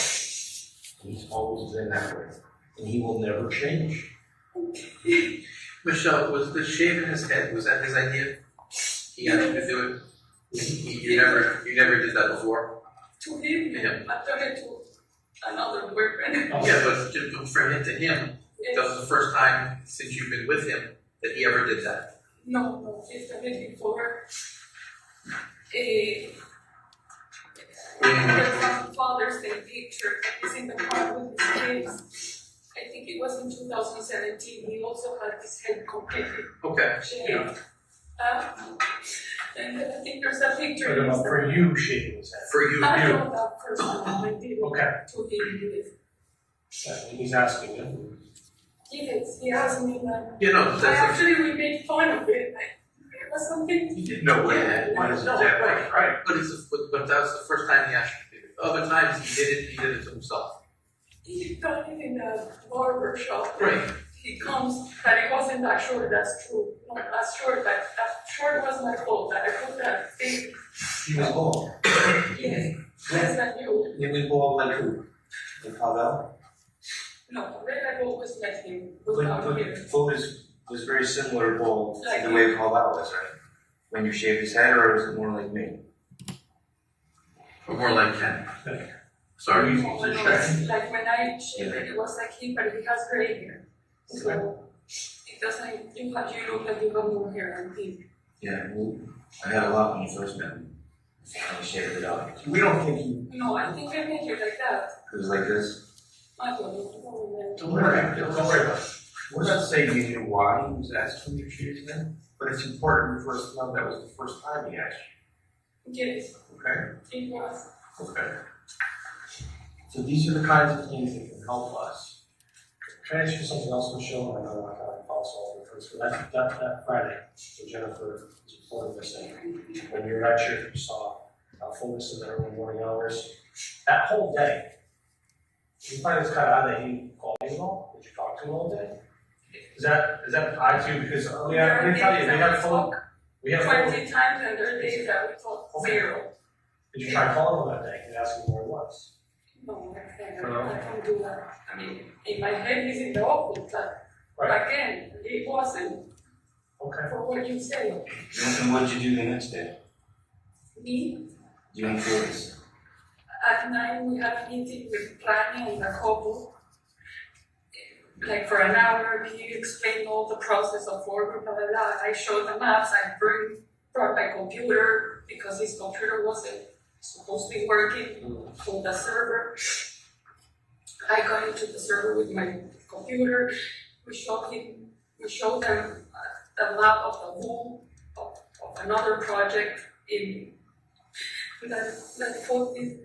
And he's always been that way. And he will never change. Michelle, was the shaving his head, was that his idea? He asked you to do it? You never did that before? To him, Yeah. I took it to another boyfriend. Yeah, but from him to him, that was the first time since you've been with him that he ever did that. No, he's done it before. Father's Day picture is in the car with his kids. I think it was in 2017. He also had his head completely shaved. And I think there's a picture. For you, shaving his head. For you, I don't know that first time I did it. Okay. To him, He's asking you. he asked me that. You know, We made fun of it. It was something. You didn't know what it was. Right. But that was the first time he asked you to do it. Other times he did it to himself. He done it in a barber shop. Right. He comes, that it wasn't that short, that's true. Not that short, that short was my fault, that I put that thing. He was bald. Yes, less than you. He was bald like who? In Pavel? No, red I always met him. But Foot was very similar to Paul, Like the way Pavel was, right? When you shaved his head, or was it more like me? Or more like Ken. Sorry. No, like when I shaved it, it was like him, but he has gray hair. So it doesn't, you look like you have more hair than him. Yeah, well, I had a lot when you first met me. I shaved it out. We don't think you. No, I think I made you like that. It was like this. I don't know. Don't worry about it. We're not saying you knew why he was asking you to choose them, but it's important for us to know that was the first time he asked Yes, you. Okay? it was. Okay. So these are the kinds of things that can help us. Can I ask you something else, Michelle? I know I kind of false all the first, but that Friday, when Jennifer was reporting missing, when you were at church, you saw fullness in the early morning hours. That whole day, you find this kind of odd that he called you at all? Did you talk to him all day? Is that odd to you? Because let me tell you, we have phone. 20 times, and there are days that we talk zero. Did you try calling him that day and ask him where he was? No, I can't do that. I mean, in my head, he's in the office, but again, it wasn't. Okay. For what you say. And what did you do the next day? Me, You and Flores? at night, we had a meeting with Rania and the couple. Like for an hour, he explained all the process of work, blah, blah, blah. I showed the maps, I brought my computer because his computer wasn't supposed to be working for the server. I got into the server with my computer. We showed them the map of the whole of another project in that for this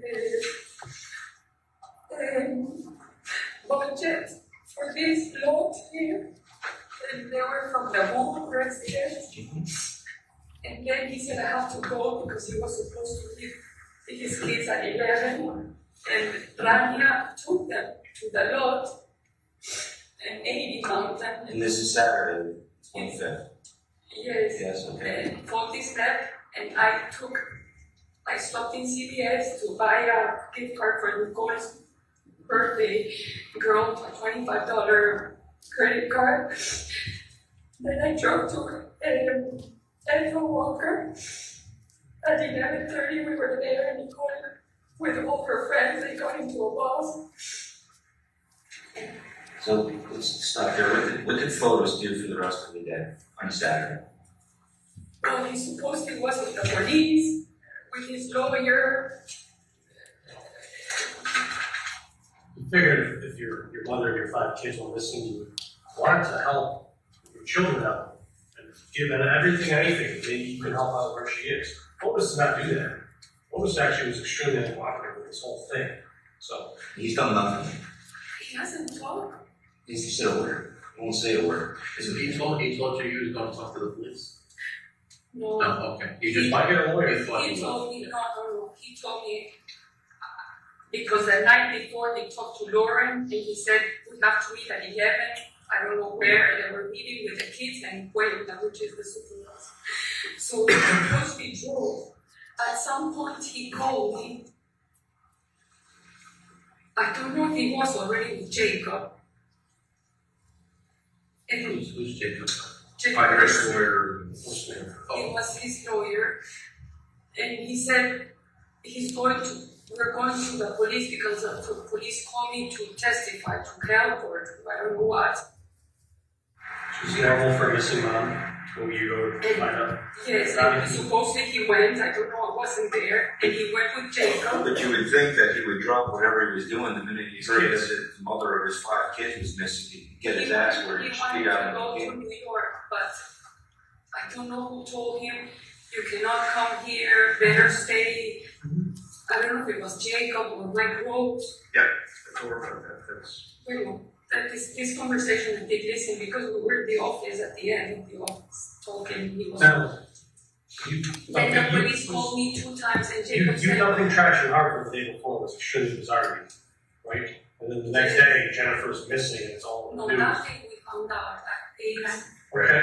budget for this lot here. And they were from the home residence. And then he said I have to go because he was supposed to leave his kids at 11. And Rania took them to the lot and 80 mountain. And this is Saturday, 25th. Yes. Yes, okay. And 40 step, and I stopped in CVS to buy a gift card for Nicole's birthday girl, a $25 credit card. Then I drove to Edward Walker. At 11:30 we were there, and Nicole with all her friends, they got into a bus. So let's stop there. What did Photos do for the rest of the day on Saturday? Well, he supposedly was with the police, with his lawyer. You figured if your mother and your 5 kids were missing, you would want to help your children out and give them everything, anything. Maybe you can help out where she is. Otis did not do that. Otis actually was extremely uncooperative with this whole thing. So He's done nothing. He hasn't talked. He said a word. He won't say a word. So he told you he was going to talk to the police? No. No, okay. He just might get a lawyer. He told me, no. He told me, because the night before he talked to Lauren, and he said, we have to meet at 11. I don't know where, and they were meeting with the kids and Puebla, which is the supervisor. So because we drove, at some point he called me. I don't know if he was already with Jacob. And Who's Jacob? Jacob. Iris lawyer. It was his lawyer, and he said we're going to the police because the police called me to testify to help or I don't know what. Which is normal for a missing mom. Will you go to find out? Yes, and supposedly he went, I don't know, I wasn't there, and he went with Jacob. But you would think that he would drop whatever he was doing the minute he heard that the mother of his 5 kids was missing. He'd get his ass where he wanted feet out to in go the to game. New York, but I don't know who told him, you cannot come here, better stay. I don't know if it was Jacob or Mike Rose. Yeah, that's all about that. That's. Well, that this conversation I did listen because we were in the office at the end of the office talking. He was. Then the police called me 2 times and Jacob You said. dumping trash in Hartford the day before was extremely bizarre, right? And then the next day, Jennifer's missing and it's all No, news. that day we found out at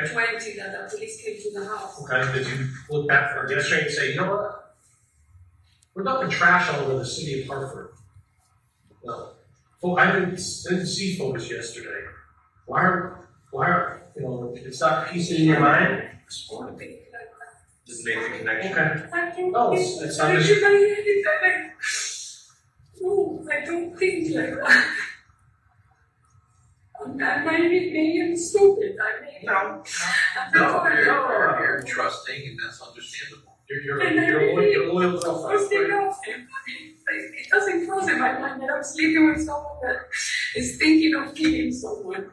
8:20 that the police came to the house. Okay, did you look back for yesterday and say, you know what? We're dumping trash all over the city of Hartford. No. Well, I didn't see photos yesterday. Why are, you know, it's not piecing in your mind? Just make the connection. Okay. Oh, it's not No, I don't think like that. Maybe I'm stupid. You're trusting, and that's understandable. You're loyal girlfriend. It doesn't cross in my mind that I'm sleeping with someone that is thinking of killing someone.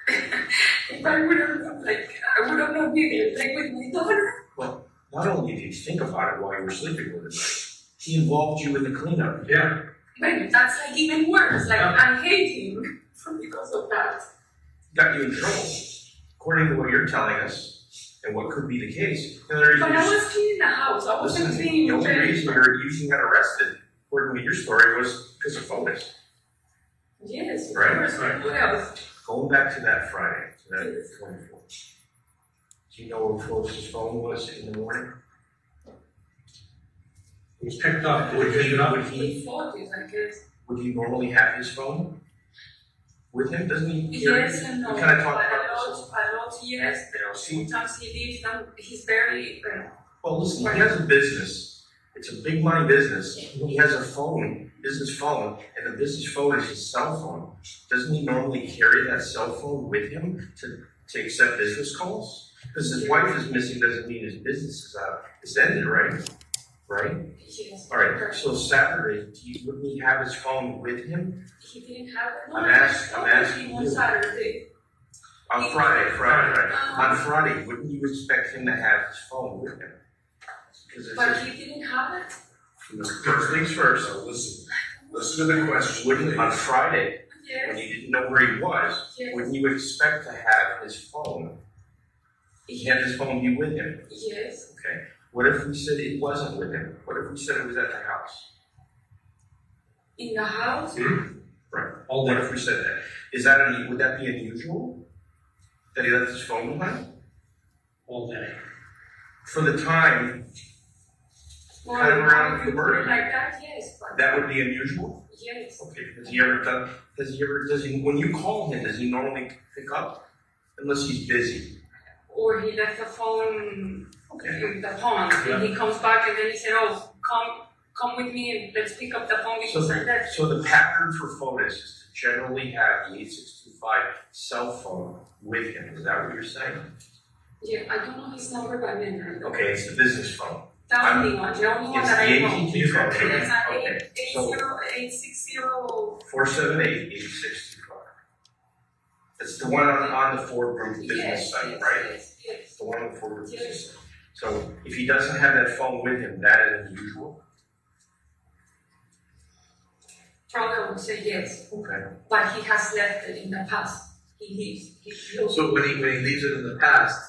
If I would have, I would have not been there, with my daughter. Well, not only did you think about it while you were sleeping with him, he involved you in the cleanup. Yeah. But that's even worse. I hate him because of that. Got you in trouble. According to what you're telling us, and what could be the case. But I was cleaning the house. I wasn't cleaning the only reason you got arrested, according to your story, was because of photos. Yes, right? What else? Going back to that Friday, to that 24th. Do you know where Fotis' phone was in the morning? It was picked up. Would he normally have his phone with him? Doesn't he? Yes and no. We kind of talked about a lot, yes, but sometimes he leaves them. He's very. Well, listen, he has a business. It's a big money business. He has a phone, business phone, and the business phone is his cell phone. Doesn't he normally carry that cell phone with him to accept business calls? Because his wife is missing doesn't mean his business is out. It's ended, right? Right? Yes. All right. So Saturday, wouldn't he have his phone with him? He didn't have it. No, I'm asking on you. Saturday. On Friday, right. On Friday, wouldn't you expect him to have his phone with him? But he didn't have it. First things first. So listen to the question. Wouldn't on Friday, yes. when you didn't know where he was, yes. wouldn't you expect to have his phone? He had his phone be with him. Yes. Okay. What if we said it wasn't with him? What if we said it was at the house? In the house? Mm-hmm. Right. What if we said that? Would that be unusual? That he left his phone behind? All day. For the time. Well, kind of around the murder. Like that, yes. But that would be unusual? Yes. Okay. Does he when you call him, does he normally pick up? Unless he's busy. Or he left the phone in the pond, and he comes back and then he said, "Oh, come with me and let's pick up the phone because I left." So the pattern for Fotis is to generally have the 8625 cell phone with him. Is that what you're saying? Yeah, I don't know his number by memory. Okay, it's the business phone. The only one that I know. It's the AT&T phone. Yes, Okay. 860. 478-8625. It's the one on the Ford Group business site, right? Yes. The one on the Ford Group business site. So if he doesn't have that phone with him, that is unusual? Probably I would say yes. Okay. But he has left it in the past. He leaves. So when he leaves it in the past,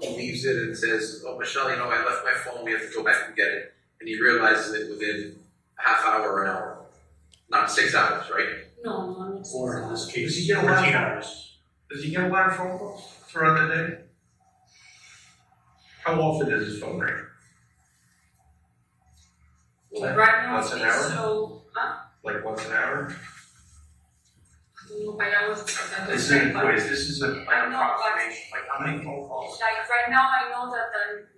he leaves it and says, "Oh, Michelle, I left my phone. We have to go back and get it." And he realizes it within a half hour or an hour, not 6 hours, right? No, not 6 Or in this hours. case, Does he get a lot 14 of hours. Does he get a lot of phone calls throughout the day? How often does his phone ring? Well, right now Once an hour? it's so. Like once an hour? I don't know by hours. This is an approximation. Like how many phone calls? Like right now, I know that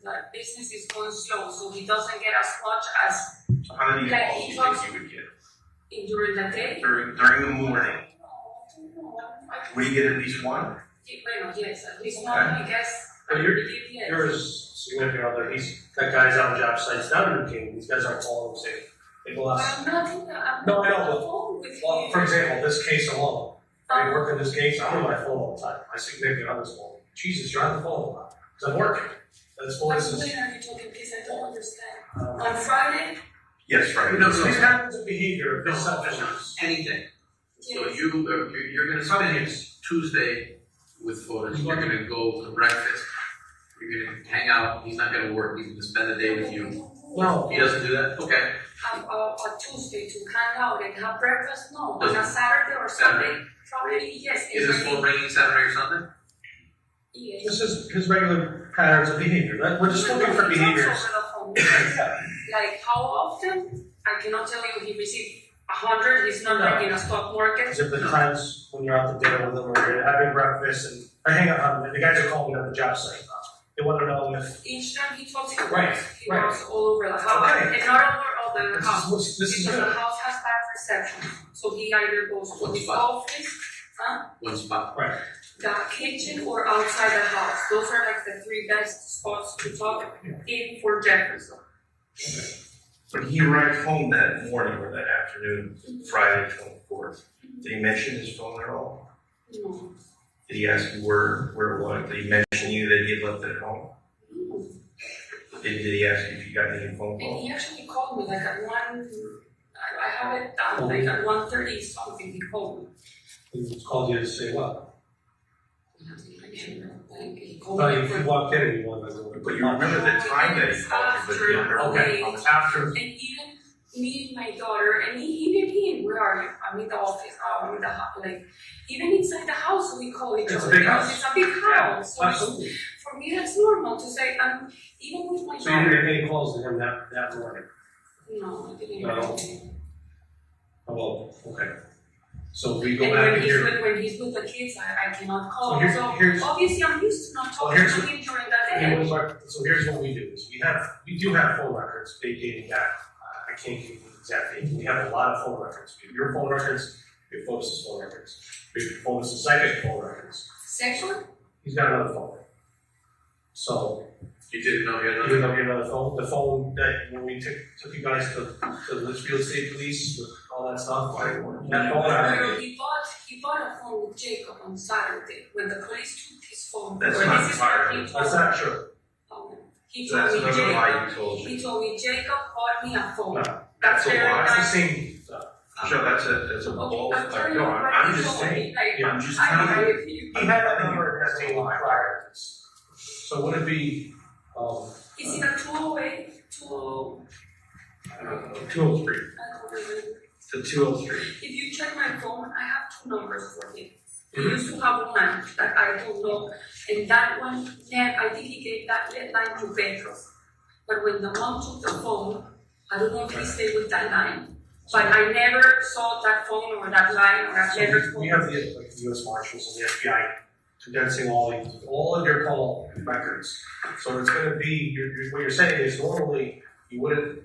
the business is going slow, so he doesn't get as much as. So how many like calls do you think he would get? During the day? During the morning? Would he get at least one? Yes, at least one, I guess. But yours significant other, got guys on job sites down in the king. These guys aren't calling and saying, "Hey, boss." I'm not in the. No, I know, but for example, this case alone, I work in this case, I'm on my phone all the time. My significant other's phone. Jesus, you're on the phone a lot. Because I'm working. That's what this is. When are you talking, please? I don't understand. On Friday? Yes, Friday. No, so these patterns of behavior, this selfishness. Anything. So you're going to spend Tuesday with Fotis. You're going to go to breakfast. You're going to hang out. He's not going to work. He's going to spend the day with you. No. He doesn't do that? Okay. On Tuesday to hang out and have breakfast? No. On a Saturday or Sunday? Probably yes. Is his phone ringing Saturday or Sunday? Yes. This is his regular patterns of behavior. We're just looking for behaviors. Like how often? I cannot tell you. He received 100, he's not like in a stock market. Because if the clients, when you're out to dinner with them or you're having breakfast and, I hang out, the guys are calling me on the job site. They want to know if. Each time he talks, he Right, goes all over the house. Okay. And not over all the house. This is because good. the house has bad reception. So he either goes to his office, One spot. Right. the kitchen, or outside the house. Those are like the 3 best spots to talk in for Jefferson. When he arrived home that morning or that afternoon, Friday 24th, did he mention his phone at all? No. Did he ask you where it was? Did he mention you that he had left it at home? Did he ask you if you got any phone And calls? he actually called me like at 1, I have it down, like at 1:30 something, he called me. He called you to say what? He called But me if for you walked in and you wanted to go. But you remember the time that he called you, but Okay, after. And even me and my daughter, and even him, where are you? I'm in the office, I'm in the house, like, even inside the house, we call each It's a other. big house. It's a big house. So Absolutely. for me, that's normal to say, even with my So you didn't daughter. make any calls to him that morning? No, I didn't. No. Oh, well, okay. So we go And back here. when he's with the kids, I cannot call. So So, here's- obviously, I'm used to not Well, talking here's to what- him during the day. So here's what we do, is we do have phone records dating back, I can't give you the exact date, we have a lot of phone records. We have your phone records, we have Fotis' phone records, we have Fotis' psychic phone records. Sexual? He's got another phone. So. You didn't know you had You didn't know you had another phone? The phone that, when we took you guys to the real estate police with all that stuff, that phone, No, he bought a phone with Jacob on Saturday when the police took his phone. That's Or not this is what part of he it. told That's me. not true. He So told that's me another lie you told Jacob. me. He told me Jacob bought me a phone. No, That's a very lie. It's the nice. same stuff. Sure, that's a bold, I'm telling no, you, I'm what he just told me, saying, like, I'm just I telling you. you. He had that number as a lie prior to this. So would it be, Is it a 208? 203. I don't remember. The 203. If you check my phone, I have 2 numbers for him. He used to have one that I don't know, and that one, then I think he gave that line to Petros. But when the mom took the phone, I don't know if he stayed with that line, but I never saw that phone or that line or that letter. we have the US Marshals and the FBI condensing all of your call records. So it's gonna be, what you're saying is normally you wouldn't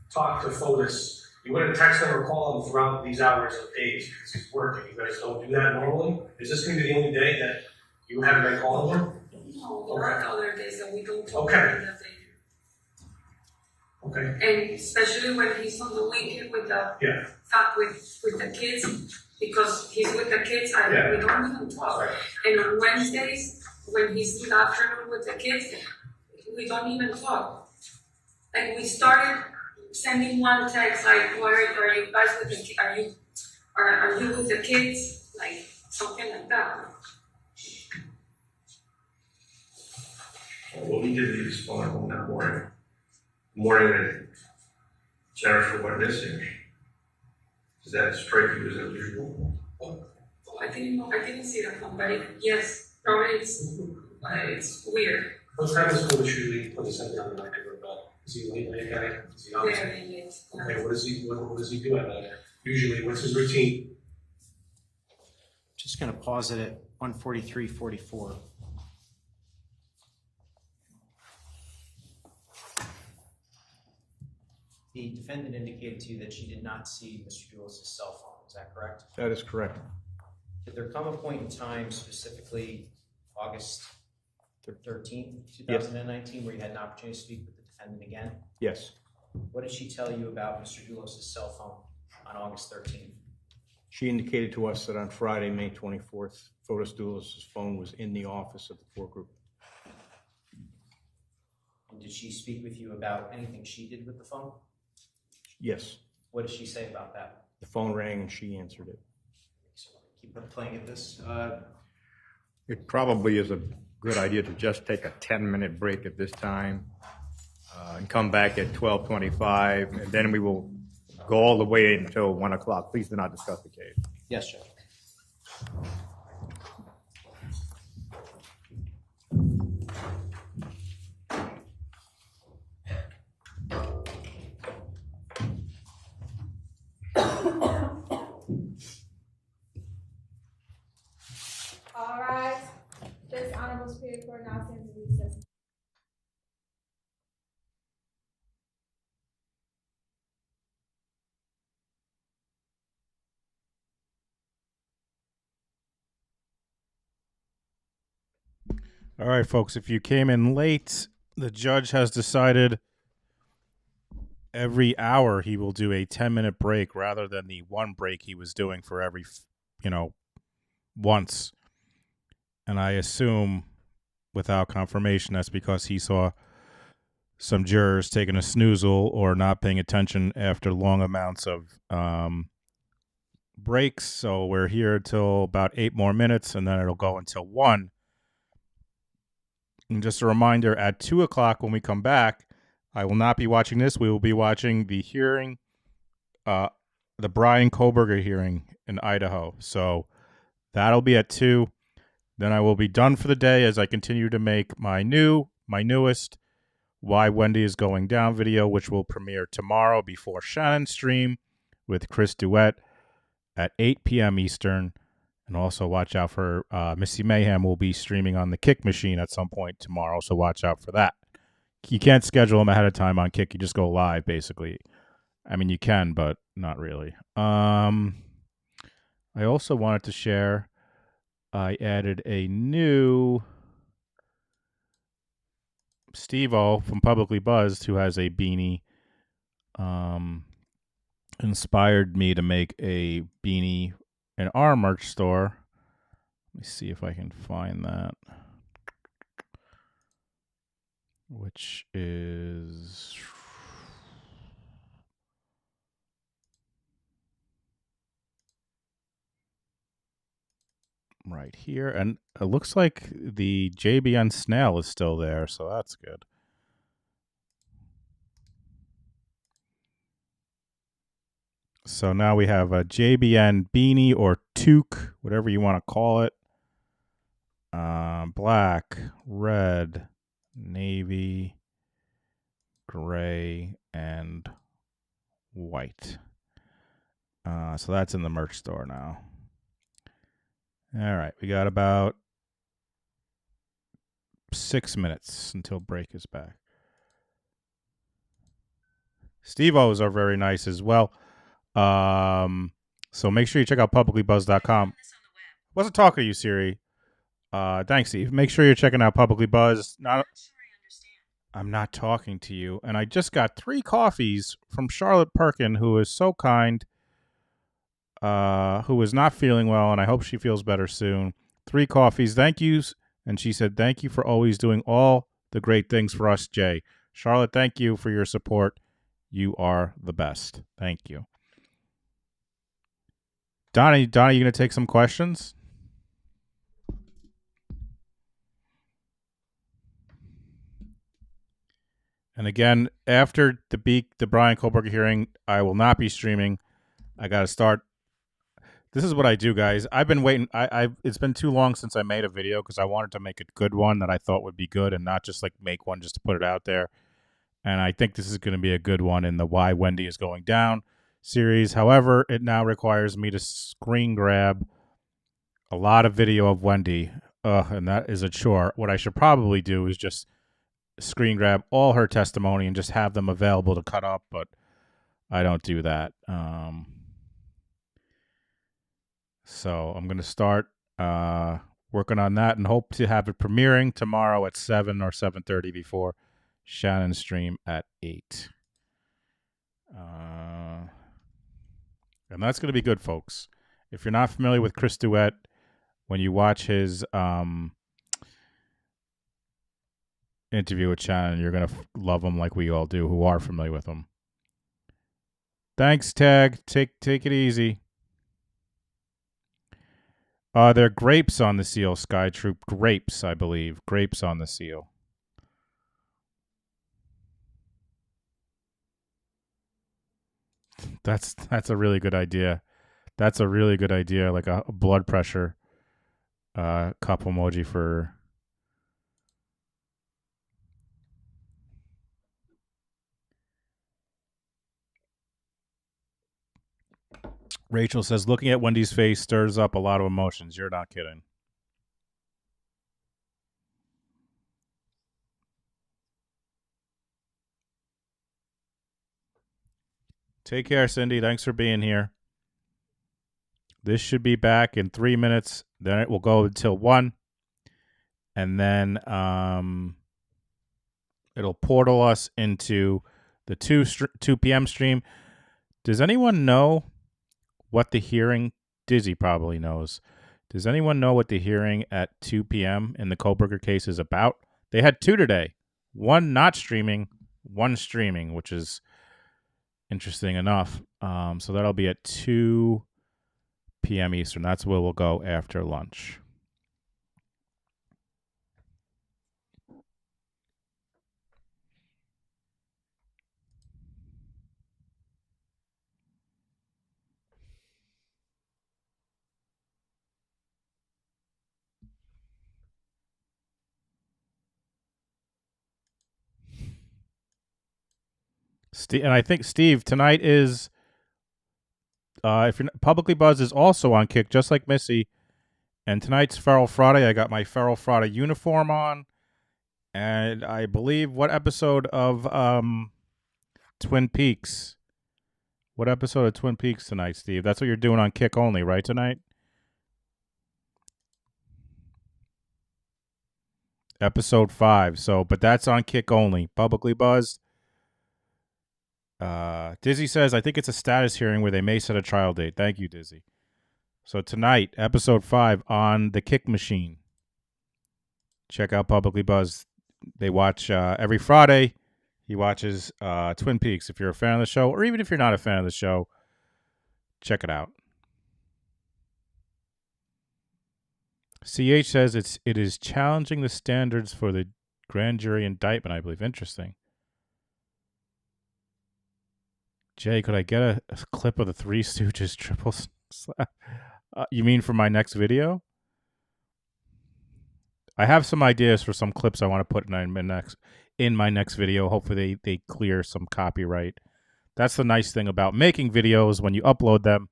talk to Fotis, you wouldn't text them or call them throughout these hours of days because he's working. You guys don't do that normally? Is this gonna be the only day that you haven't been calling him? No, there are other days that we don't talk Okay. during the day. Okay. And especially when he's on the weekend with the with the kids, because he's with the kids, we don't even talk. Right. And on Wednesdays, when he's in the afternoon with the kids, we don't even talk. Like we started sending one text like, "What are you guys with the kids? Are you with the kids?" Like something like that. Well, he did leave his phone at home that morning. Morning that Jennifer went missing. Does that strike you as unusual? Oh, I didn't see that one, but yes, probably it's weird. What time is Fotis usually put this on the night to go to bed? Is he late night guy? Is he out? Very late. Okay, what does he do at night? Usually, what's his routine? Just gonna pause it at 1:43:44. The defendant indicated to you that she did not see Mr. Dulis' cell phone. Is that correct? That is correct. Did there come a point in time, specifically August 13th, 2019, where you had an opportunity to speak with the defendant again? Yes. What did she tell you about Mr. Dulis' cell phone on August 13th? She indicated to us that on Friday, May 24th, Fotis Dulis' phone was in the office of the Core Group. And did she speak with you about anything she did with the phone? Yes. What did she say about that? The phone rang and she answered it. So keep playing at this. It probably is a good idea to just take a 10-minute break at this time and come back at 12:25, and then we will go all the way until 1 o'clock. Please do not discuss the case. Yes, Judge. Honorable Superior Court now stands in recess. All right, folks, if you came in late, the judge has decided every hour he will do a 10-minute break rather than the one break he was doing for every, once. And I assume, without confirmation, that's because he saw some jurors taking a snoozle or not paying attention after long amounts of breaks. So we're here till about 8 more minutes, and then it'll go until 1. And just a reminder, at 2 o'clock when we come back, I will not be watching this. We will be watching the hearing, the Brian Koberger hearing in Idaho. So that'll be at 2. Then I will be done for the day as I continue to make my newest Why Wendy is Going Down video, which will premiere tomorrow before Shannon's stream with Chris Duet at 8 p.m. Eastern. And also watch out for Missy Mayhem will be streaming on the Kick machine at some point tomorrow, so watch out for that. You can't schedule them ahead of time on Kick. You just go live, basically. I mean, you can, but not really. I also wanted to share I added a new Steve-O from Publicly Buzzed, who has a beanie, inspired me to make a beanie in our merch store. Let me see if I can find that. Which is right here. And it looks like the JBN snail is still there, so that's good. So now we have a JBN beanie or toque, whatever you want to call it. Black, red, navy, gray, and white. So that's in the merch store now. All right, we got about 6 minutes until break is back. Steve-O's are very nice as well. So make sure you check out publiclybuzz.com. Wasn't talking to you, Siri. Thanks, Steve. Make sure you're checking out Publicly Buzz. I'm not talking to you. And I just got 3 coffees from Charlotte Perkin, who is so kind, who is not feeling well, and I hope she feels better soon. 3 coffees. Thank yous. And she said, thank you for always doing all the great things for us, Jay. Charlotte, thank you for your support. You are the best. Thank you. Donnie, you going to take some questions? And again, after the Brian Koberger hearing, I will not be streaming. I got to start. This is what I do, guys. I've been waiting. It's been too long since I made a video because I wanted to make a good one that I thought would be good and not just like make one just to put it out there. And I think this is going to be a good one in the Why Wendy is Going Down series. However, it now requires me to screen grab a lot of video of Wendy. And that is a chore. What I should probably do is just screen grab all her testimony and just have them available to cut up, but I don't do that. So I'm going to start working on that and hope to have it premiering tomorrow at 7 or 7:30 before Shannon's stream at 8. And that's going to be good, folks. If you're not familiar with Chris Duet, when you watch his interview with Shannon, you're going to love him like we all do who are familiar with him. Thanks, Tag. Take it easy. There are grapes on the seal, Sky Troop. Grapes, I believe. Grapes on the seal. That's a really good idea. That's a really good idea, like a blood pressure cup emoji for... Rachel says, looking at Wendy's face stirs up a lot of emotions. You're not kidding. Take care, Cindy. Thanks for being here. This should be back in 3 minutes. Then it will go until 1. And then it'll portal us into the 2 p.m. stream. Does anyone know what the hearing... Dizzy probably knows. Does anyone know what the hearing at 2 p.m. in the Koberger case is about? They had 2 today. 1 not streaming, 1 streaming, which is interesting enough. So that'll be at 2 p.m. Eastern. That's where we'll go after lunch. And I think, Steve, tonight is, if you're Publicly Buzz is also on Kick, just like Missy. And tonight's Feral Friday. I got my Feral Friday uniform on. And I believe, what episode of Twin Peaks? What episode of Twin Peaks tonight, Steve? That's what you're doing on Kick only, right, tonight? Episode 5. So, but that's on Kick only. Publicly Buzzed. Dizzy says, I think it's a status hearing where they may set a trial date. Thank you, Dizzy. So tonight, episode 5 on the Kick machine. Check out Publicly Buzzed. They watch every Friday. He watches Twin Peaks. If you're a fan of the show, or even if you're not a fan of the show, check it out. CH says it is challenging the standards for the grand jury indictment, I believe. Interesting. Jay, could I get a clip of the Three Stooges triple slap? You mean for my next video? I have some ideas for some clips I want to put in my next video. Hopefully they clear some copyright. That's the nice thing about making videos. When you upload them,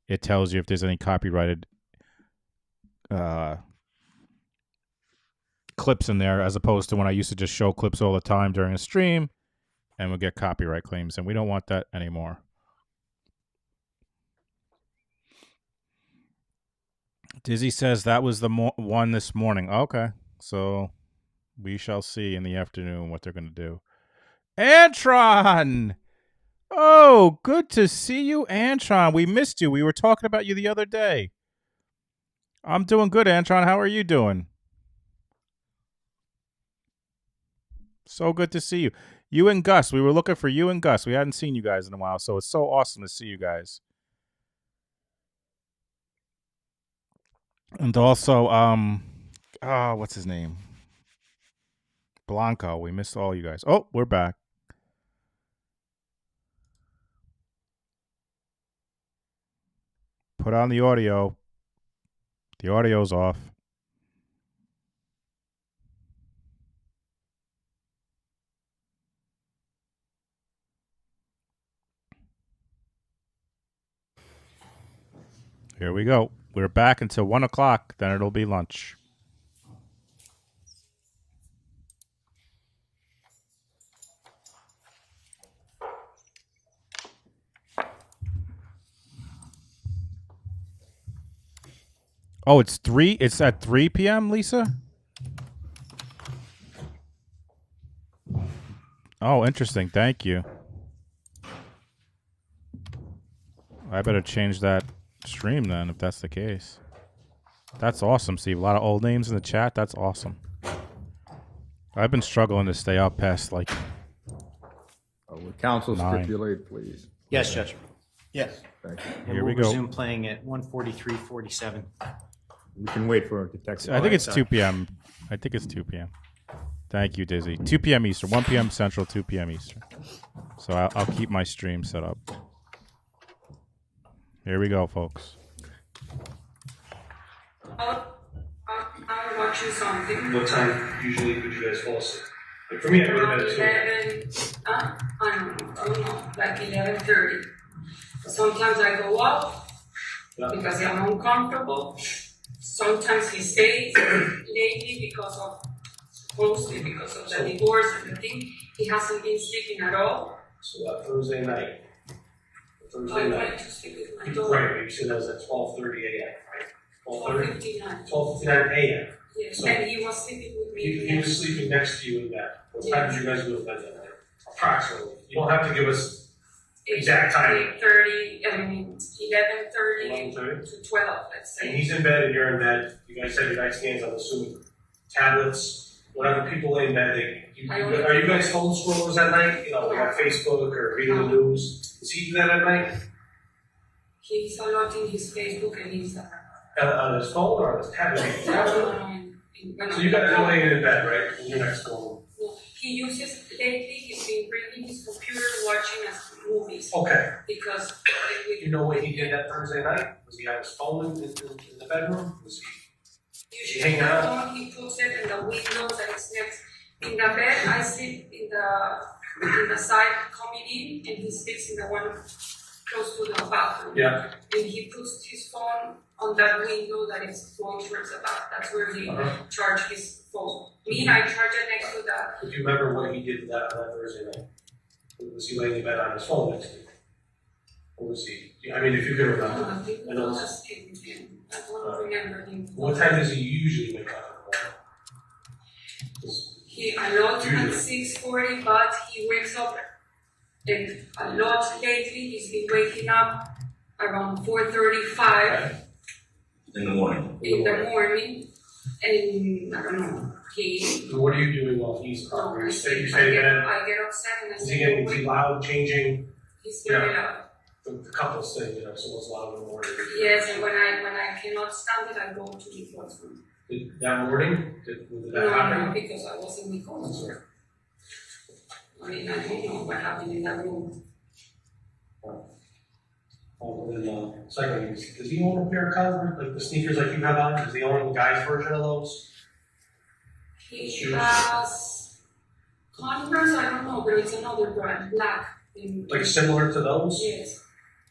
it tells you if there's any copyrighted clips in there, as opposed to when I used to just show clips all the time during a stream and we'll get copyright claims, and we don't want that anymore. Dizzy says that was the one this morning. Okay, so we shall see in the afternoon what they're going to do. Antron! Oh, good to see you, Antron. We missed you. We were talking about you the other day. I'm doing good, Antron. How are you doing? So good to see you. You and Gus. We were looking for you and Gus. We hadn't seen you guys in a while, so it's so awesome to see you guys. And also, what's his name? Blanco. We missed all you guys. Oh, we're back. Put on the audio. The audio's off. Here we go. We're back until 1 o'clock. Then it'll be lunch. Oh, it's 3. It's at 3 p.m., Lisa? Oh, interesting. Thank you. I better change that stream then, if that's the case. That's awesome, Steve. A lot of old names in the chat. That's awesome. I've been struggling to stay up past like. Would counsel 9. stipulate, please? Yes, Judge. Yes. Thank you. And Here we'll we go. resume playing at 1:43:47. We can wait for a detective. I think it's 2 p.m. I think it's 2 p.m. Thank you, Dizzy. 2 p.m. Eastern, 1 p.m. Central, 2 p.m. Eastern. So I'll keep my stream set up. Here we go, folks. I'm watching something. What time usually would you guys fall asleep? Like for me, I go to bed at 2. I don't know, like 11:30. Sometimes I go out because I'm uncomfortable. Sometimes he stays lately mostly because of the divorce and the thing. He hasn't been sleeping at all. So that Thursday night, Thursday I night. went to sleep with my daughter. Right, but you said that was at 12:30 a.m., right? 12:59. 12:59 a.m. Yes, So- and he was sleeping with me. He was sleeping next to you in bed. What time did you guys go to bed that night? Approximately. You don't have to give us exact time. 8:30, 11:30 11:30? to 12, let's And say. he's in bed and you're in bed. You guys have your nightstands, I'm assuming, tablets, whatever people lay in bed. Are you guys phone scrollers at night? You know, like on Facebook or reading the news? Does he do that at night? He's a lot in his Facebook and Instagram. On his phone or on his tablet? So you guys are laying in bed, right? And you're next to him. No, he uses, lately, he's been bringing his computer watching us movies. Okay. Because You know what he did that Thursday night? Was he on his phone in the bedroom? Was he usually hanging out? phone, he puts it in the window that is next. In the bed, I sleep in the side coming in, and he sleeps in the one close to the bathroom. Yeah. And he puts his phone on that window that is going towards the back. That's where he charges his phone. Me, I charge it next to that. Do you remember what he did on that Thursday night? Was he laying in bed on his phone next to you? Or was he? I mean, if you can remember. I think I know. that's him. I don't remember him. What time does he usually wake up? He a lot at 6:40, but he wakes up and a lot lately. He's been waking up around 4:35 In the morning. in the morning, and I don't know. What are you doing while he's up? You stay in bed? I get upset and I Is say, he getting loud, changing? He's very loud. The couples thing, you know, someone's loud in the morning. Yes, and when I cannot stand it, I go to the bathroom. That morning? Did that No, happen? because I was in the corner. I mean, I don't know what happened in that room. Oh, and then, second, does he own a pair of Converse, like the sneakers like you have on? Does he own the guy's version of those? He Shoes? has Converse, I don't know, but it's another brand, black. Like similar to those? Yes.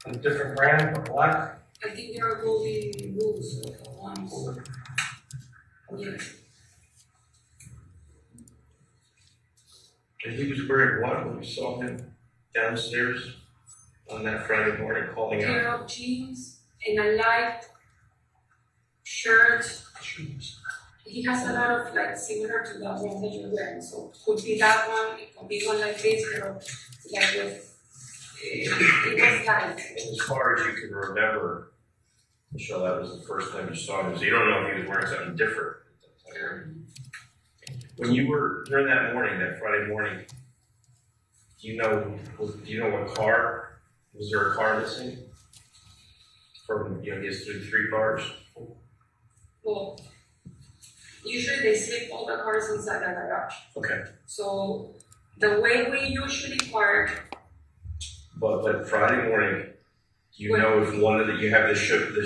A different brand, but black? I think they are golden rules, like the ones. Yes. And he was wearing what when you saw him downstairs on that Friday morning calling out? Pair of jeans and a light shirt. He has a lot of like similar to the one that you're wearing, so could be that one, it could be one like this, or like with, it was light. And as far as you can remember, Michelle, that was the first time you saw him, so you don't know if he was wearing something different. When you were, during that morning, that Friday morning, do you know what car, was there a car missing? From, he has three cars? Well, usually they sleep all the cars inside the garage. Okay. So the way we usually park. But Friday morning, do you know if one of you have the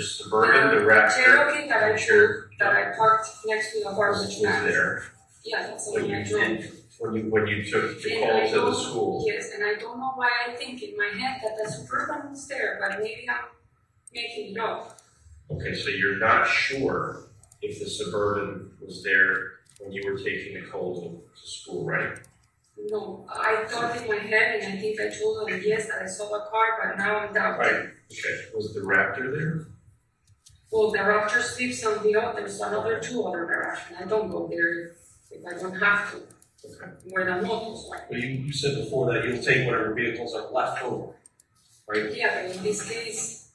Suburban, the Raptor? Cherokee that I parked next to the garbage was man. there? Yeah, that's the one I drove. When you took the And call I to the don't- school? Yes, and I don't know why I think in my head that the Suburban was there, but maybe I'm making it up. Okay, so you're not sure if the Suburban was there when you were taking Nicole to school, right? No, I thought in my head, and I think I told them yes that I saw a car, but now I'm doubting. Right. Okay. Was the Raptor there? Well, the Raptor sleeps on the other. There's two other garage, and I don't go there if I don't have to. Okay. Where the motors are. But you said before that you'll take whatever vehicles are left over, right? Yeah, but in this case,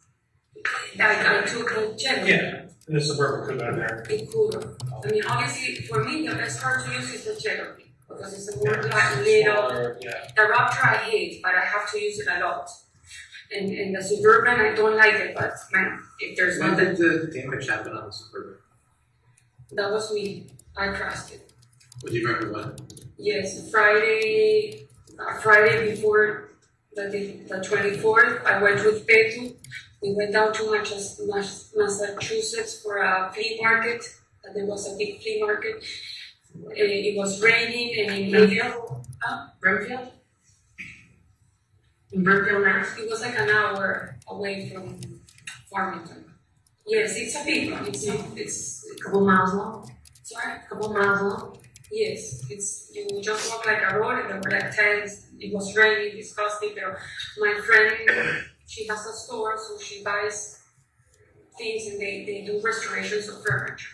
I took the Cherokee. Yeah, and the Suburban could have been there. It could have. I mean, honestly, for me, the best car to use is the Cherokee. Because it's a more like little. Yeah. The Raptor I hate, but I have to use it a lot. And the Suburban, I don't like it, but man, if there's When nothing. did the damage happen on the Suburban? That was me. I crashed it. Would you remember when? Yes, Friday before the 24th, I went with Petu. We went down to Massachusetts for a flea market. There was a big flea market. It was raining and in Brimfield? In Brimfield, Mass? It was like an hour away from Farmington. Yes, it's a big one. It's A couple miles long? Sorry? A couple miles long? Yes, you just walk like a road and there were like tents. It was raining, disgusting, but my friend She has a store, so she buys things and they do restorations of furniture.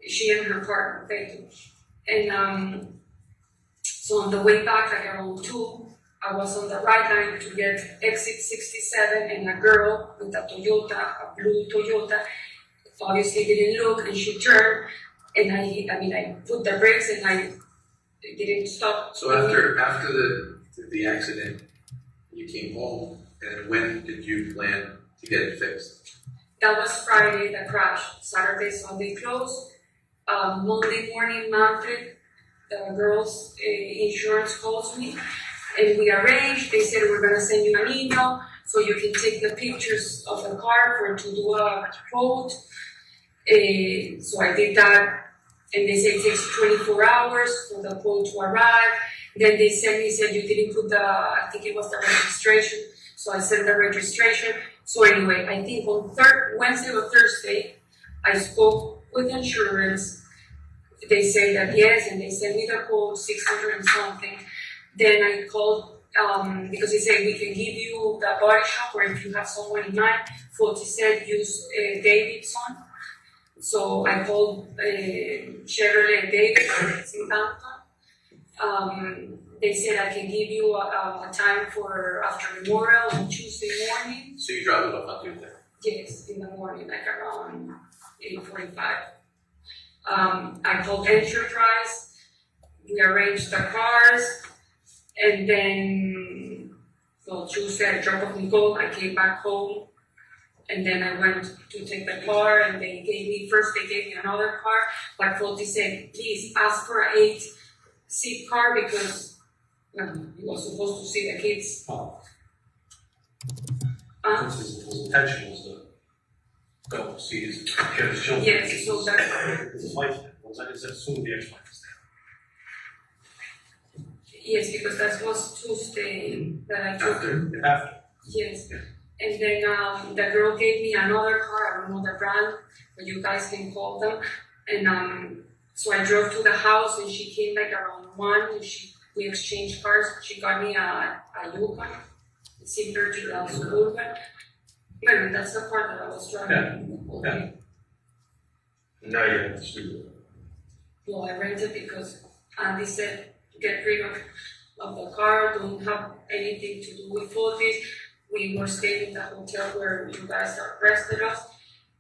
She and her partner, they do. And so on the way back, like around 2, I was on the right line to get exit 67, and a girl with a Toyota, a blue Toyota, obviously didn't look, and she turned, and I put the brakes and I didn't stop. So after the accident, you came home, and when did you plan to get it fixed? That was Friday, the crash. Saturday, Sunday closed. Monday morning, Manfred, the girl's insurance calls me, and we arranged. They said we're gonna send you an email so you can take the pictures of the car to do a quote. So I did that, and they said it takes 24 hours for the quote to arrive. Then they said you didn't put I think it was the registration. So I sent the registration. So anyway, I think on Wednesday or Thursday, I spoke with insurance. They say that yes, and they sent me the quote, 600 and something. Then I called, because they said we can give you the body shop, or if you have someone in mind. Faulty said use Davidson. So I called Chevrolet Davidson, it's in Downtown. They said I can give you a time for after Memorial on Tuesday morning. So you dropped it off on Tuesday? Yes, in the morning, like around 8:45. I called Enterprise. We arranged the cars, and then Tuesday I dropped off Nicole. I came back home, and then I went to take the car, and they gave me another car. But Faulty said, please ask for an 8-seat car because he was supposed to see the kids. His intention was to go see his children. Yes, so that's his wife. Is that soon the ex-wife is there? yes, because that was Tuesday that I took. After. Yes, and then the girl gave me another car. I don't know the brand, but you guys can call them. And so I drove to the house, and she came like around 1, and we exchanged cars. She got me a Yukon, similar to the Suburban. Well, that's the car that I was driving. Yeah. Okay. Now you have to sue. Well, I rented because Andy said get rid of the car, don't have anything to do with Faulties. We were staying in the hotel where you guys arrested us.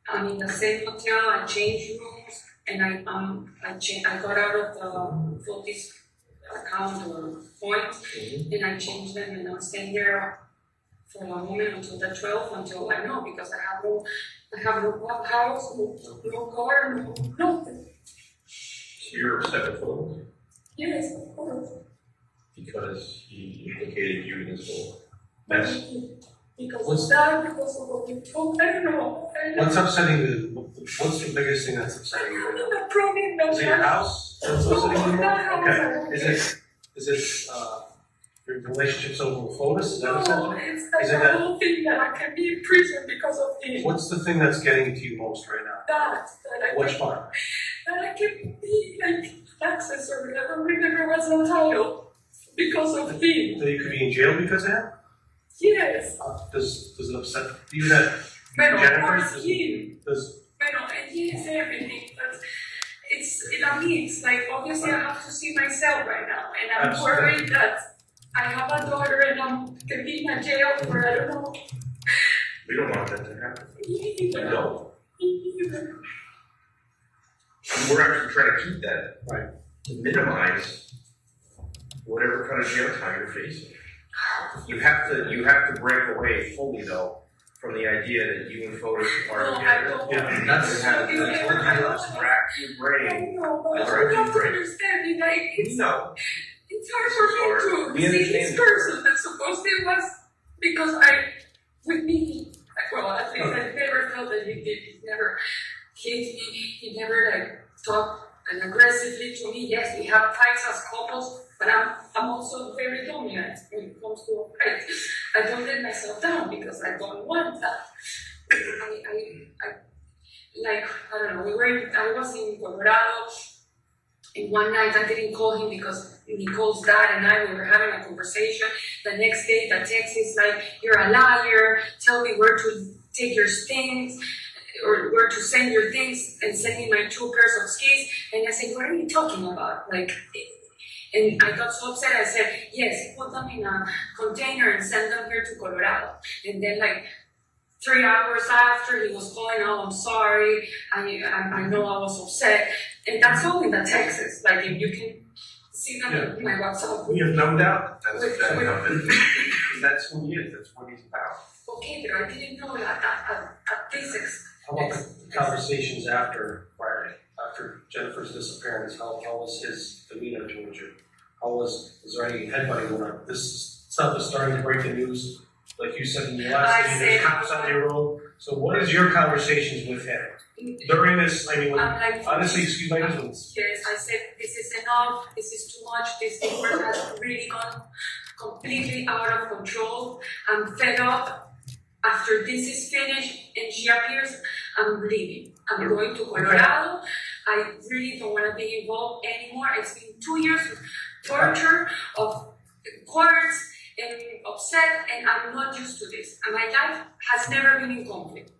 I'm in the same hotel. I changed rooms, and I got out of the Faulties account or points, and I changed them, and I'm staying there for a moment until the 12th, until I know, because I have no house, no car, no nothing. So you're upset with Phillips? Yes, of course. Because he implicated you in this whole mess? Because of that, because of what you told me, I don't know. What's upsetting what's the biggest thing that's upsetting you? The problem that Is it your house? That's upsetting you? Okay. Is it your relationships over with Fotis? Is that what's No, upsetting? it's like the whole thing that I can be in prison because of this. What's the thing that's getting to you most right now? That I Which can, part? that I can be like accessory. I don't remember what's the title because of him. So you could be in jail because of that? Yes. Does it upset you that Pero of Jennifer? course him. Pero he is everything, but it's like obviously I have to see myself right now, and I'm Absolutely. worried that I have a daughter and I'm gonna be in a jail for I don't know. We don't want that to happen. Either. No. Either. We're actually trying to keep that. Right. To minimize whatever kind of jail time you're facing. You have to break away fully though from the idea that you and Fotis are No, I together. don't. Yeah, That's rack your brain. No, but Rack you your have to brain. understand me, like it's No. it's hard for me to see this person that supposedly was because with me, well, at least I never felt that he did. He never hit me. He never like talked aggressively to me. Yes, we have fights as couples, but I'm also very dominant when it comes to fight. I don't let myself down because I don't want that. I don't know. I was in Colorado. And one night I didn't call him because Nicole's dad and I, we were having a conversation. The next day the text is like, you're a liar, tell me where to take your things, or where to send your things, and send me my 2 pairs of skis. And I said, what are you talking about? Like, and I got so upset, I said, yes, put them in a container and send them here to Colorado. And then like 3 hours after, he was calling, oh, I'm sorry, I know I was upset. And that's all in the texts. Like, if you can see them in my WhatsApp. We have no doubt that's Wait, that's who he is, that's what he's about. Okay, but I didn't know that at physics. How about the conversations after Friday, after Jennifer's disappearance? How was his demeanor towards you? Was there any headbutting going on? This stuff is starting to break the news. Like you said in your last meeting, there's cops on your road. So what is your conversations with him? During this, I mean, honestly, excuse my husband. Yes, I said, this is enough, this is too much, this thing has really gone completely out of control. I'm fed up. After this is finished and she appears, I'm leaving. I'm going to Colorado. I really don't want to be involved anymore. It's been 2 years of torture, of courts, and upset, and I'm not used to this. And my life has never been in conflict.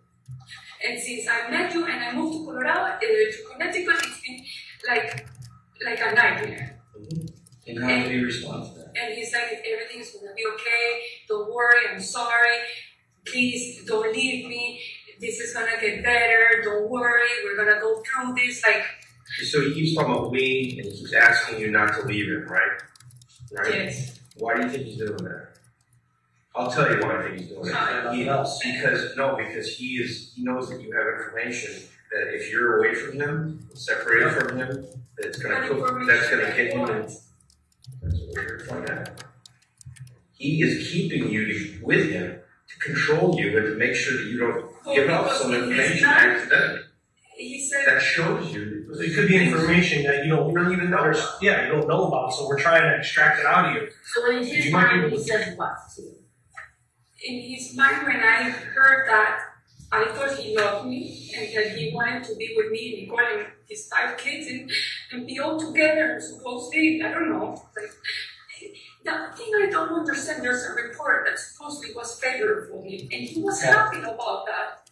And since I met you and I moved to Colorado, to Connecticut, it's been like a nightmare. And how did he respond to that? And he's like, everything's gonna be okay. Don't worry, I'm sorry. Please don't leave me. This is gonna get better. Don't worry, we're gonna go through this. Like, so he keeps talking about we, and he keeps asking you not to leave him, right? Right? Yes. Why do you think he's doing that? I'll tell you why I think he's doing that. Because he knows that you have information that if you're away from him, separated from him, that's gonna hit you. That's what we're trying to find. He is keeping you with him to control you and to make sure that you don't give up some information accidentally. He said that shows you. It could be information that you don't really even know. Yeah, you don't know about, so we're trying to extract it out of you. So in his mind, he said what to you? In his mind, when I heard that, I thought he loved me and that he wanted to be with me, Nicole, and his 5 kids, and be all together, supposedly, I don't know. Like, the thing I don't understand, there's a report that supposedly was favorable for him, and he was happy about that,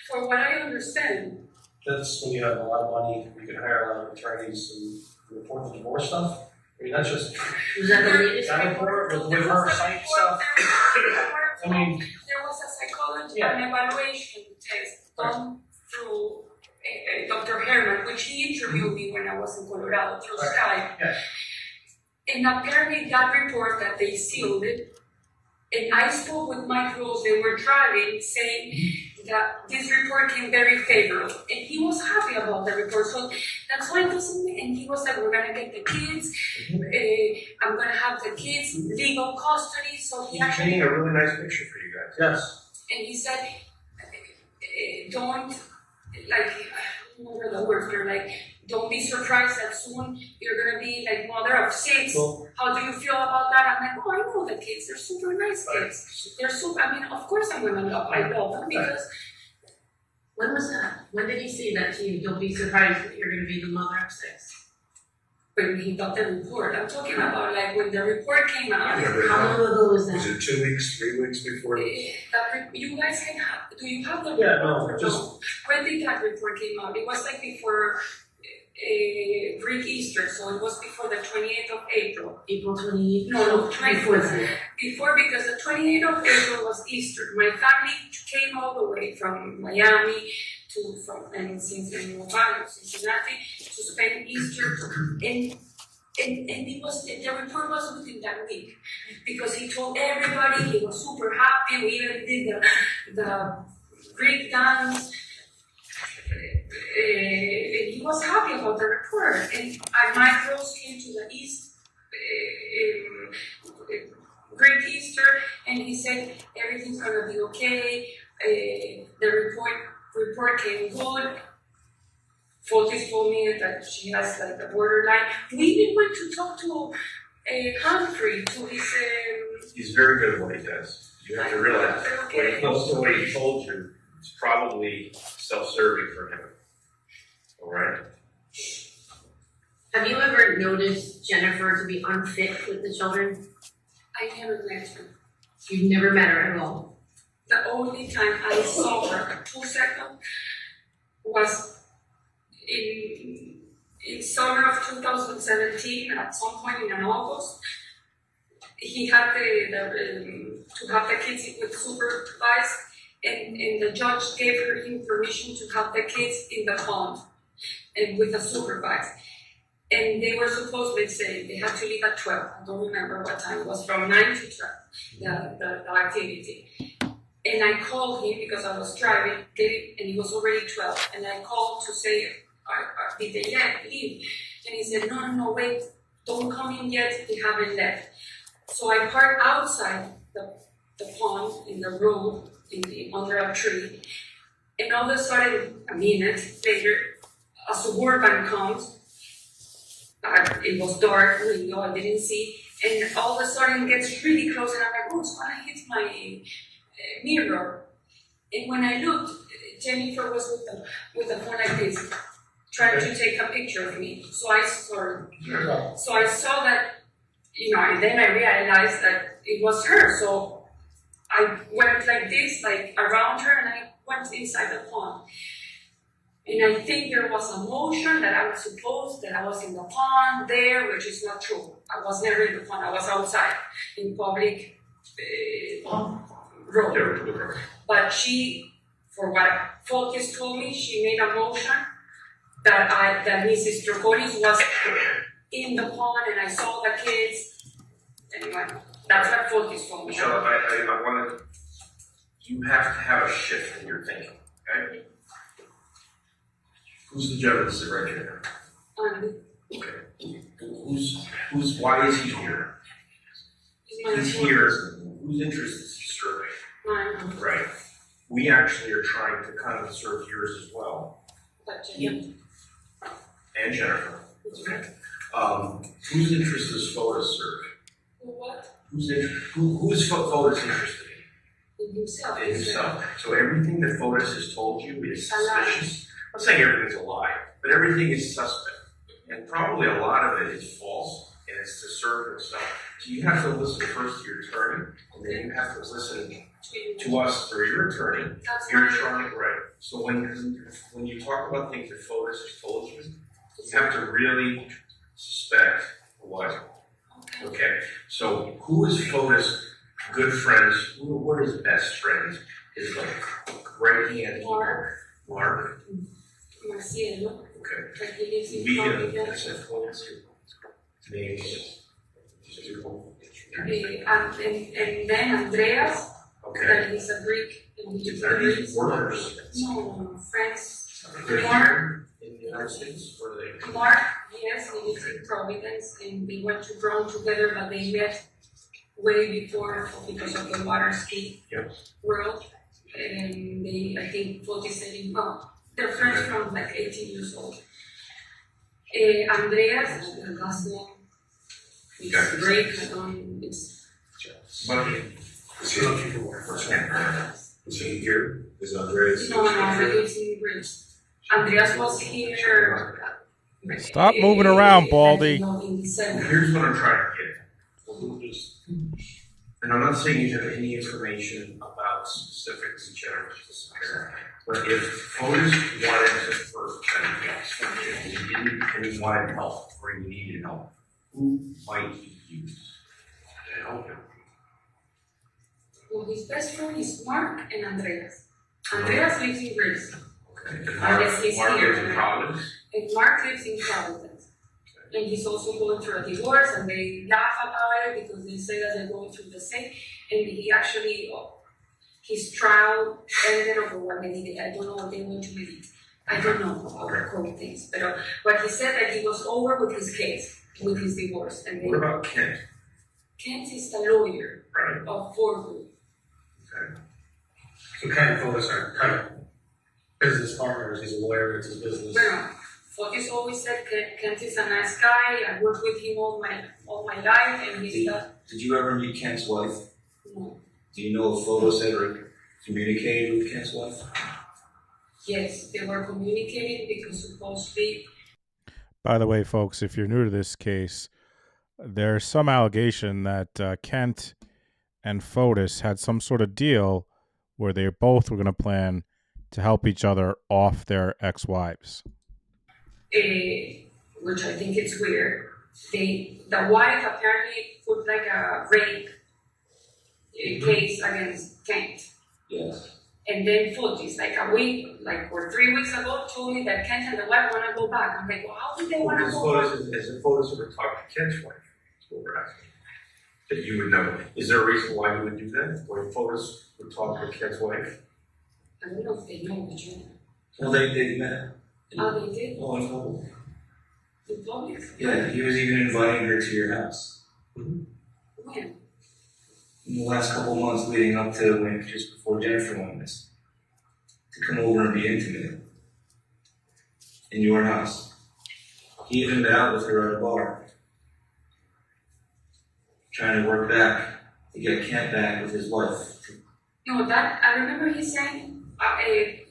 for what I understand. That's when you have a lot of money, you can hire a lot of attorneys to report the divorce stuff. I mean, that's just. Was that the latest report? With her psych stuff? I mean. There was a psychology and evaluation test done through Dr. Herman, which he interviewed me when I was in Colorado through Skype. Yes. And apparently that report that they sealed it, and I spoke with Mike Rose, they were driving, saying that this report came very favorable. And he was happy about the report. So that's why it doesn't, and he was like, we're gonna get the kids, I'm gonna have the kids, legal custody. So he He's painting a really nice picture for you guys. Yes. And he said, don't, like, I don't remember the words, but like, don't be surprised that soon you're gonna be like mother of 6. How do you feel about that? I'm like, oh, I know the kids. They're super nice kids. They're super. I mean, of course I'm gonna love. I love them because. When was that? When did he say that to you? Don't be surprised that you're gonna be the mother of 6. When he got the report, I'm talking about like when the report came out. How long ago was that? Was it 2 weeks, 3 weeks before? You guys can have. Do you have the report? Yeah, no, just. When did that report came out? It was like before. Greek Easter, so it was before the 28th of April. April 28th? No, 24th. Before, because the 28th of April was Easter. My family came all the way from Miami and Cincinnati to spend Easter, and it was, the report was within that week, because he told everybody he was super happy. We even did the Greek dance. He was happy about the report, and Mike Rose came to the East Greek Easter, and he said everything's gonna be okay. The report came good. Fotis told me that she has like the borderline. We even went to talk to Humphrey, to his. He's very good at what he does. You have to realize when it comes to what he told you, it's probably self-serving for him. All right. Have you ever noticed Jennifer to be unfit with the children? I never met her. You've never met her at all? The only time I saw her 2 seconds was in summer of 2017, at some point in August. He had to have the kids with supervised, and the judge gave him permission to have the kids in the pond and with a supervised. And they were supposed, let's say, they had to leave at 12. I don't remember what time. It was from 9 to 12, the activity. And I called him because I was driving, and it was already 12. And I called to say, did they leave? And he said, no, wait, don't come in yet, they haven't left. So I parked outside the pond in the road, under a tree. And all of a sudden, a minute later, a Suburban comes. It was dark, I didn't see. And all of a sudden, it gets really close, and I'm like, oh, so I hit my mirror. And when I looked, Jennifer was with the phone like this, trying to take a picture of me. So I saw that, and then I realized that it was her. So I went like this, like around her, and I went inside the pond. And I think there was a motion that I was supposed that I was in the pond there, which is not true. I was never in the pond. I was outside in public road. But she, for what Focus told me, she made a motion that Mrs. Troconis was in the pond, and I saw the kids. Anyway, that's what Focus told me. Michelle, I want to. You have to have a shift in your thinking, okay? Who's the gentleman sitting right here? Okay. Who's? Why is he here? He's here. Whose interest is he serving? Mine. Right. We actually are trying to kind of serve yours as well. And Jennifer. Okay. Whose interest does FOTUS serve? What? Who's FOTUS interested in? In himself. In himself. So everything that FOTUS has told you is suspicious. I'm not saying everything's a lie, but everything is suspect. And probably a lot of it is false, and it's to serve himself. So you have to listen first to your attorney, and then you have to listen to us through your attorney. You're trying, right. So when you talk about things that FOTUS has told you, you have to really suspect what. Okay. So who is FOTUS good friends? Who are his best friends? His right hand. Mark. Marcielo. Okay. Like he lives in We Providence. And then Andreas, that he's a Greek, and he's a Greek. Workers. No, friends. They're here in the United States, or they? Mark, yes, he lives in Providence, and they went to Rome together, but they met way before because of the water ski world. And they, I think, Foti said, they're friends from like 18 years old. Andreas, the last name, it's Greek, it's. Is he here? Is Andreas? No, he lives in Greece. Andreas was here. Stop moving around, Baldy. Here's what I'm trying to get. And I'm not saying you have any information about specifics Jennifer's disappearance, but if FOTUS wanted to first and he wanted help or he needed help, who might he use to help him? Well, his best friend is Mark and Andreas. Andreas lives in Greece. Okay. Mark lives in Providence. And Mark lives in Providence. And he's also going through a divorce, and they laugh about it because they say that they're going through the same. And he actually, his trial ended over what they did. I don't know what they went to meet. I don't know about the court things. But he said that he was over with his case, with his divorce. And what about Kent? Kent is the lawyer of Fort Hood. Okay. So kind of FOTUS are kind of business partners. He's a lawyer, it's his business. Focus always said Kent is a nice guy. I worked with him all my life, and he's Did you ever meet Kent's wife? No. Do you know if FOTUS ever communicated with Kent's wife? Yes, they were communicating because supposedly. By the way, folks, if you're new to this case, there's some allegation that Kent and Fotis had some sort of deal where they both were going to plan to help each other off their ex-wives. Which I think it's weird. The wife apparently put like a rape case against Kent. Yes. And then Fotis, like a week, like or 3 weeks ago, told me that Kent and the wife want to go back. I'm like, well, how did they want to go back? As a Fotis ever talked to Kent's wife, that's what we're asking. That you would know. Is there a reason why you would do that? Why Fotis would talk to Kent's wife? I don't know if they know each other. Well, they met. Oh, they did? Oh, in public. In public? Yeah, he was even inviting her to your house. When? In the last couple months leading up to when, just before Jennifer went missing. To come over and be intimate. In your house. He even been out with her at a bar. Trying to work back to get Kent back with his wife. No, that, I remember he saying,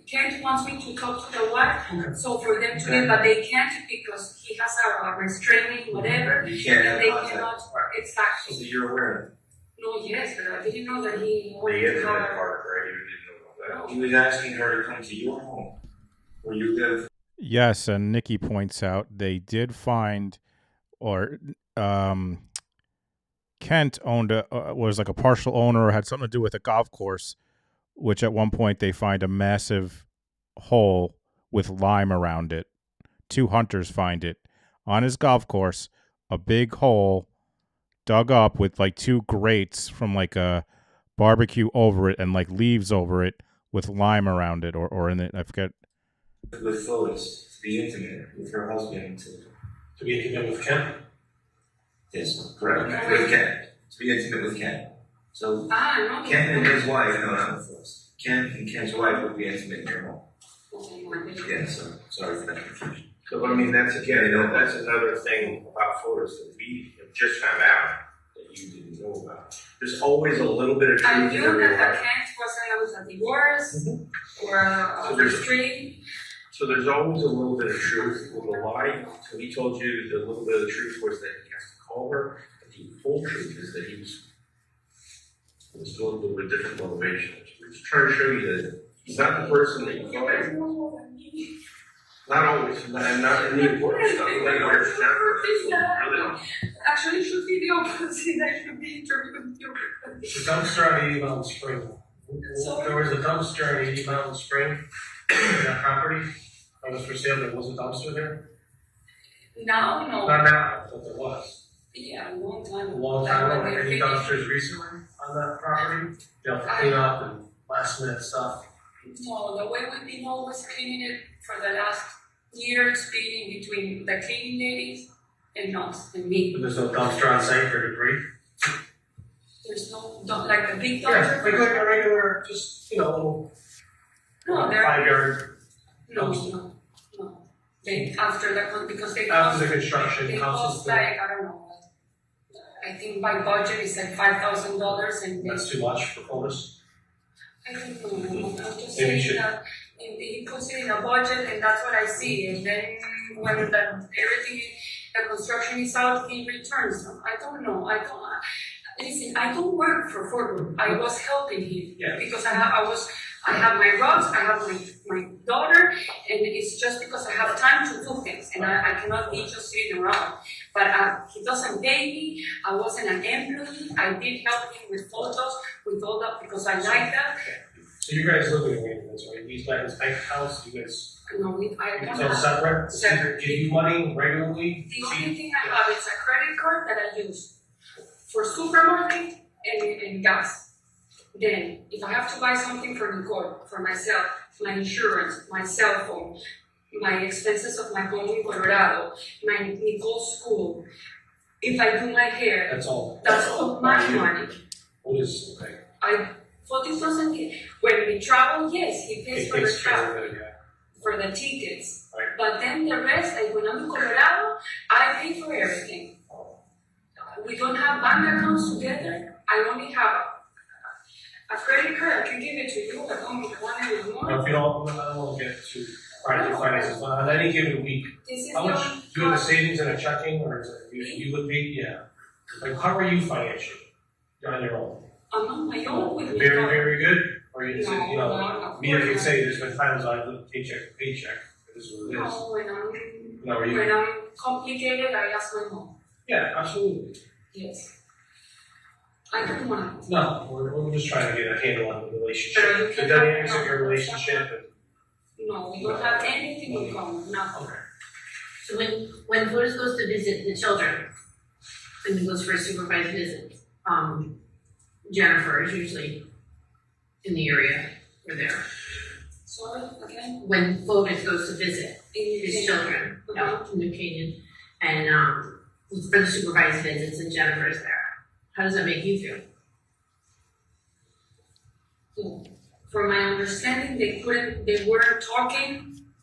Kent wants me to talk to the wife, so for them to get, but they can't because he has a restraining, whatever. You can't have and they contact. cannot, exactly. So you're aware of it? No, yes, but I didn't know that he The wanted to internet have. part, right? You didn't know about that. He was asking her to come to your home, where you live. Yes, and Nikki points out they did find, or Kent owned was like a partial owner or had something to do with a golf course, which at one point they find a massive hole with lime around it. 2 hunters find it on his golf course, a big hole dug up with like 2 grates from like a barbecue over it and like leaves over it with lime around it or in it. I forget. With Fotis, to be intimate with her husband. To be intimate with Kent? Yes, correct. With Kent. To be intimate with Kent. So, no. Kent and his wife, no, not with us. Kent and Kent's wife would be intimate in your home. Yeah, so, sorry for that confusion. So, I mean, that's again, you know, that's another thing about Fotis that we have just found out that you didn't know about. There's always a little bit of truth I in knew every that lie. Kent was a divorce or a restraint. So there's always a little bit of truth with a lie. So he told you the little bit of the truth was that he has to call her. But the full truth is that he was a little bit of a different motivation. We're just trying to show you that he's not the person that you thought. Not always, and not in the important stuff. Like really. Actually, it should be the opposite. I should be interviewing you. The dumpster on 80 Mountain Spring. There was a dumpster on 80 Mountain Spring in that property that was for sale. There was a dumpster there? No. Not now, but there was. Yeah, a long time ago. A long time ago. Like, when Any they dumpsters recently on that property? You know, for cleanup and last minute stuff? No, the way we've been always cleaning it for the last year, splitting between the cleaning ladies and us and me. But there's no dumpster on site for debris? There's no, like the big Yeah, dumpster. like a regular, just, you know, little No, there. 5-yard dumpster. No. They, after the, because they After cost, the construction, they houses cost built. like, I don't know, I think by budget it's like $5,000 and they. That's too much for Fotis? I don't know, I'm just Maybe you saying should- that he puts it in a budget and that's what I see, and then when everything, the construction is out, he returns them. I don't know, listen, I don't work for Ford. I was helping him, because I have my rods, I have my daughter, and it's just because I have time to do things, and I cannot be just sitting around. But he doesn't pay me, I wasn't an employee, I did help him with photos, with all that, because I like that. So you guys live in arrangements, right? He's got his bank accounts, you guys. No, I don't It's all have. separate? Separate. Give you money regularly? The only thing I have is a credit card that I use for supermarket and gas. Then, if I have to buy something for Nicole, for myself, my insurance, my cell phone, my expenses of my home in Colorado, my Nicole's school, if I do my hair, That's all. that's all my money. What is, okay. Fotis doesn't get, when we travel, yes, he pays It for the takes care travel, of it, yeah. for the tickets. Right. But then the rest, like when I'm in Colorado, I pay for everything. We don't have bank accounts together. I only have a credit card. I can give it to you. I don't want it anymore. Now, if you don't, I don't want to get too private finances, on any given week, This is how the much, only do you have a savings and a checking, or is it, you would be, yeah? Like, how are you financially? You're on your own? I'm on my own with me. Very, very good? Or is it, you know, No, me, I can say, there's been times I've lived paycheck to paycheck, this is what it is. No, No, are you? when I'm complicated, I ask my mom. Yeah, absolutely. Yes. I don't want. No, we're just trying to get a handle on the But you relationship, the can dynamics have of your relationship, and No, we don't have anything in common, nothing. So when Fotis goes to visit the children, and he goes for a supervised visit, Jennifer is usually in the area or there. Sorry, again? When Fotis goes to visit his children, out in New Canaan, and for the supervised visits, and Jennifer's there. How does that make you feel? So, from my understanding, they weren't talking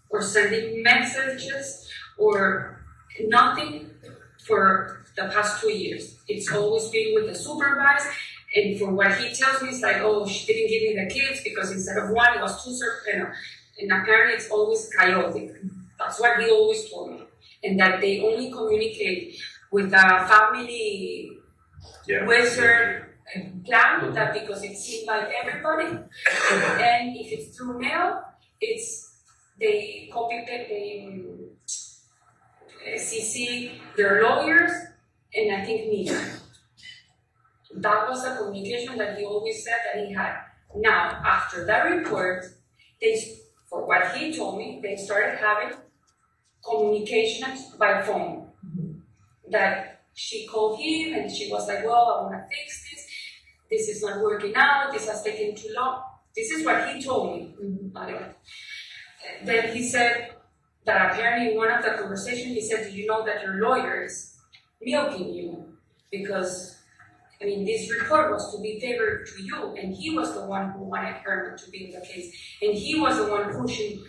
or sending messages or nothing for the past 2 years. It's always been with the supervisor, and from what he tells me, it's like, oh, she didn't give me the kids because instead of one, it was two, and apparently it's always chaotic. That's what he always told me. And that they only communicate with a family wizard plan, that because it seems like everybody, and if it's through mail, they copy paste, they CC their lawyers, and I think me. That was the communication that he always said that he had. Now, after that report, for what he told me, they started having communications by phone. That she called him and she was like, well, I want to fix this. This is not working out. This has taken too long. This is what he told me. Then he said that apparently in one of the conversations, he said, do you know that your lawyer is milking you? Because, I mean, this report was to be favored to you, and he was the one who wanted Herman to be in the case. And he was the one pushing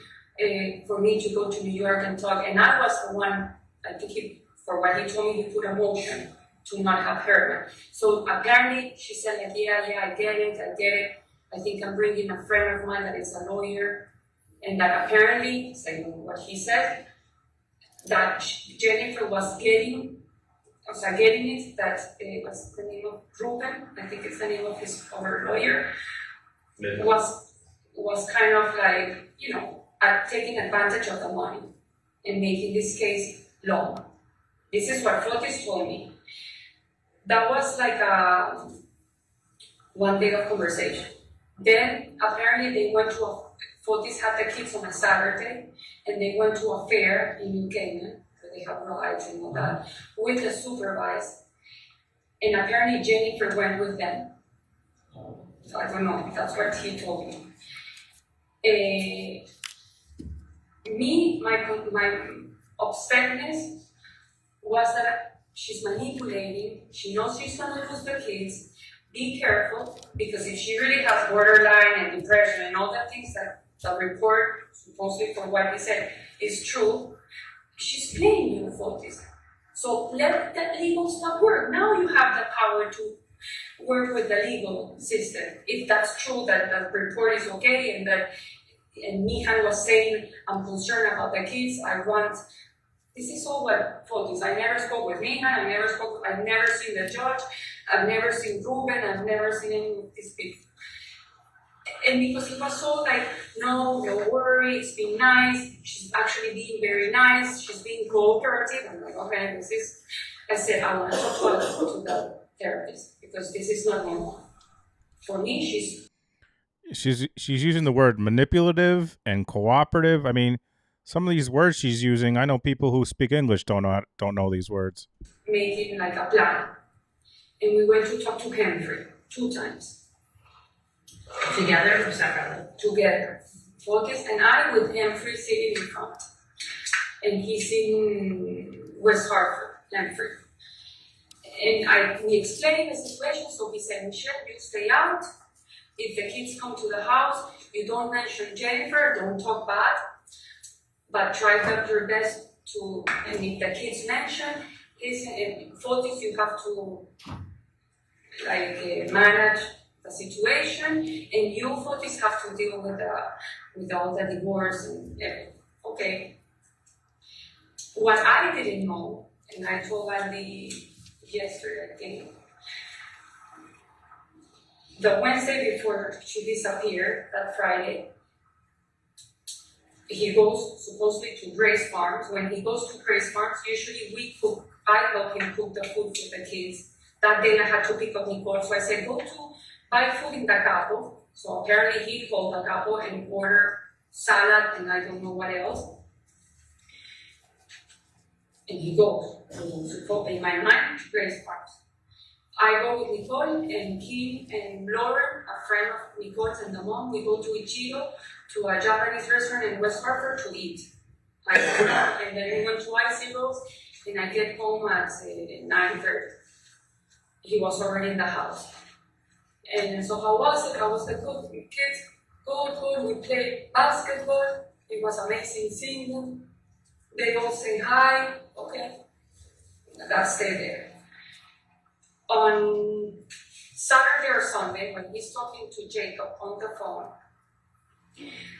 for me to go to New York and talk. And I was the one, I think for what he told me, he put a motion to not have Herman. So apparently she said, like, yeah, I get it. I think I'm bringing a friend of mine that is a lawyer. And that apparently, saying what he said, that Jennifer was getting it, that was the name of Ruben, I think it's the name of her lawyer, was kind of like, you know, taking advantage of the money and making this case long. This is what Fotis told me. That was like a 1 day of conversation. Then apparently they went to Fotis had the kids on a Saturday, and they went to a fair in New Canaan, where they have rides and all that, with the supervisor. And apparently Jennifer went with them. So I don't know, that's what he told me. My upsetness was that she's manipulating, she knows she's gonna lose the kids. Be careful, because if she really has borderline and depression and all the things that the report, supposedly from what he said, is true, she's playing you with all this. So let the legal stuff work. Now you have the power to work with the legal system. If that's true, that the report is okay, and Mihan was saying, I'm concerned about the kids, this is all what Fotis. I never spoke with Mihan, I've never seen the judge, I've never seen Ruben, I've never seen any of these people. And because he was so like, no, don't worry, it's been nice, she's actually being very nice, she's being cooperative. I'm like, okay, I said, I want to talk to the therapist, because this is not normal. For me, she's using the word manipulative and cooperative. I mean, some of these words she's using, I know people who speak English don't know these words. Making like a plan. And we went to talk to Henry 2 times. Together or separately? Together. Fotis and I with Henry sitting in front. And he's in West Hartford, Henry. And we explained the situation, so he said, Michelle, you stay out. If the kids come to the house, you don't mention Jennifer, don't talk bad, but try to do your best to, and if the kids mention, listen, and Fotis, you have to manage the situation, and you, Fotis, have to deal with all the divorce and everything. okay. What I didn't know, and I told Andy yesterday, I think, the Wednesday before she disappeared, that Friday, he goes supposedly to Grace Farms. When he goes to Grace Farms, usually I help him cook the food for the kids. That day I had to pick up Nicole, so I said, go to buy food in Da Capo. So apparently he called Da Capo and ordered salad and I don't know what else. And he goes in my mind, to Grace Farms. I go with Nicole and Kim and Lauren, a friend of Nicole's and the mom. We go to Ichigo, to a Japanese restaurant in West Hartford to eat. And then we went to Icy Rose, and I get home at 9:30. He was already in the house. And so how was it? I was like, good, kids, good, we played basketball. It was amazing seeing them. They all say hi, okay. That stayed there. On Saturday or Sunday, when he's talking to Jacob on the phone,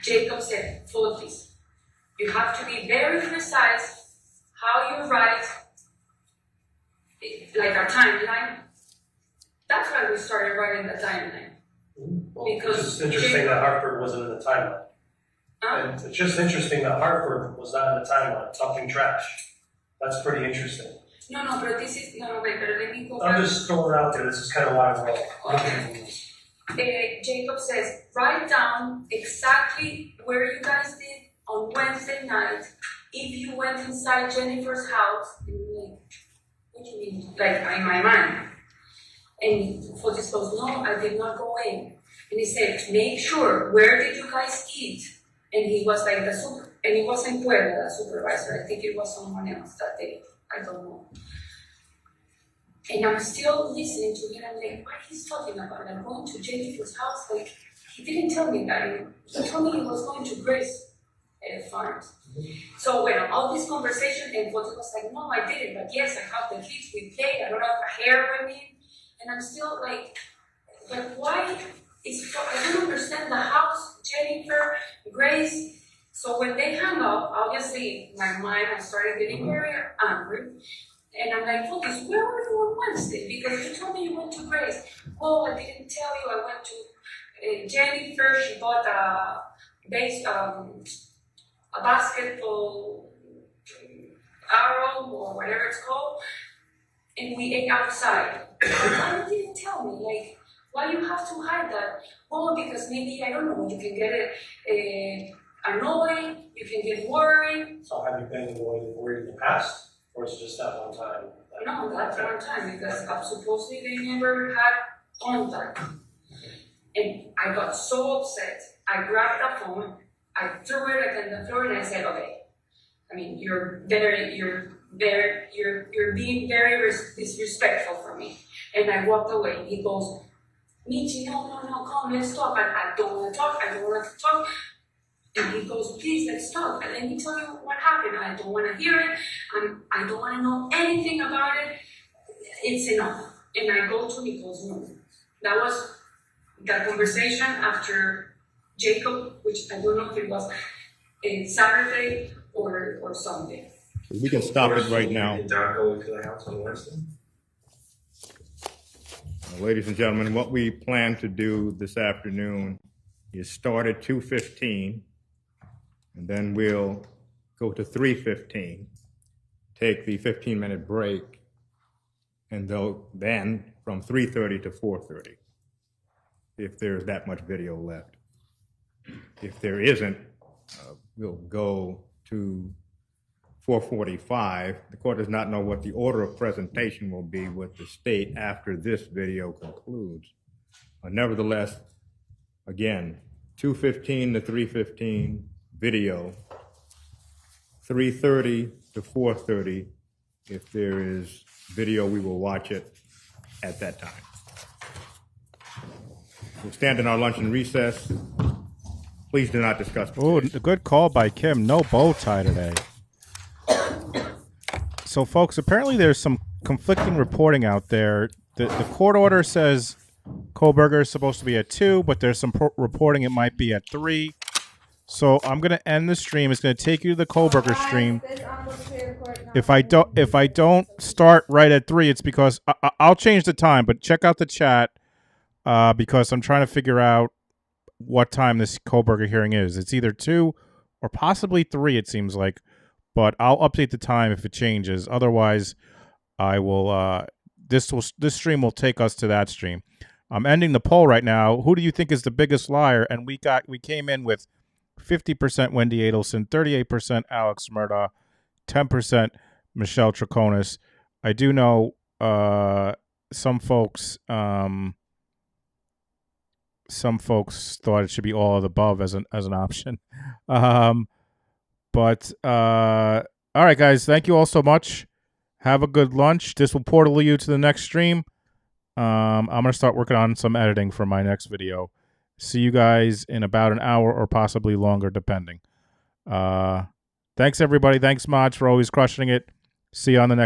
Jacob said, Fotis, you have to be very precise how you write, like a timeline. That's why we started writing the timeline. Well, because it's interesting that Hartford wasn't in the timeline. And it's just interesting that Hartford was not in the timeline, talking trash. That's pretty interesting. No, but this is, wait, but let me go back. I'm just throwing it out there, this is kind of why I'm wrong. Jacob says, write down exactly where you guys did on Wednesday night, if you went inside Jennifer's house, and like, what do you mean? Like, in my mind. And Fotis goes, no, I did not go in. And he said, make sure, where did you guys eat? And he was like, and he wasn't Puebla, the supervisor, I think it was someone else that day. I don't know. And I'm still listening to him. I'm like, what he's talking about? I'm going to Jennifer's house. Like, he didn't tell me that. He told me he was going to Grace Farms. So when all this conversation, and Fotis was like, no, I didn't. But yes, I have the kids. We played. I don't have a hair with me. And I'm still like, but why I don't understand the house, Jennifer, Grace. So when they hung up, obviously, in my mind, I started getting very angry. And I'm like, Fotis, where were you on Wednesday? Because you told me you went to Grace. Oh, I didn't tell you. I went to Jennifer. She bought a basketball arrow or whatever it's called. And we ate outside. Why you didn't tell me? Like, why you have to hide that? Well, because maybe, I don't know, you can get annoyed, you can get worried. So have you been worried in the past? Or is it just that one time? No, that's one time, because supposedly they never had contact. And I got so upset. I grabbed the phone, I threw it on the floor, and I said, okay, I mean, you're being very disrespectful for me. And I walked away. He goes, Michi, no, come, let's talk. I don't want to talk. I don't want to talk. And he goes, please, let's talk. And let me tell you what happened. I don't want to hear it. I don't want to know anything about it. It's enough. And I go to Nicole's room. That was the conversation after Jacob, which I don't know if it was Saturday or Sunday. We can stop it right now. Did Doc go to the house on Wednesday? Ladies and gentlemen, what we plan to do this afternoon is start at 2:15, and then we'll go to 3:15, take the 15-minute break, and then from 3:30 to 4:30, if there's that much video left. If there isn't, we'll go to 4:45. The court does not know what the order of presentation will be with the state after this video concludes. Nevertheless, again, 2:15 to 3:15 video, 3:30 to 4:30. If there is video, we will watch it at that time. We'll stand in our luncheon recess. Please do not discuss. Oh, a good call by Kim. No bow tie today. So, folks, apparently there's some conflicting reporting out there. The court order says Kohlberger is supposed to be at 2, but there's some reporting it might be at 3. So I'm gonna end the stream. It's gonna take you to the Kohlberger stream. If I don't start right at 3, it's because I'll change the time. But check out the chat because I'm trying to figure out what time this Kohlberger hearing is. It's either 2 or possibly 3. It seems like, but I'll update the time if it changes. Otherwise, I will. This stream will take us to that stream. I'm ending the poll right now. Who do you think is the biggest liar? And we came in with 50% Wendy Adelson, 38% Alex Murdaugh, 10% Michelle Troconis. I do know some folks thought it should be all of the above as an option. But all right, guys, thank you all so much. Have a good lunch. This will portal you to the next stream. I'm going to start working on some editing for my next video. See you guys in about an hour or possibly longer, depending. Thanks, everybody. Thanks, Mods, for always crushing it. See you on the next